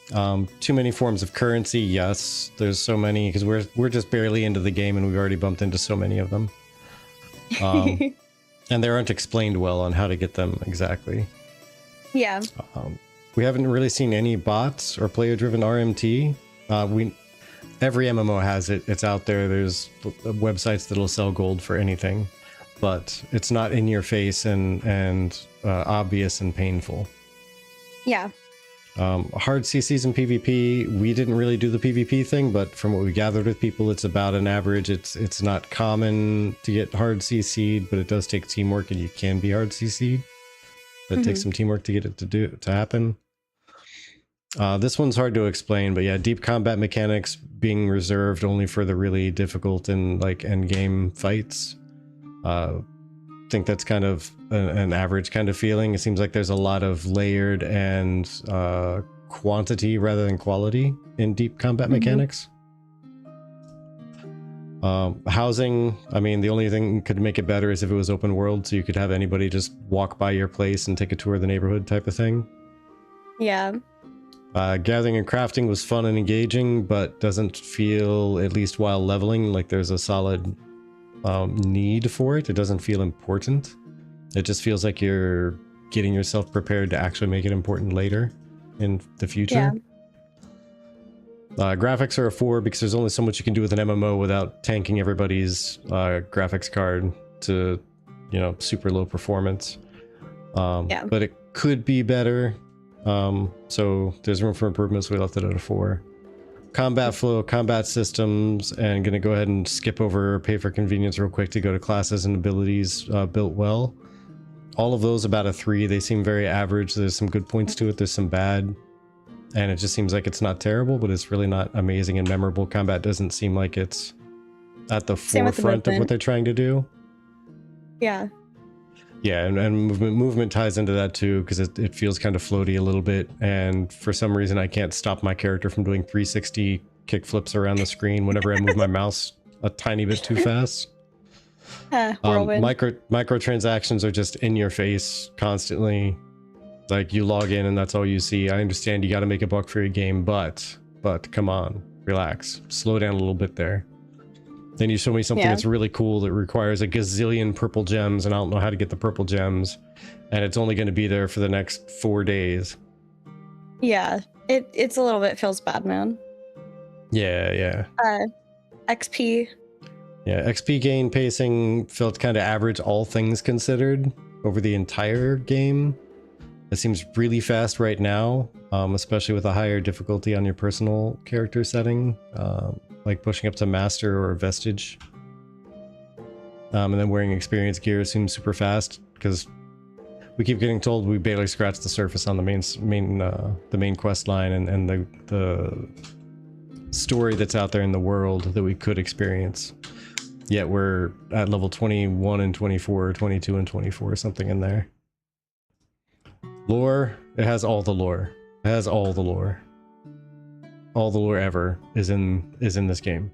Too many forms of currency, yes. There's so many, because we're just barely into the game and we've already bumped into so many of them. And they aren't explained well on how to get them exactly. Yeah. We haven't really seen any bots or player-driven RMT. Every MMO has it. It's out there. There's websites that'll sell gold for anything, but it's not in your face and obvious and painful. Yeah. Hard CCs and PvP. We didn't really do the PvP thing, but from what we gathered with people, it's about an average. It's not common to get hard CC'd, but it does take teamwork, and you can be hard CC'd. It takes some teamwork to get it to happen. This one's hard to explain, but yeah, deep combat mechanics being reserved only for the really difficult and like end game fights. I think that's kind of an average kind of feeling. It seems like there's a lot of layered and quantity rather than quality in deep combat mechanics. Housing, I mean, the only thing could make it better is if it was open world, so you could have anybody just walk by your place and take a tour of the neighborhood type of thing. Yeah. Gathering and crafting was fun and engaging, but doesn't feel, at least while leveling, like there's a solid need for it. It doesn't feel important. It just feels like you're getting yourself prepared to actually make it important later in the future. Yeah. Graphics are a 4 because there's only so much you can do with an MMO without tanking everybody's graphics card to, super low performance. But it could be better. So there's room for improvement, so we left it at a 4. combat flow, combat systems, and gonna go ahead and skip over pay for convenience real quick to go to classes and abilities built well. All of those about a 3. They seem very average. There's some good points to it, there's some bad, and it just seems like it's not terrible, but it's really not amazing and memorable. Combat doesn't seem like it's at the forefront of what they're trying to do. Yeah. Yeah, and movement ties into that too, because it feels kind of floaty a little bit, and for some reason I can't stop my character from doing 360 kick flips around the screen whenever I move my mouse a tiny bit too fast. Microtransactions are just in your face constantly. Like, you log in and that's all you see. I understand you got to make a buck for your game, but come on, relax, slow down a little bit there. Then you show me something that's really cool that requires a gazillion purple gems, and I don't know how to get the purple gems, and it's only going to be there for the next 4 days. Yeah, it's a little bit feels bad, man. Yeah. XP. Yeah, XP gain pacing felt kind of average, all things considered, over the entire game. It seems really fast right now, especially with a higher difficulty on your personal character setting, like pushing up to master or vestige. And then wearing experience gear seems super fast, because we keep getting told we barely scratched the surface on the main quest line and the story that's out there in the world that we could experience. Yet we're at level 21 and 24, 22 and 24, something in there. Lore, it has all the lore. It has all the lore. All the lore ever is in this game.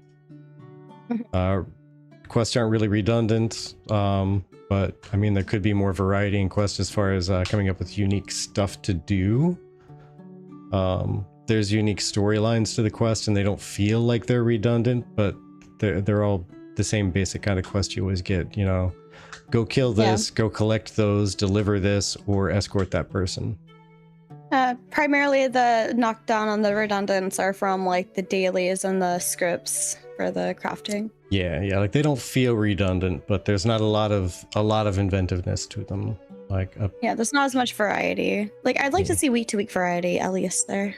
Quests aren't really redundant, but I mean there could be more variety in quests as far as coming up with unique stuff to do. There's unique storylines to the quest, and they don't feel like they're redundant, but they're all the same basic kind of quest you always get. You know, go kill this, go collect those, deliver this, or escort that person. Primarily the knockdown on the redundants are from like the dailies and the scripts for the crafting. Yeah, like they don't feel redundant, but there's not a lot of inventiveness to them. Like there's not as much variety. Like, I'd like to see week to week variety at least there.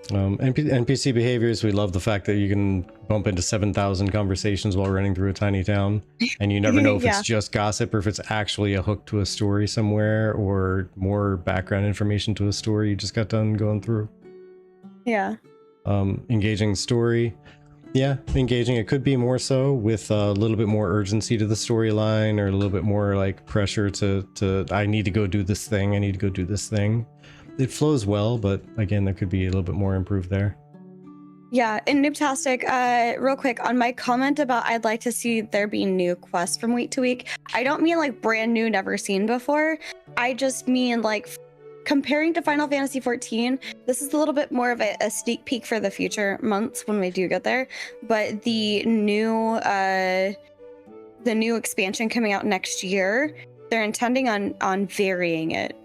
NPC behaviors, we love the fact that you can bump into 7,000 conversations while running through a tiny town, and you never know if it's just gossip or if it's actually a hook to a story somewhere, or more background information to a story you just got done going through. Yeah. Engaging story. Yeah, engaging. It could be more so with a little bit more urgency to the storyline, or a little bit more like pressure to I need to go do this thing, I need to go do this thing. It flows well, but again, there could be a little bit more improved there. Yeah, and Noobtastic, real quick, on my comment about I'd like to see there be new quests from week to week, I don't mean like brand new, never seen before. I just mean like comparing to Final Fantasy XIV, this is a little bit more of a sneak peek for the future months when we do get there. But the new expansion coming out next year, they're intending on varying it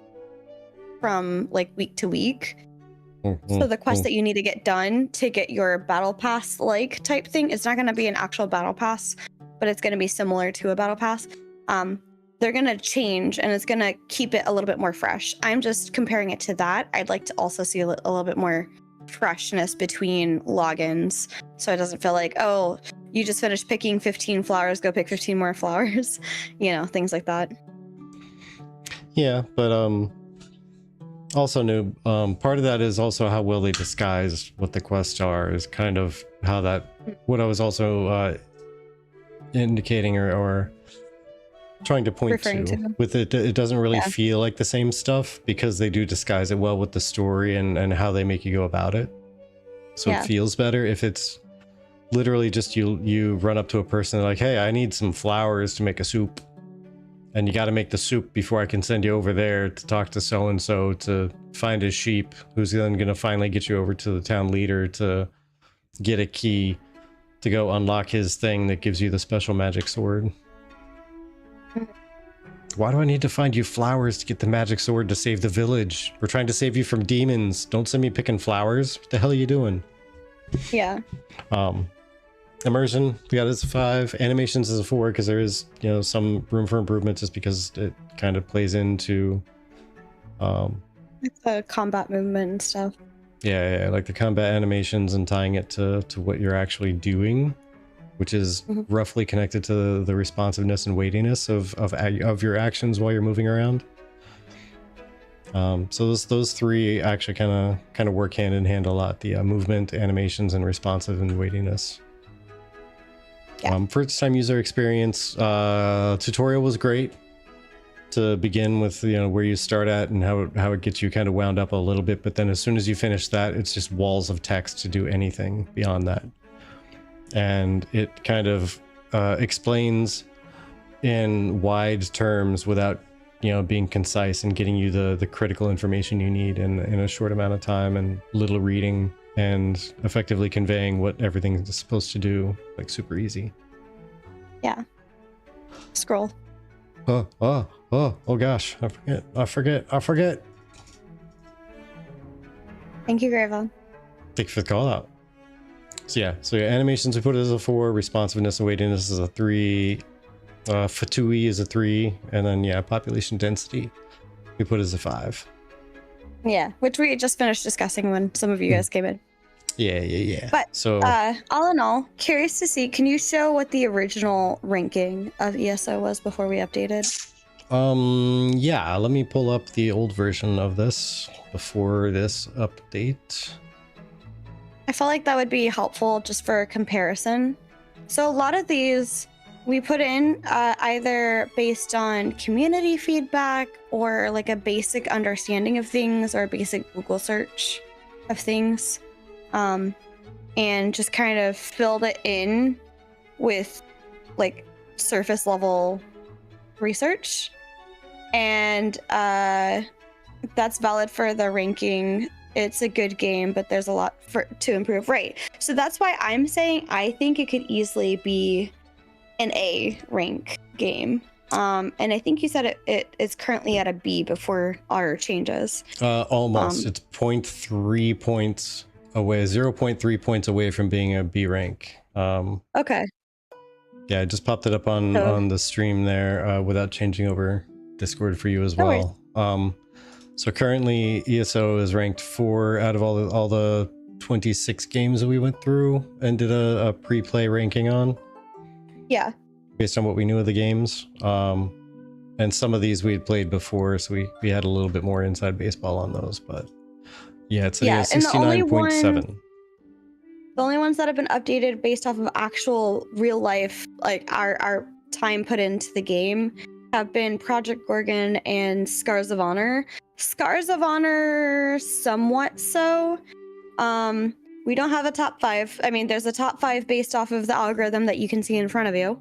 from like week to week. So the quest that you need to get done to get your battle pass like type thing, it's not going to be an actual battle pass, but it's going to be similar to a battle pass. They're going to change, and it's going to keep it a little bit more fresh. I'm just comparing it to that. I'd like to also see a little bit more freshness between logins, so it doesn't feel like, oh, you just finished picking 15 flowers, go pick 15 more flowers, you know, things like that. Yeah, but also new, part of that is also how well they disguise what the quests are, is kind of how that, what I was also indicating or trying to point to with it. It doesn't really feel like the same stuff, because they do disguise it well with the story and how they make you go about it. So it feels better if it's literally just you run up to a person like, hey, I need some flowers to make a soup. And you got to make the soup before I can send you over there to talk to so-and-so to find his sheep, who's then going to finally get you over to the town leader to get a key to go unlock his thing that gives you the special magic sword. Why do I need to find you flowers to get the magic sword to save the village? We're trying to save you from demons. Don't send me picking flowers. What the hell are you doing? Yeah. Immersion, we got it as a 5. Animations as a 4, because there is, you know, some room for improvement, just because it kind of plays into it's the combat movement and stuff. Yeah, like the combat animations and tying it to what you're actually doing, which is roughly connected to the responsiveness and weightiness of your actions while you're moving around. So those three actually kind of work hand in hand a lot. The movement, animations, and responsive and weightiness. Yeah. First time user experience, tutorial was great to begin with, where you start at and how it gets you kind of wound up a little bit, but then as soon as you finish that, it's just walls of text to do anything beyond that. And it kind of explains in wide terms without being concise and getting you the critical information you need in a short amount of time and little reading, and effectively conveying what everything is supposed to do, like super easy. Yeah. Scroll. Oh gosh, I forget. Thank you, Grava. Thank you for the call out. So your animations we put as a 4, responsiveness and weightiness is a 3, fatui is a 3, and then population density we put as a 5. Yeah, which we just finished discussing when some of you guys came in. Yeah. But so all in all, curious to see, can you show what the original ranking of ESO was before we updated? Yeah, let me pull up the old version of this before this update. I felt like that would be helpful just for comparison. So a lot of these we put in either based on community feedback or like a basic understanding of things or a basic Google search of things. And just kind of filled it in with like surface level research. And that's valid for the ranking. It's a good game, but there's a lot to improve. Right. So that's why I'm saying I think it could easily be an A rank game. And I think you said it's currently at a B before our changes. Almost. It's 0.3 points away, 0.3 points away from being a B rank. Okay. Yeah, I just popped it up on the stream there without changing over Discord for you as well. So currently ESO is ranked 4 out of all the 26 games that we went through and did a pre-play ranking on. Yeah. Based on what we knew of the games. And some of these we had played before, so we had a little bit more inside baseball on those, but yeah, it's 69.7. The only ones that have been updated based off of actual real life, like our time put into the game, have been Project Gorgon and Scars of Honor. Scars of Honor, somewhat so. We don't have a top 5. I mean, there's a top 5 based off of the algorithm that you can see in front of you.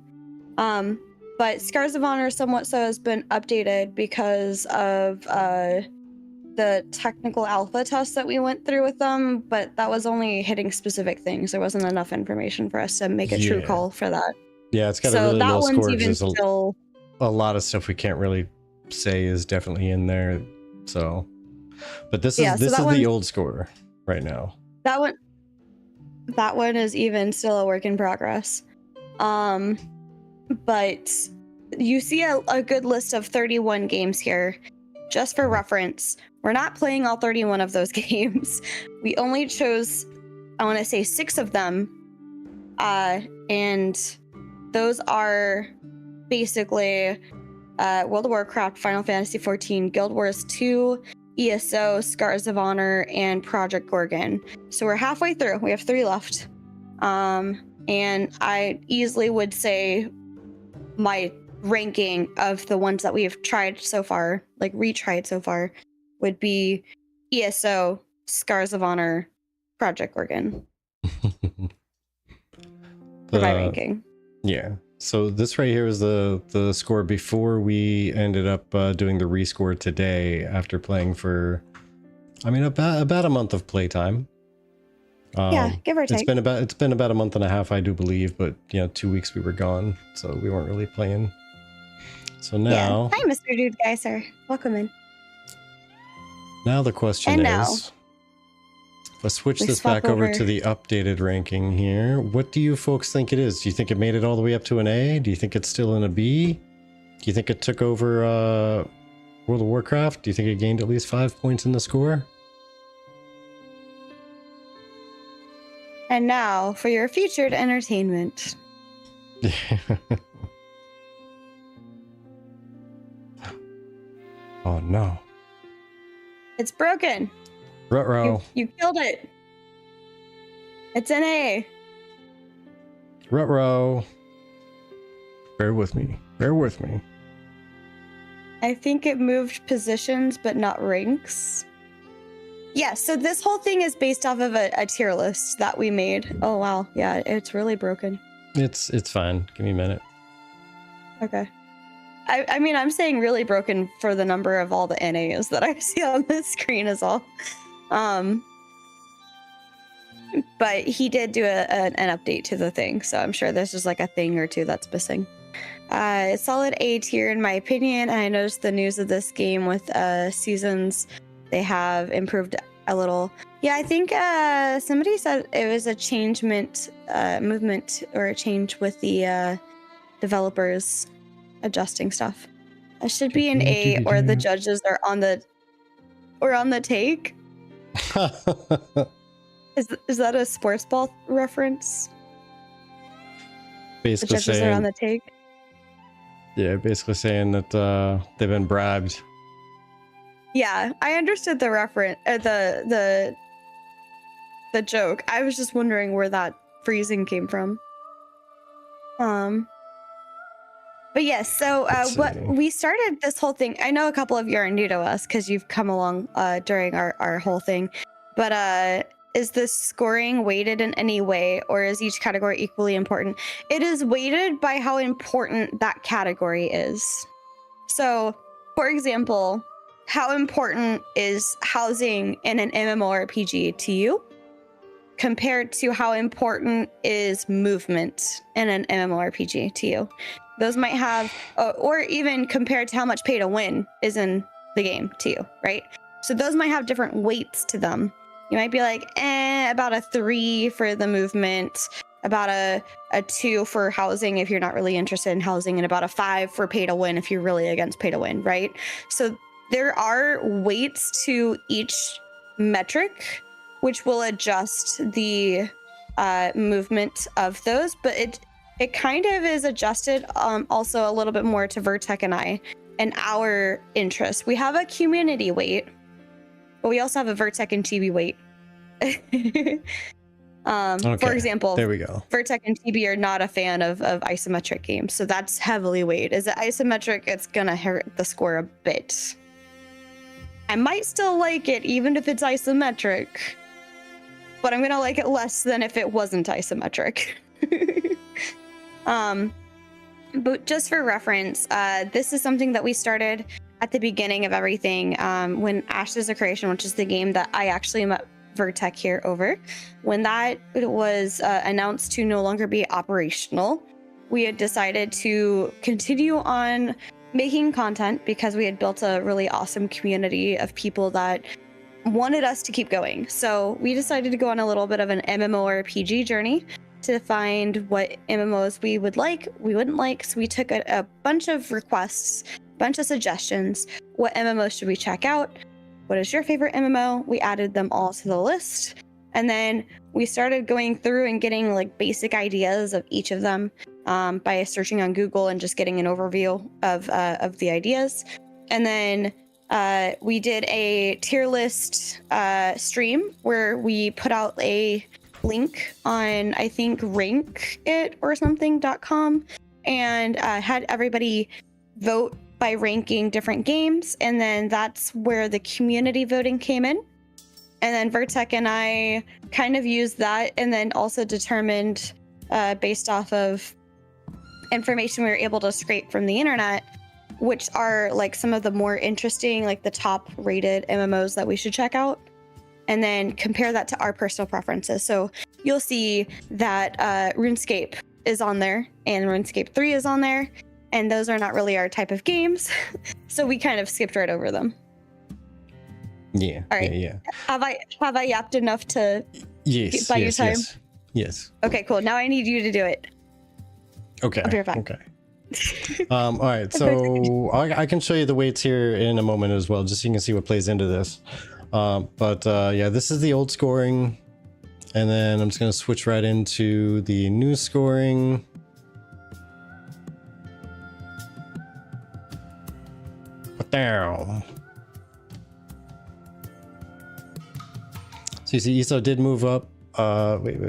But Scars of Honor, somewhat so, has been updated because of the technical alpha test that we went through with them, but that was only hitting specific things. There wasn't enough information for us to make a true call for that. Yeah, it's got a really low score. Even still a lot of stuff we can't really say is definitely in there. So, but this is the old score right now. That one is even still a work in progress. But you see a good list of 31 games here. Just for reference, we're not playing all 31 of those games. We only chose, I want to say, 6 of them. And those are basically World of Warcraft, Final Fantasy XIV, Guild Wars 2, ESO, Scars of Honor, and Project Gorgon. So we're halfway through. We have 3 left. And I easily would say my ranking of the ones that we have tried so far, like retried so far, would be ESO, Scars of Honor, Project Gorgon. For my ranking. Yeah. So this right here is the score before we ended up doing the rescore today after playing for, I mean, about a month of playtime. Yeah, give or take. It's been about a month and a half, I do believe, but 2 weeks we were gone, so we weren't really playing. So now, hi, Mr. Dude Guy, sir. Welcome in. Now the question is, let's switch this back over to the updated ranking here. What do you folks think it is? Do you think it made it all the way up to an A? Do you think it's still in a B? Do you think it took over World of Warcraft? Do you think it gained at least 5 points in the score? And now for your featured entertainment. Oh no. It's broken. Ruh-roh. You killed it. It's an A. Ruh-roh. Bear with me. Bear with me. I think it moved positions, but not ranks. Yeah, so this whole thing is based off of a tier list that we made. Oh, wow. Yeah, it's really broken. It's fine. Give me a minute. Okay. I mean, I'm saying really broken for the number of all the NAs that I see on the screen is all. But he did do an update to the thing, so I'm sure there's just like a thing or two that's missing. Solid A tier in my opinion, and I noticed the news of this game with seasons, they have improved a little. Yeah, I think somebody said it was a movement or a change with the developers adjusting stuff. It should be an A, or the judges are on the take. Is that a sports ball reference? Basically the judges saying, are on the take. Yeah, basically saying that they've been bribed. Yeah, I understood the reference, the joke. I was just wondering where that phrasing came from. But yes, so what we started this whole thing. I know a couple of you are new to us because you've come along during our whole thing. But is this scoring weighted in any way, or is each category equally important? It is weighted by how important that category is. So, for example, how important is housing in an MMORPG to you compared to how important is movement in an MMORPG to you? Those might have, or even compared to how much pay to win is in the game to you, right? So those might have different weights to them. You might be like, about a 3 for the movement, about a 2 for housing if you're not really interested in housing, and about a 5 for pay to win if you're really against pay to win, right? So there are weights to each metric, which will adjust the movement of those, but it kind of is adjusted also a little bit more to Vertec and I and our interests. We have a community weight, but we also have a Vertec and TB weight. Okay, for example, there we go. Vertec and TB are not a fan of isometric games, so that's heavily weighted. Is it isometric? It's gonna hurt the score a bit. I might still like it even if it's isometric, but I'm gonna like it less than if it wasn't isometric. But just for reference, this is something that we started at the beginning of everything when Ashes of Creation, which is the game that I actually met Vertec here over, when that was announced to no longer be operational, we had decided to continue on making content because we had built a really awesome community of people that wanted us to keep going. So we decided to go on a little bit of an MMORPG journey to find what MMOs we would like, we wouldn't like. So we took a bunch of requests, a bunch of suggestions. What MMOs should we check out? What is your favorite MMO? We added them all to the list. And then we started going through and getting like basic ideas of each of them by searching on Google and just getting an overview of the ideas. And then we did a tier list stream where we put out a link on, I think, rankit or something.com, and had everybody vote by ranking different games. And then that's where the community voting came in. And then Vertec and I kind of used that and then also determined based off of information we were able to scrape from the internet, which are like some of the more interesting, like the top rated MMOs that we should check out, and then compare that to our personal preferences. So you'll see that RuneScape is on there and RuneScape 3 is on there, and those are not really our type of games. So we kind of skipped right over them. Yeah. All right. Yeah. Have I yapped enough to buy you time? Yes. Okay, cool. Now I need you to do it. Okay. I'll be right back. Okay. All right. So I can show you the weights here in a moment as well, just so you can see what plays into this. But yeah, this is the old scoring. And then I'm just going to switch right into the new scoring. Put down. So you see ESO did move up. Wait.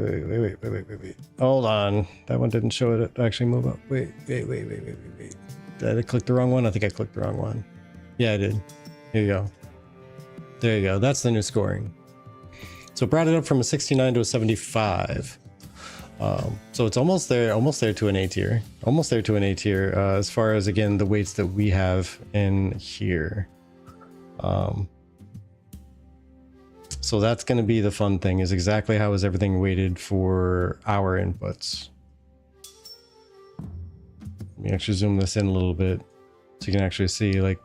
Hold on. That one didn't show it actually move up. Wait. Did I click the wrong one? I think I clicked the wrong one. Yeah, I did. Here you go. There you go. That's the new scoring. So it brought it up from a 69 to a 75. So it's almost there to an A tier. Almost there to an A tier as far as, again, the weights that we have in here. So that's going to be the fun thing, is exactly how is everything weighted for our inputs. Let me actually zoom this in a little bit so you can actually see, like,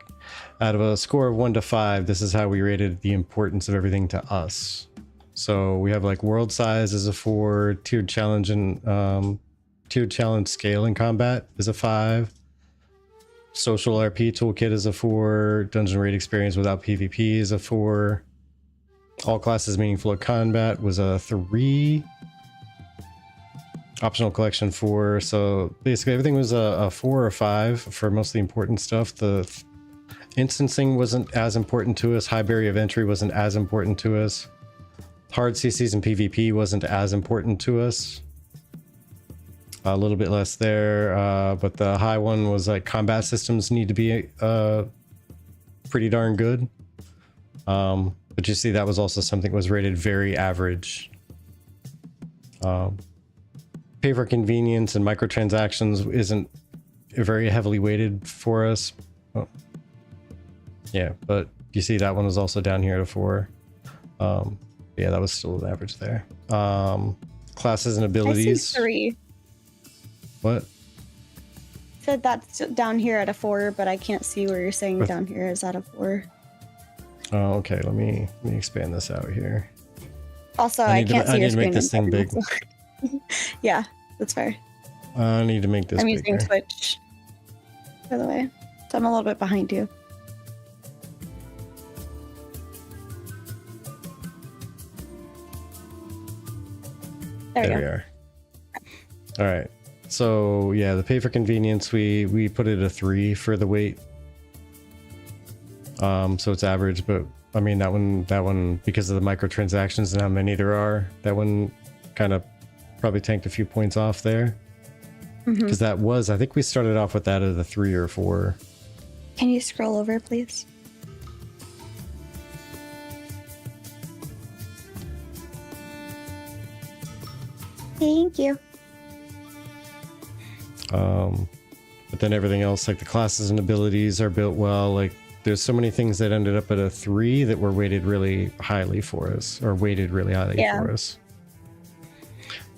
out of a score of 1 to 5, this is how we rated the importance of everything to us. So we have like world size is a 4, tiered challenge and tiered challenge scale in combat is a 5. Social RP toolkit is a 4. Dungeon raid experience without PvP is a 4. All classes meaningful at combat was a 3. Optional collection 4. So basically everything was a 4 or 5 for most of the important stuff. The instancing wasn't as important to us. High barrier of entry wasn't as important to us. Hard CCs and PvP wasn't as important to us. A little bit less there, but the high one was like combat systems need to be pretty darn good. But you see that was also something that was rated very average. Pay for convenience and microtransactions isn't very heavily weighted for us. Oh. Yeah, but you see that one was also down here at a 4. Yeah, that was still an average there. Classes and abilities. I see 3. What? Said that's down here at a 4, but I can't see where you're saying down here is at a 4. Oh, okay. Let me expand this out here. Also, I can't see I your need to make screen. this thing big. Yeah, that's fair. I need to make this I'm bigger. using Twitch, by the way, so I'm a little bit behind you. There we are. All right. So yeah, the pay for convenience, we put it a 3 for the weight. So it's average, but I mean that one because of the microtransactions and how many there are, that one kind of probably tanked a few points off there. Because that was, I think we started off with that at a 3 or 4. Can you scroll over, please? Thank you. But then everything else, like the classes and abilities are built well. Like there's so many things that ended up at a 3 that were weighted really highly for us, or weighted really highly for us.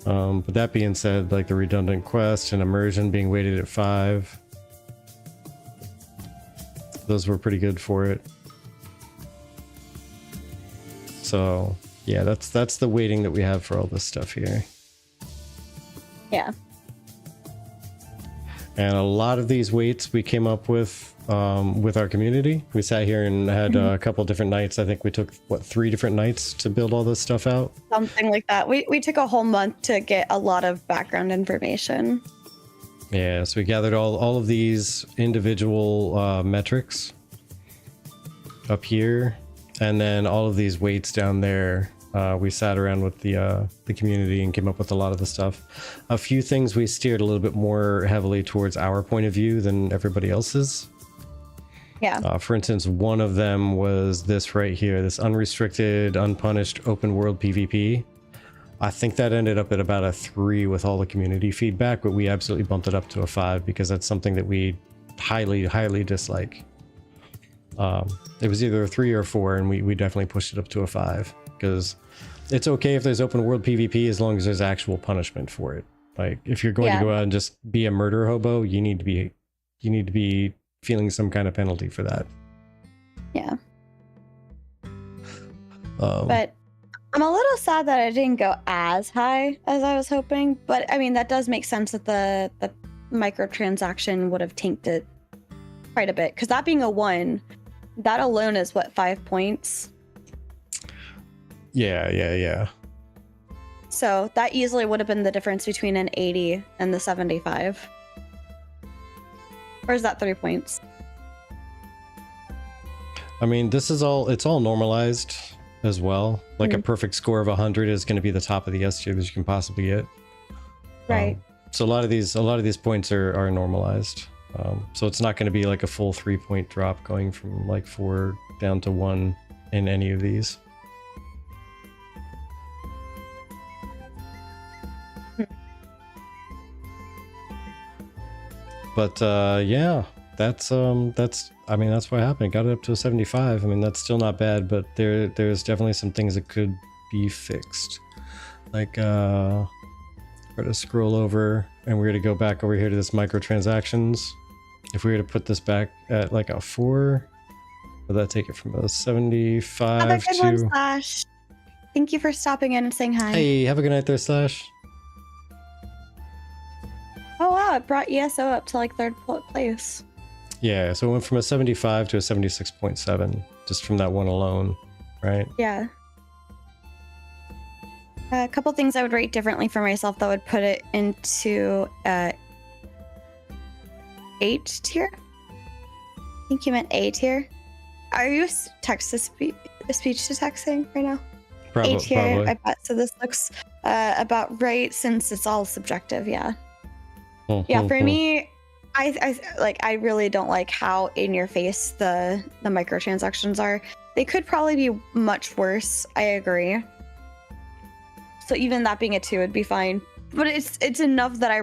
But that being said, like the redundant quest and immersion being weighted at 5, those were pretty good for it. So yeah, that's the weighting that we have for all this stuff here. Yeah. And a lot of these weights we came up with our community. We sat here and had a couple different nights. I think we took 3 different nights to build all this stuff out. Something like that. We took a whole month to get a lot of background information. Yeah, so we gathered all of these individual metrics up here, and then all of these weights down there. We sat around with the community and came up with a lot of the stuff. A few things we steered a little bit more heavily towards our point of view than everybody else's. Yeah. For instance, one of them was this right here, this unrestricted, unpunished open world PvP. I think that ended up at about a 3 with all the community feedback, but we absolutely bumped it up to a 5 because that's something that we highly, highly dislike. It was either a 3 or a 4, and we definitely pushed it up to a 5 because it's okay if there's open world PvP as long as there's actual punishment for it. Like if you're going to go out and just be a murder hobo, you need to be feeling some kind of penalty for that. Yeah. But I'm a little sad that I didn't go as high as I was hoping. But I mean, that does make sense that the microtransaction would have tanked it quite a bit. Because that being a 1, that alone is what, 5 points? Yeah. So that easily would have been the difference between an 80 and the 75. Or is that 3 points? I mean, it's all normalized as well. Like a perfect score of 100 is going to be the top of the S tier that you can possibly get. Right. So a lot of these points are normalized. So it's not going to be like a full 3-point drop going from like 4 down to 1 in any of these. But yeah, that's I mean, that's what happened. Got it up to a 75. I mean, that's still not bad, but there's definitely some things that could be fixed. Like we're to scroll over and we're to go back over here to this microtransactions. If we were to put this back at like a 4, would that take it from a 75 have a good to... one, Slash. Thank you for stopping in and saying hi. Hey, have a good night there, Slash. Oh wow, it brought ESO up to like 3rd place. Yeah, so it went from a 75 to a 76.7 just from that one alone, right? Yeah. A couple things I would rate differently for myself that would put it into 8 tier. I think you meant A tier. Are you text to speech to texting right now? A tier, Probably. I bet. So this looks about right since it's all subjective. Yeah. Yeah. For me, I really don't like how in your face the microtransactions are. They could probably be much worse. I agree. So even that being a 2 would be fine. But it's enough that I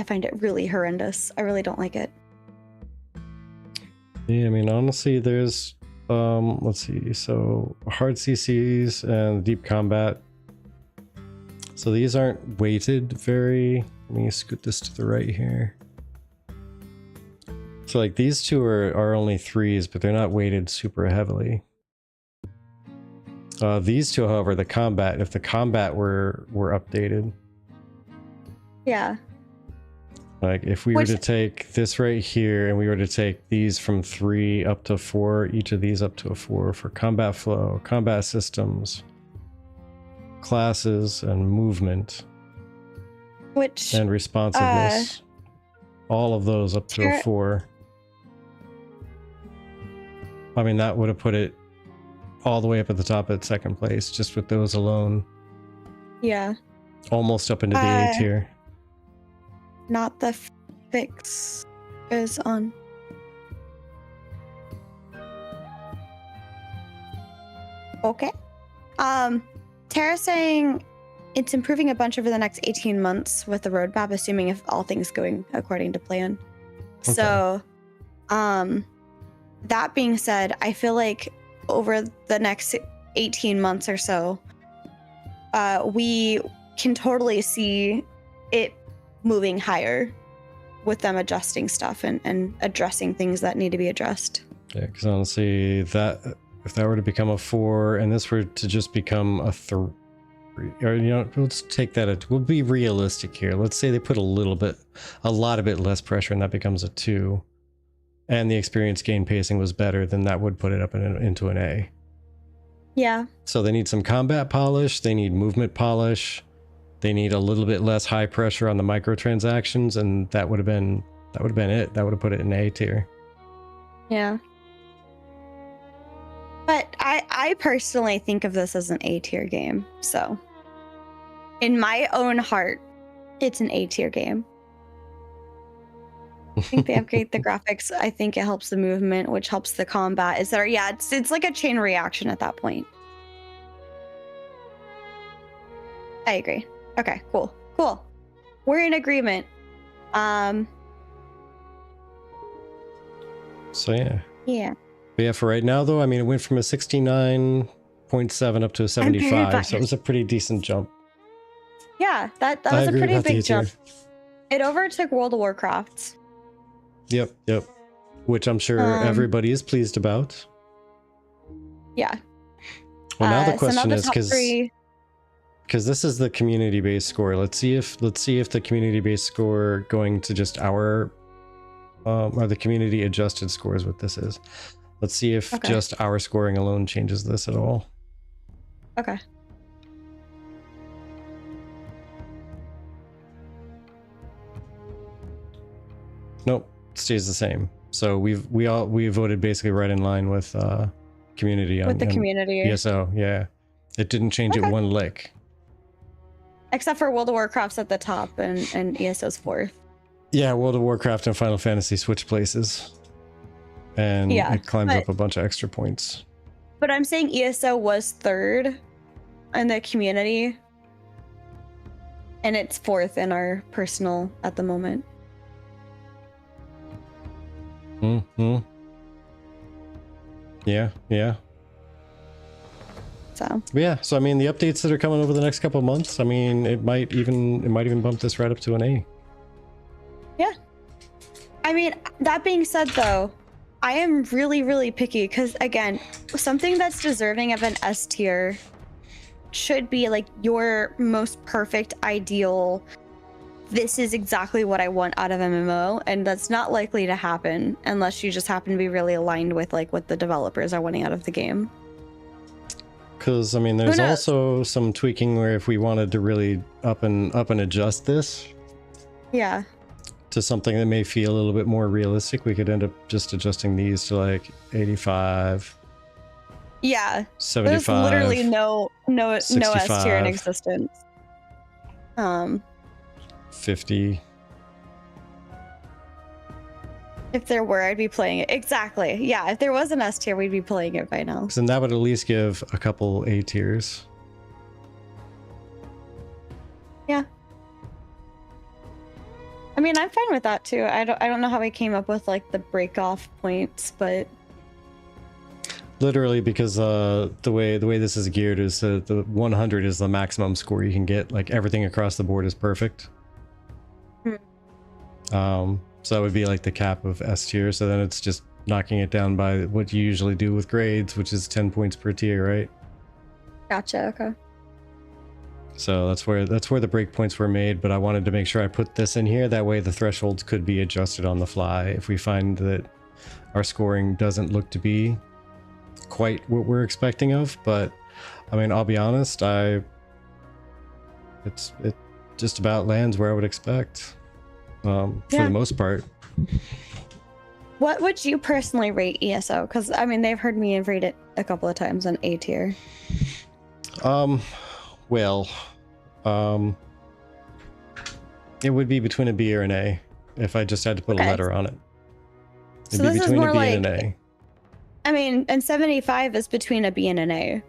find it really horrendous. I really don't like it. Yeah, I mean, honestly, there's let's see, so hard CCs and deep combat. So these aren't weighted very. Let me scoot this to the right here. So like these two are only 3s, but they're not weighted super heavily. These two, however, the combat, if the combat were updated. Yeah. Like if we were to take this right here and we were to take these from 3 up to 4, each of these up to a 4 for combat flow, combat systems, classes, and movement. And responsiveness. All of those up to a 4. I mean, that would have put it all the way up at the top at 2nd place, just with those alone. Yeah. Almost up into the A tier. Not the fix is on. Okay. Tara saying it's improving a bunch over the next 18 months with the roadmap, assuming if all things going according to plan. Okay. So, that being said, I feel like over the next 18 months or so, we can totally see it moving higher with them adjusting stuff and addressing things that need to be addressed. Yeah, because honestly, that if that were to become a 4 and this were to just become a 3, or let's take that. We'll be realistic here. Let's say they put a lot of bit less pressure, and that becomes a 2, and the experience gain pacing was better, then that would put it up into an A. Yeah. So they need some combat polish. They need movement polish. They need a little bit less high pressure on the microtransactions, and that would have been it. That would have put it in A tier. Yeah. But I personally think of this as an A tier game. So in my own heart, it's an A tier game. I think they upgrade the graphics. I think it helps the movement, which helps the combat. It's like a chain reaction at that point. I agree. Okay, cool. We're in agreement. So yeah. Yeah. But yeah, for right now though, I mean, it went from a 69.7 up to a 75, so it was a pretty decent jump. Yeah, that was a pretty big jump. It overtook World of Warcraft. Yep. Which I'm sure everybody is pleased about. Yeah. Well, now the question is, because this is the community-based score. Let's see if the community-based score going to just our or the community adjusted scores what this is. Let's see if just our scoring alone changes this at all. Okay. Nope, it stays the same. So we voted basically right in line with community on With the community. ESO. Yeah, it didn't change it one lick. Except for World of Warcraft's at the top and ESO's 4th. Yeah, World of Warcraft and Final Fantasy switch places. And it climbs up a bunch of extra points. But I'm saying ESO was 3rd in the community. And it's 4th in our personal at the moment. Mm-hmm. Yeah. So I mean, the updates that are coming over the next couple of months, I mean, it might even bump this right up to an A. Yeah. I mean, that being said though, I am really, really picky because again, something that's deserving of an S tier should be like your most perfect ideal. This is exactly what I want out of MMO, and that's not likely to happen unless you just happen to be really aligned with like what the developers are wanting out of the game. Because I mean, there's also some tweaking where if we wanted to really up and adjust this, to something that may feel a little bit more realistic, we could end up just adjusting these to like 85. Yeah, 75. There's literally no S tier in existence. 50. If there were, I'd be playing it. Exactly. Yeah, if there was an S tier, we'd be playing it by now. And that would at least give a couple A tiers. Yeah. I mean, I'm fine with that too. I don't know how we came up with like the break off points, but literally because the way this is geared is the 100 is the maximum score you can get. Like everything across the board is perfect. So that would be like the cap of S tier. So then it's just knocking it down by what you usually do with grades, which is 10 points per tier, right? Gotcha. Okay. So that's where the breakpoints were made. But I wanted to make sure I put this in here. That way the thresholds could be adjusted on the fly if we find that our scoring doesn't look to be quite what we're expecting of. But I mean, I'll be honest, it just about lands where I would expect. For the most part. What would you personally rate ESO? Because I mean, they've heard me rate it a couple of times on A tier. Well, it would be between a B or an A if I just had to put a letter on it. It'd be between a B and an A. I mean, and 75 is between a B and an A.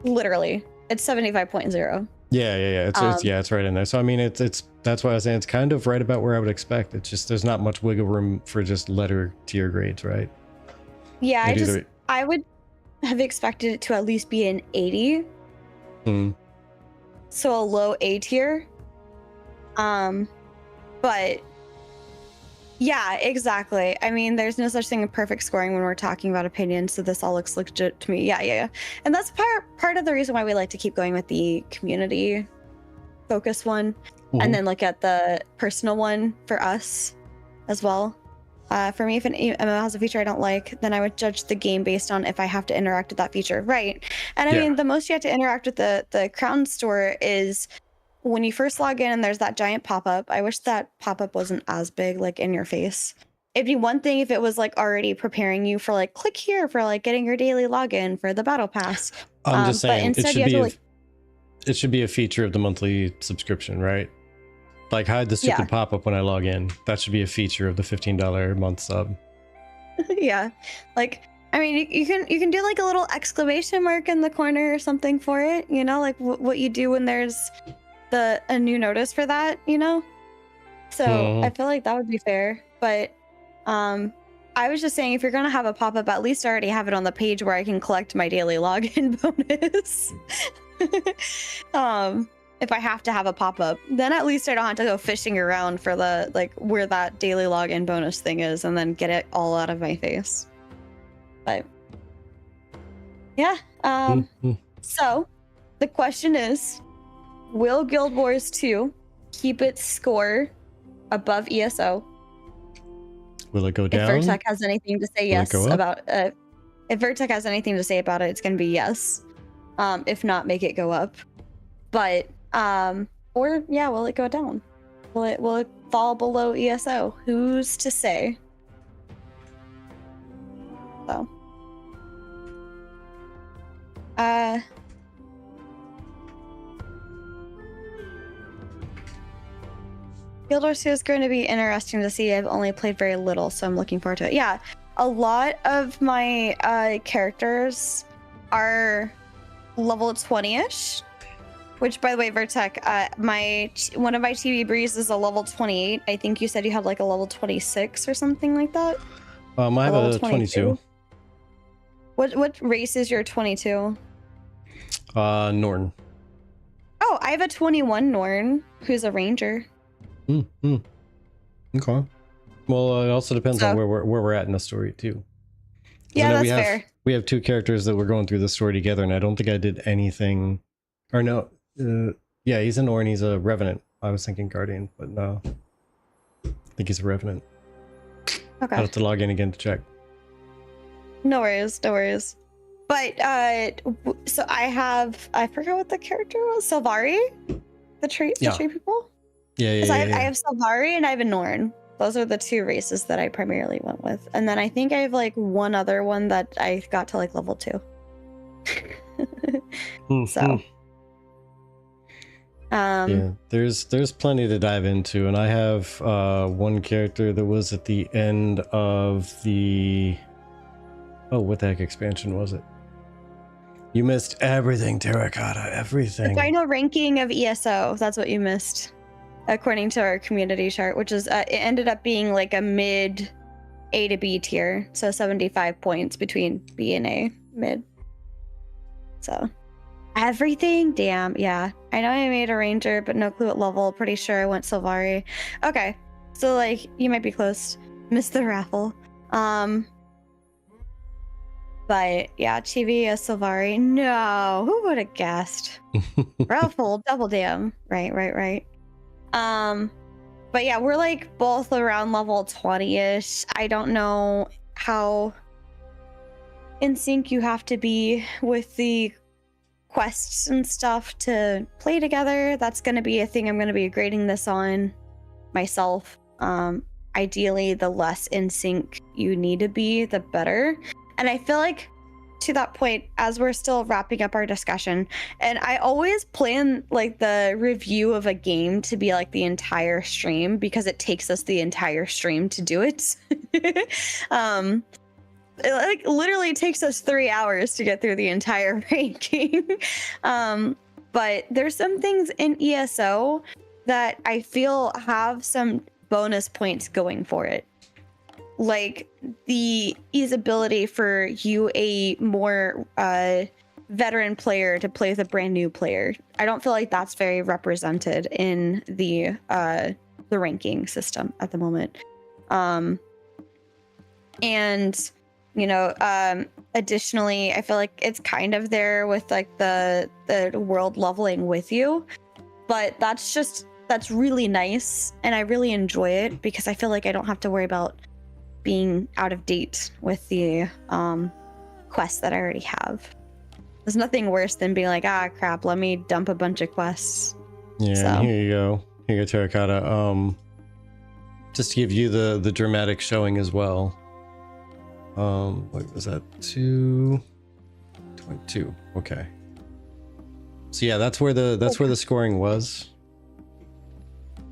Literally, it's 75.0. Yeah. It's right in there. So I mean, it's that's why I was saying it's kind of right about where I would expect. It's just there's not much wiggle room for just letter tier grades, right? Yeah, I would have expected it to at least be an 80. So a low A tier. But yeah, exactly. I mean, there's no such thing as perfect scoring when we're talking about opinions, so this all looks legit to me. Yeah. And that's part of the reason why we like to keep going with the community focus one, and then look at the personal one for us as well. For me, if an MMO has a feature I don't like, then I would judge the game based on if I have to interact with that feature, right? And I mean, the most you have to interact with the Crown Store is when you first log in and there's that giant pop-up. I wish that pop-up wasn't as big, like in your face. It'd be one thing if it was like already preparing you for like, click here for like getting your daily login for the battle pass. I'm just saying, it should be a feature of the monthly subscription, right? Like hide the stupid pop-up when I log in. That should be a feature of the $15 a month sub. Yeah, like I mean, you can do like a little exclamation mark in the corner or something for it. You know, like what you do when there's a new notice for that. You know, so I feel like that would be fair. But I was just saying, if you're gonna have a pop-up, at least already have it on the page where I can collect my daily login bonus. If I have to have a pop-up, then at least I don't have to go fishing around for the like where that daily login bonus thing is and then get it all out of my face. But yeah, so the question is, will Guild Wars 2 keep its score above ESO? Will it go down? If Vertec has anything to say yes about if Vertec has anything to say about it, it's gonna be yes. If not, make it go up. But will it go down? Will it fall below ESO. Who's to say? So, Guild Wars 2 is going to be interesting to see. I've only played very little, so I'm looking forward to it. Yeah, a lot of my characters are level 20-ish. Which, by the way, Vertec, one of my TV Breeze is a level 28. I think you said you had like a level 26 or something like that. I have a 22. What race is your 22? Norn. Oh, I have a 21 Norn who's a ranger. Okay. Well, it also depends on where we're at in the story too. Yeah, that's fair. We have two characters that we're going through the story together, and I don't think I did anything. Or no, yeah, he's a Norn. He's a Revenant. I was thinking Guardian, but no, I think he's a Revenant. Okay. I'll have to log in again to check. No worries. But so I forgot what the character was. Sylvari, the tree people. Yeah. I have Sylvari and I have a Norn. Those are the two races that I primarily went with, and then I think I have like one other one that I got to like level 2. So. Yeah, there's plenty to dive into, and I have one character that was at the end of the what the heck expansion was it? You missed everything, Terracotta, everything. The final ranking of ESO, that's what you missed, according to our community chart, which is it ended up being like a mid A to B tier, so 75 points between B and A mid. So everything, damn, yeah. I know I made a ranger, but no clue what level. Pretty sure I went Sylvari. Okay, so like you might be close. Missed the raffle. But yeah, Chibi as Sylvari. No, who would have guessed? Raffle, double damn. Right. But yeah, we're like both around level 20-ish. I don't know how in sync you have to be with the quests and stuff to play together. That's going to be a thing I'm going to be grading this on myself. Ideally, the less in sync you need to be, the better. And I feel like to that point, as we're still wrapping up our discussion, and I always plan like the review of a game to be like the entire stream because it takes us the entire stream to do it. It like literally takes us 3 hours to get through the entire ranking. But there's some things in ESO that I feel have some bonus points going for it. Like the easeability for you, a more veteran player, to play with a brand new player. I don't feel like that's very represented in the ranking system at the moment. And you know, additionally, I feel like it's kind of there with like the world leveling with you, but that's really nice, and I really enjoy it because I feel like I don't have to worry about being out of date with the quests that I already have. There's nothing worse than being like, ah, crap, let me dump a bunch of quests. Yeah, so. And here you go, Terracotta. Just to give you the dramatic showing as well. What was that? 2.2. Okay. So yeah, that's where the scoring was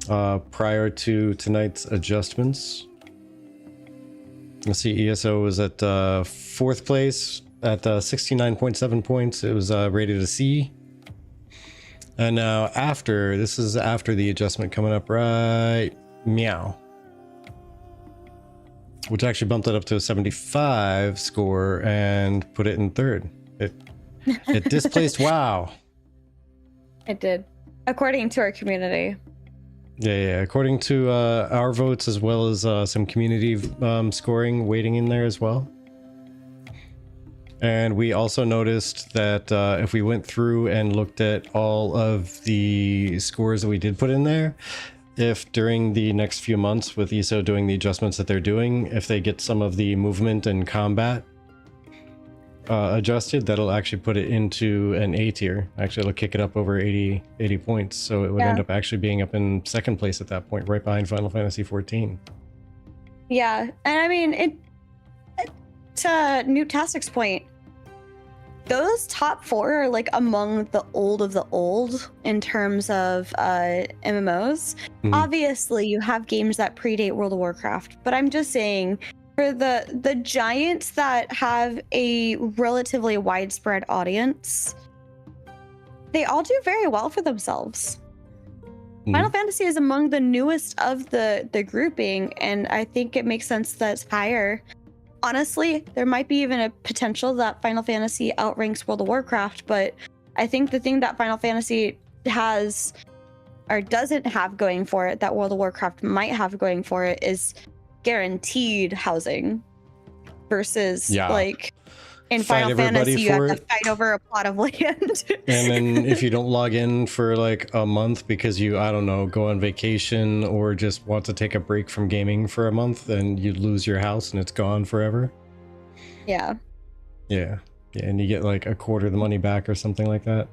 prior to tonight's adjustments. Let's see, ESO was at 4th place at 69.7 points. It was rated a C. And now this is after the adjustment coming up right meow, which actually bumped it up to a 75 score and put it in 3rd. It displaced WoW. It did, according to our community. Yeah. According to our votes, as well as some community scoring waiting in there as well. And we also noticed that if we went through and looked at all of the scores that we did put in there, if during the next few months with ESO doing the adjustments that they're doing, if they get some of the movement and combat adjusted, that'll actually put it into an A tier. Actually, it'll kick it up over 80 points, so it would end up actually being up in second place at that point, right behind Final Fantasy 14. Yeah, and I mean, to Newtastic's point, those top 4 are like among the old of the old in terms of MMOs. Obviously, you have games that predate World of Warcraft, but I'm just saying, for the giants that have a relatively widespread audience, they all do very well for themselves. Final Fantasy is among the newest of the grouping, and I think it makes sense that it's higher. Honestly, there might be even a potential that Final Fantasy outranks World of Warcraft, but I think the thing that Final Fantasy has or doesn't have going for it that World of Warcraft might have going for it is guaranteed housing versus like in Final Fantasy you have to fight over a plot of land. And then if you don't log in for like a month because you, I don't know, go on vacation or just want to take a break from gaming for a month, then you lose your house and it's gone forever. Yeah, and you get like a quarter of the money back or something like that.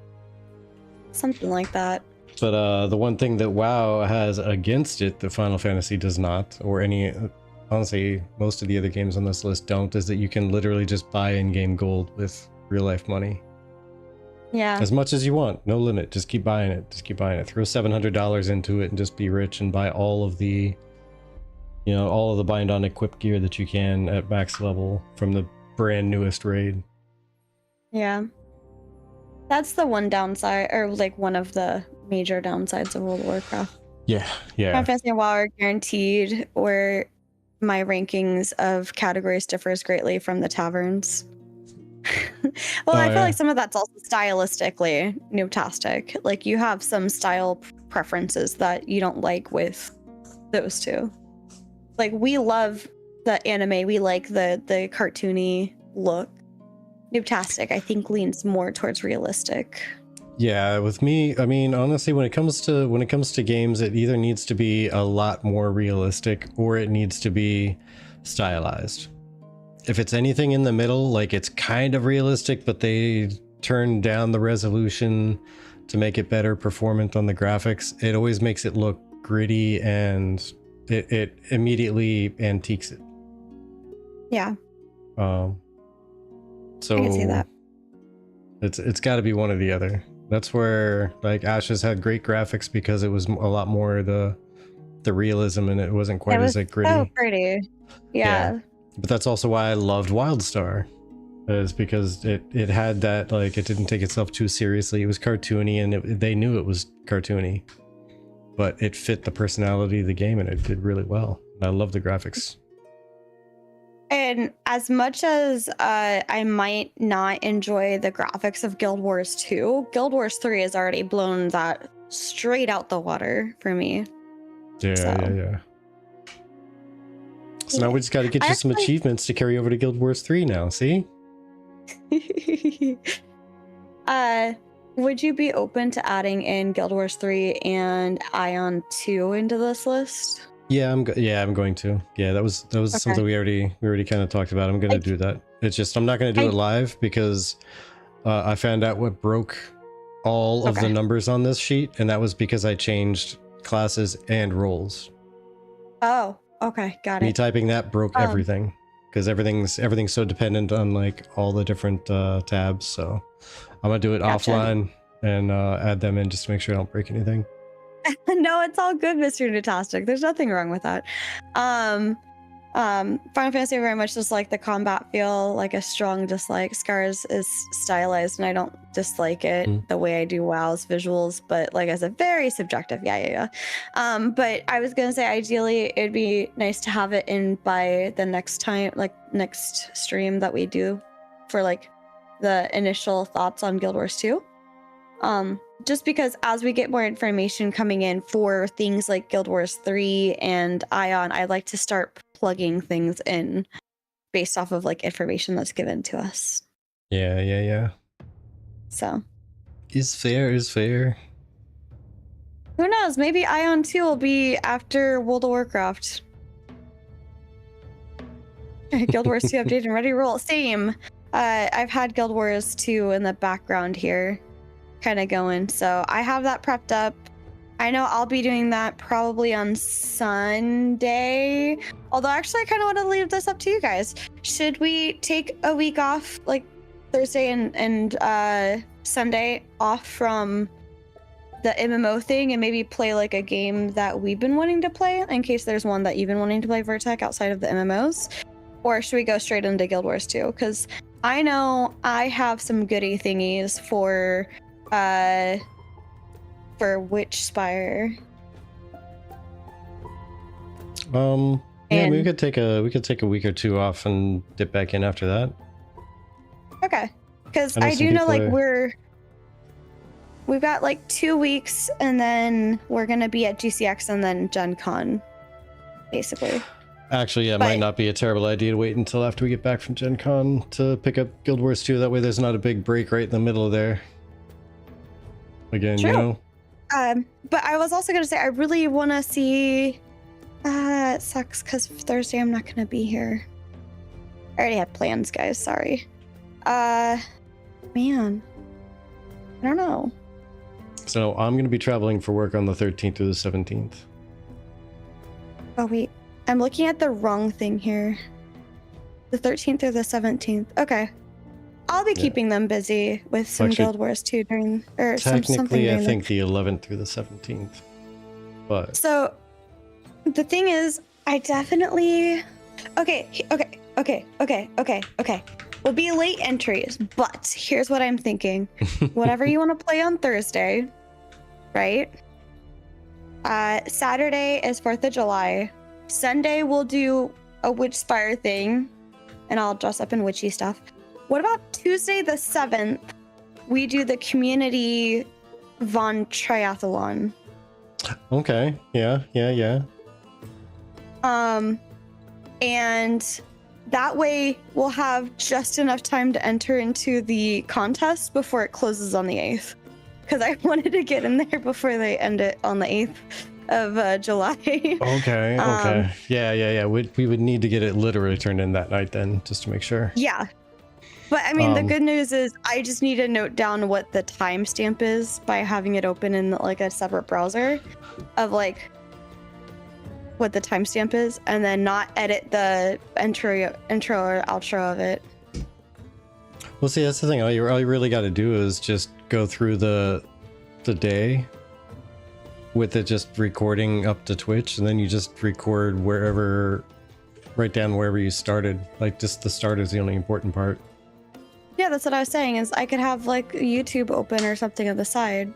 But the one thing that WoW has against it that Final Fantasy does not, or any, honestly, most of the other games on this list don't, is that you can literally just buy in-game gold with real-life money. Yeah. As much as you want, no limit. Just keep buying it. Throw $700 into it and just be rich and buy all of the, all of the bind-on equipped gear that you can at max level from the brand newest raid. Yeah. That's the one downside, or like one of the major downsides of World of Warcraft. Yeah. Final Fantasy and WoW are guaranteed, or my rankings of categories differs greatly from the taverns. I feel like some of that's also stylistically Newtastic. Like you have some style preferences that you don't like with those two. Like we love the anime, we like the cartoony look. Newtastic, I think, leans more towards realistic. Yeah, with me, I mean, honestly, when it comes to games, it either needs to be a lot more realistic or it needs to be stylized. If it's anything in the middle, like it's kind of realistic, but they turn down the resolution to make it better performant on the graphics, it always makes it look gritty and it immediately antiques it. Yeah. So I can see that. It's got to be one or the other. That's where like Ashes had great graphics because it was a lot more the realism and it wasn't quite as like gritty. So pretty. Yeah. But that's also why I loved WildStar, is because it had that, like, it didn't take itself too seriously. It was cartoony and they knew it was cartoony, but it fit the personality of the game and it did really well. I love the graphics. And as much as I might not enjoy the graphics of Guild Wars 2, Guild Wars 3 has already blown that straight out the water for me. Yeah. So now we just got to get you some achievements to carry over to Guild Wars 3 now, see? Would you be open to adding in Guild Wars 3 and Ion 2 into this list? Yeah, I'm going to. Yeah, that was okay. Something we already kind of talked about. I'm going to do that. It's just I'm not going to do it live because I found out what broke all of the numbers on this sheet, and that was because I changed classes and roles. Oh, okay, got it. Me typing that broke everything because everything's so dependent on like all the different tabs. So I'm gonna do it offline and add them in just to make sure I don't break anything. No, it's all good, Mr. Newtastic. There's nothing wrong with that. Final Fantasy very much just like the combat feel, like a strong dislike. Scars is stylized, and I don't dislike it the way I do WoW's visuals, but like as a very subjective, yeah. But I was gonna say, ideally, it'd be nice to have it in by the next time, like next stream that we do, for like the initial thoughts on Guild Wars 2. Just because as we get more information coming in for things like Guild Wars 3 and Ion, I'd like to start plugging things in based off of like information that's given to us. Yeah. So is fair. Who knows? Maybe Ion 2 will be after World of Warcraft. Guild Wars 2 update and ready to roll. Same. I've had Guild Wars 2 in the background here, kind of going. So I have that prepped up. I know I'll be doing that probably on Sunday. Although actually I kind of want to leave this up to you guys. Should we take a week off, like Thursday and Sunday off from the MMO thing and maybe play like a game that we've been wanting to play in case there's one that you've been wanting to play, Vertec, outside of the MMOs? Or should we go straight into Guild Wars 2? Because I know I have some goodie thingies for Witch Spire. Yeah, we could take a week or two off and dip back in after that. Okay, because I do know like we've got like 2 weeks and then we're gonna be at GCX and then Gen Con, basically. Actually, yeah, it might not be a terrible idea to wait until after we get back from Gen Con to pick up Guild Wars 2. That way there's not a big break right in the middle of there. Again, True. you know? But I was also gonna say I really want to see. It sucks because Thursday I'm not gonna be here. I already had plans, guys. Sorry. Man, I don't know. So I'm gonna be traveling for work on the 13th through the 17th. Oh wait, I'm looking at the wrong thing here. The 13th or the 17th. Okay. I'll be keeping them busy with some Guild Wars 2 during, or technically, I think the 11th through the 17th. But so the thing is, I definitely okay. We'll be late entries, but here's what I'm thinking. Whatever you want to play on Thursday, right? Saturday is 4th of July. Sunday we'll do a Witch Spire thing, and I'll dress up in witchy stuff. What about Tuesday the 7th? We do the community Von Triathlon. Okay. Yeah. And that way we'll have just enough time to enter into the contest before it closes on the 8th. Because I wanted to get in there before they end it on the 8th of July. Okay. Yeah. We would need to get it literally turned in that night then, just to make sure. Yeah. But I mean, the good news is I just need to note down what the timestamp is by having it open in like a separate browser of like what the timestamp is, and then not edit the intro or outro of it. Well, see, that's the thing. All you really got to do is just go through the day with it just recording up to Twitch, and then you just record write down wherever you started. Like, just the start is the only important part. Yeah, that's what I was saying, is I could have like YouTube open or something on the side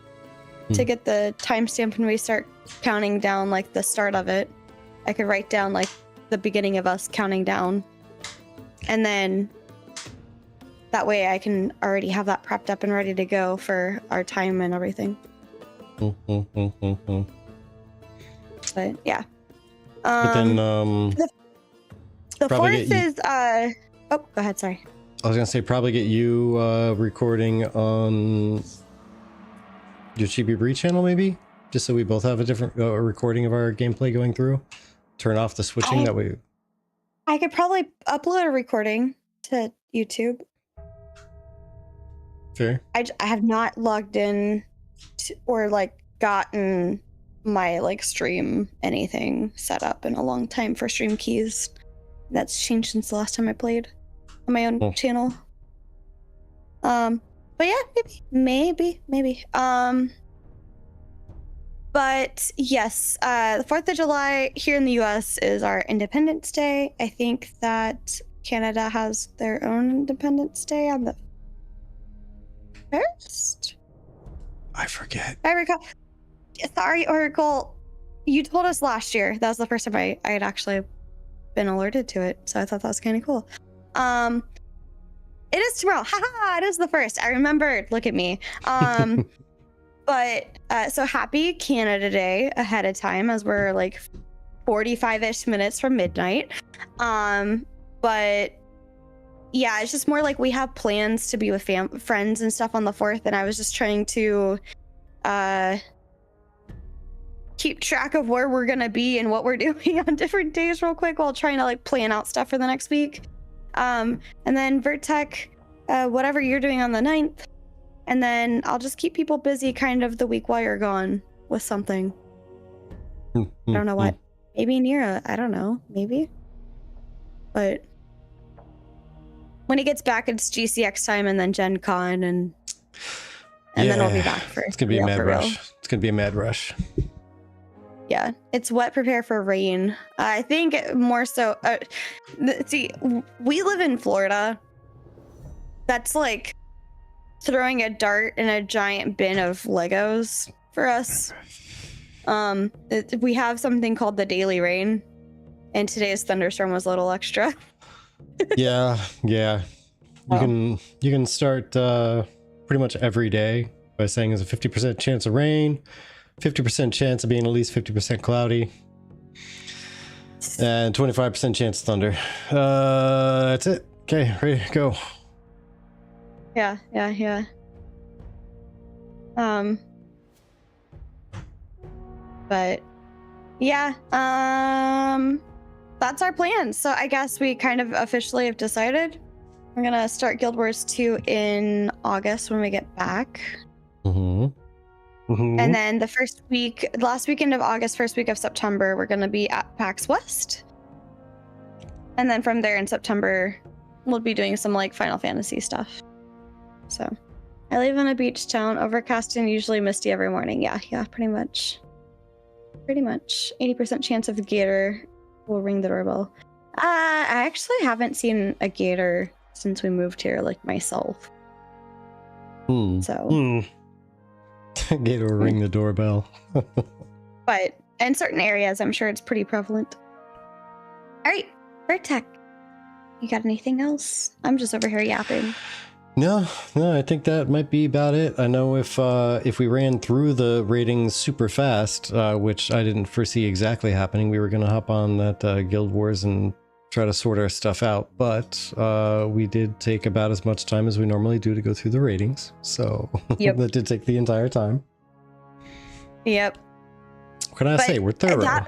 to get the timestamp when we start counting down like the start of it. I could write down like the beginning of us counting down, and then that way I can already have that prepped up and ready to go for our time and everything. But yeah. But then the 4th is oh, go ahead, sorry. I was gonna say probably get you recording on your Chibi Bree channel, maybe, just so we both have a different recording of our gameplay going through. Turn off the switching that way. I could probably upload a recording to YouTube. Fair. I have not logged in or like gotten my like stream anything set up in a long time for stream keys. That's changed since the last time I played on my own channel. But yeah, maybe. But yes, the 4th of July here in the US is our Independence Day. I think that Canada has their own Independence Day on the 1st? I forget. I recall. Sorry, Oracle. You told us last year. That was the first time I had actually been alerted to it. So I thought that was kind of cool. It is tomorrow. Haha, it is the 1st. I remembered. Look at me. But so happy Canada Day ahead of time, as we're like 45-ish minutes from midnight. But yeah, it's just more like we have plans to be with friends and stuff on the 4th, and I was just trying to keep track of where we're gonna be and what we're doing on different days real quick while trying to like plan out stuff for the next week. And then Vertec, whatever you're doing on the 9th. And then I'll just keep people busy kind of the week while you're gone with something. I don't know what. Maybe Nira. I don't know. Maybe. But when he gets back, it's GCX time and then Gen Con and then we'll be back for it's gonna be a mad rush. It's gonna be a mad rush. Yeah, it's wet prepare for rain. I think more so. See, we live in Florida. That's like throwing a dart in a giant bin of Legos for us. We have something called the daily rain, and today's thunderstorm was a little extra. yeah. You can start pretty much every day by saying there's a 50% chance of rain, 50% chance of being at least 50% cloudy, and 25% chance of thunder. That's it. Okay, ready to go. Yeah. But yeah, that's our plan. So I guess we kind of officially have decided we're gonna start Guild Wars 2 in August when we get back. And then the last weekend of August, first week of September, we're gonna be at PAX West. And then from there in September, we'll be doing some like Final Fantasy stuff. So I live in a beach town, overcast and usually misty every morning. Yeah, pretty much. 80% chance of the gator will ring the doorbell. I actually haven't seen a gator since we moved here, like myself. So gator will ring the doorbell. But in certain areas, I'm sure it's pretty prevalent. All right, Vertec, you got anything else? I'm just over here yapping. No, I think that might be about it. I know if we ran through the ratings super fast, which I didn't foresee exactly happening, we were going to hop on that Guild Wars and try to sort our stuff out. But we did take about as much time as we normally do to go through the ratings. So that did take the entire time. Yep. What can I say? We're thorough.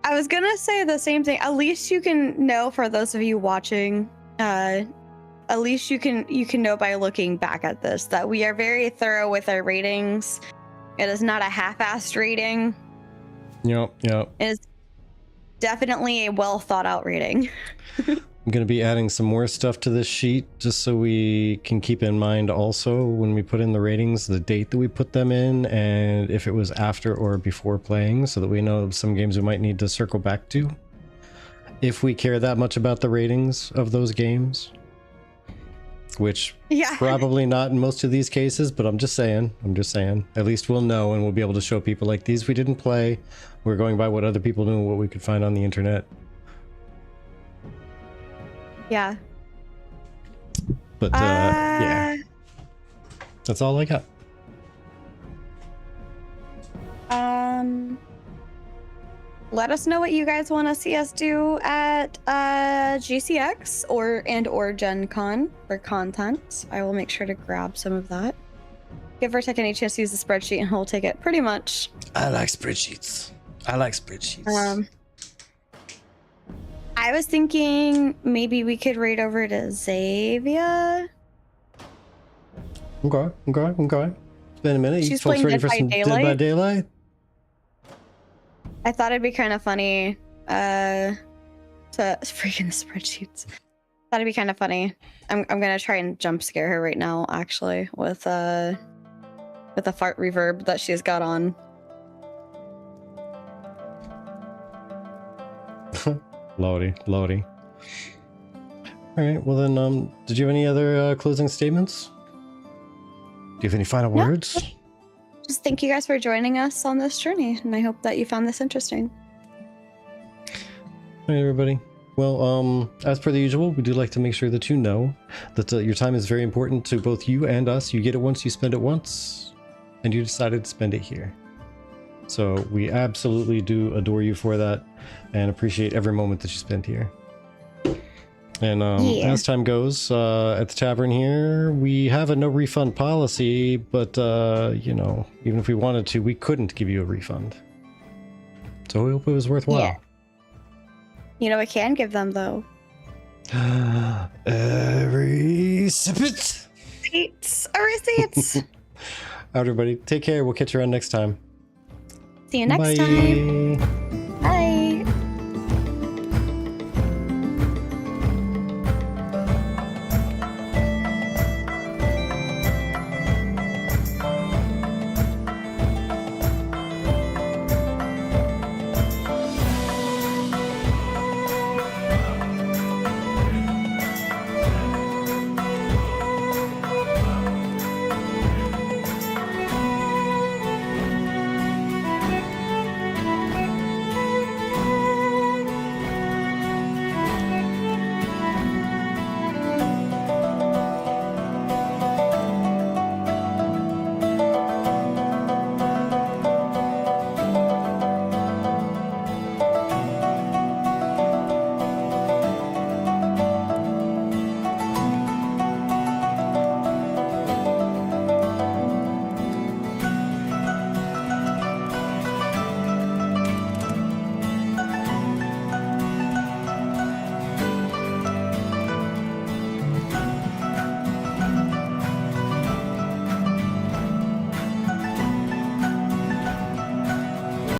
I was going to say the same thing. At least you can know, for those of you watching, at least you can know by looking back at this that we are very thorough with our ratings. It is not a half-assed rating. Yep. It is definitely a well thought out rating. I'm going to be adding some more stuff to this sheet just so we can keep in mind also when we put in the ratings, the date that we put them in and if it was after or before playing, so that we know some games we might need to circle back to if we care that much about the ratings of those games. Which probably not in most of these cases, but I'm just saying. At least we'll know and we'll be able to show people like these we didn't play. We're going by what other people knew, what we could find on the internet. Yeah. But yeah. That's all I got. Let us know what you guys want to see us do at GCX or Gen Con for content. I will make sure to grab some of that. Give Vertec any chance to use the spreadsheet and he'll take it pretty much. I like spreadsheets. I was thinking maybe we could raid over to Xavia. Okay. It's been a minute. She's playing Dead by Daylight. Dead by Daylight? I thought it'd be kind of funny to freaking spreadsheets. Thought it'd be kind of funny. I'm gonna try and jump scare her right now, actually, with a fart reverb that she's got on. Lordy. All right. Well then, did you have any other closing statements? Do you have any final words? Just thank you guys for joining us on this journey, and I hope that you found this interesting. All right, everybody. Well, as per the usual, we do like to make sure that you know that your time is very important to both you and us. You get it once, you spend it once, and you decided to spend it here. So we absolutely do adore you for that and appreciate every moment that you spent here. And as time goes, at the tavern here, we have a no refund policy, but, you know, even if we wanted to, we couldn't give you a refund. So we hope it was worthwhile. Yeah. You know, I can give them, though. Every sip Receipts. Receipts. Everybody, take care. We'll catch you around next time. See you next time. Bye.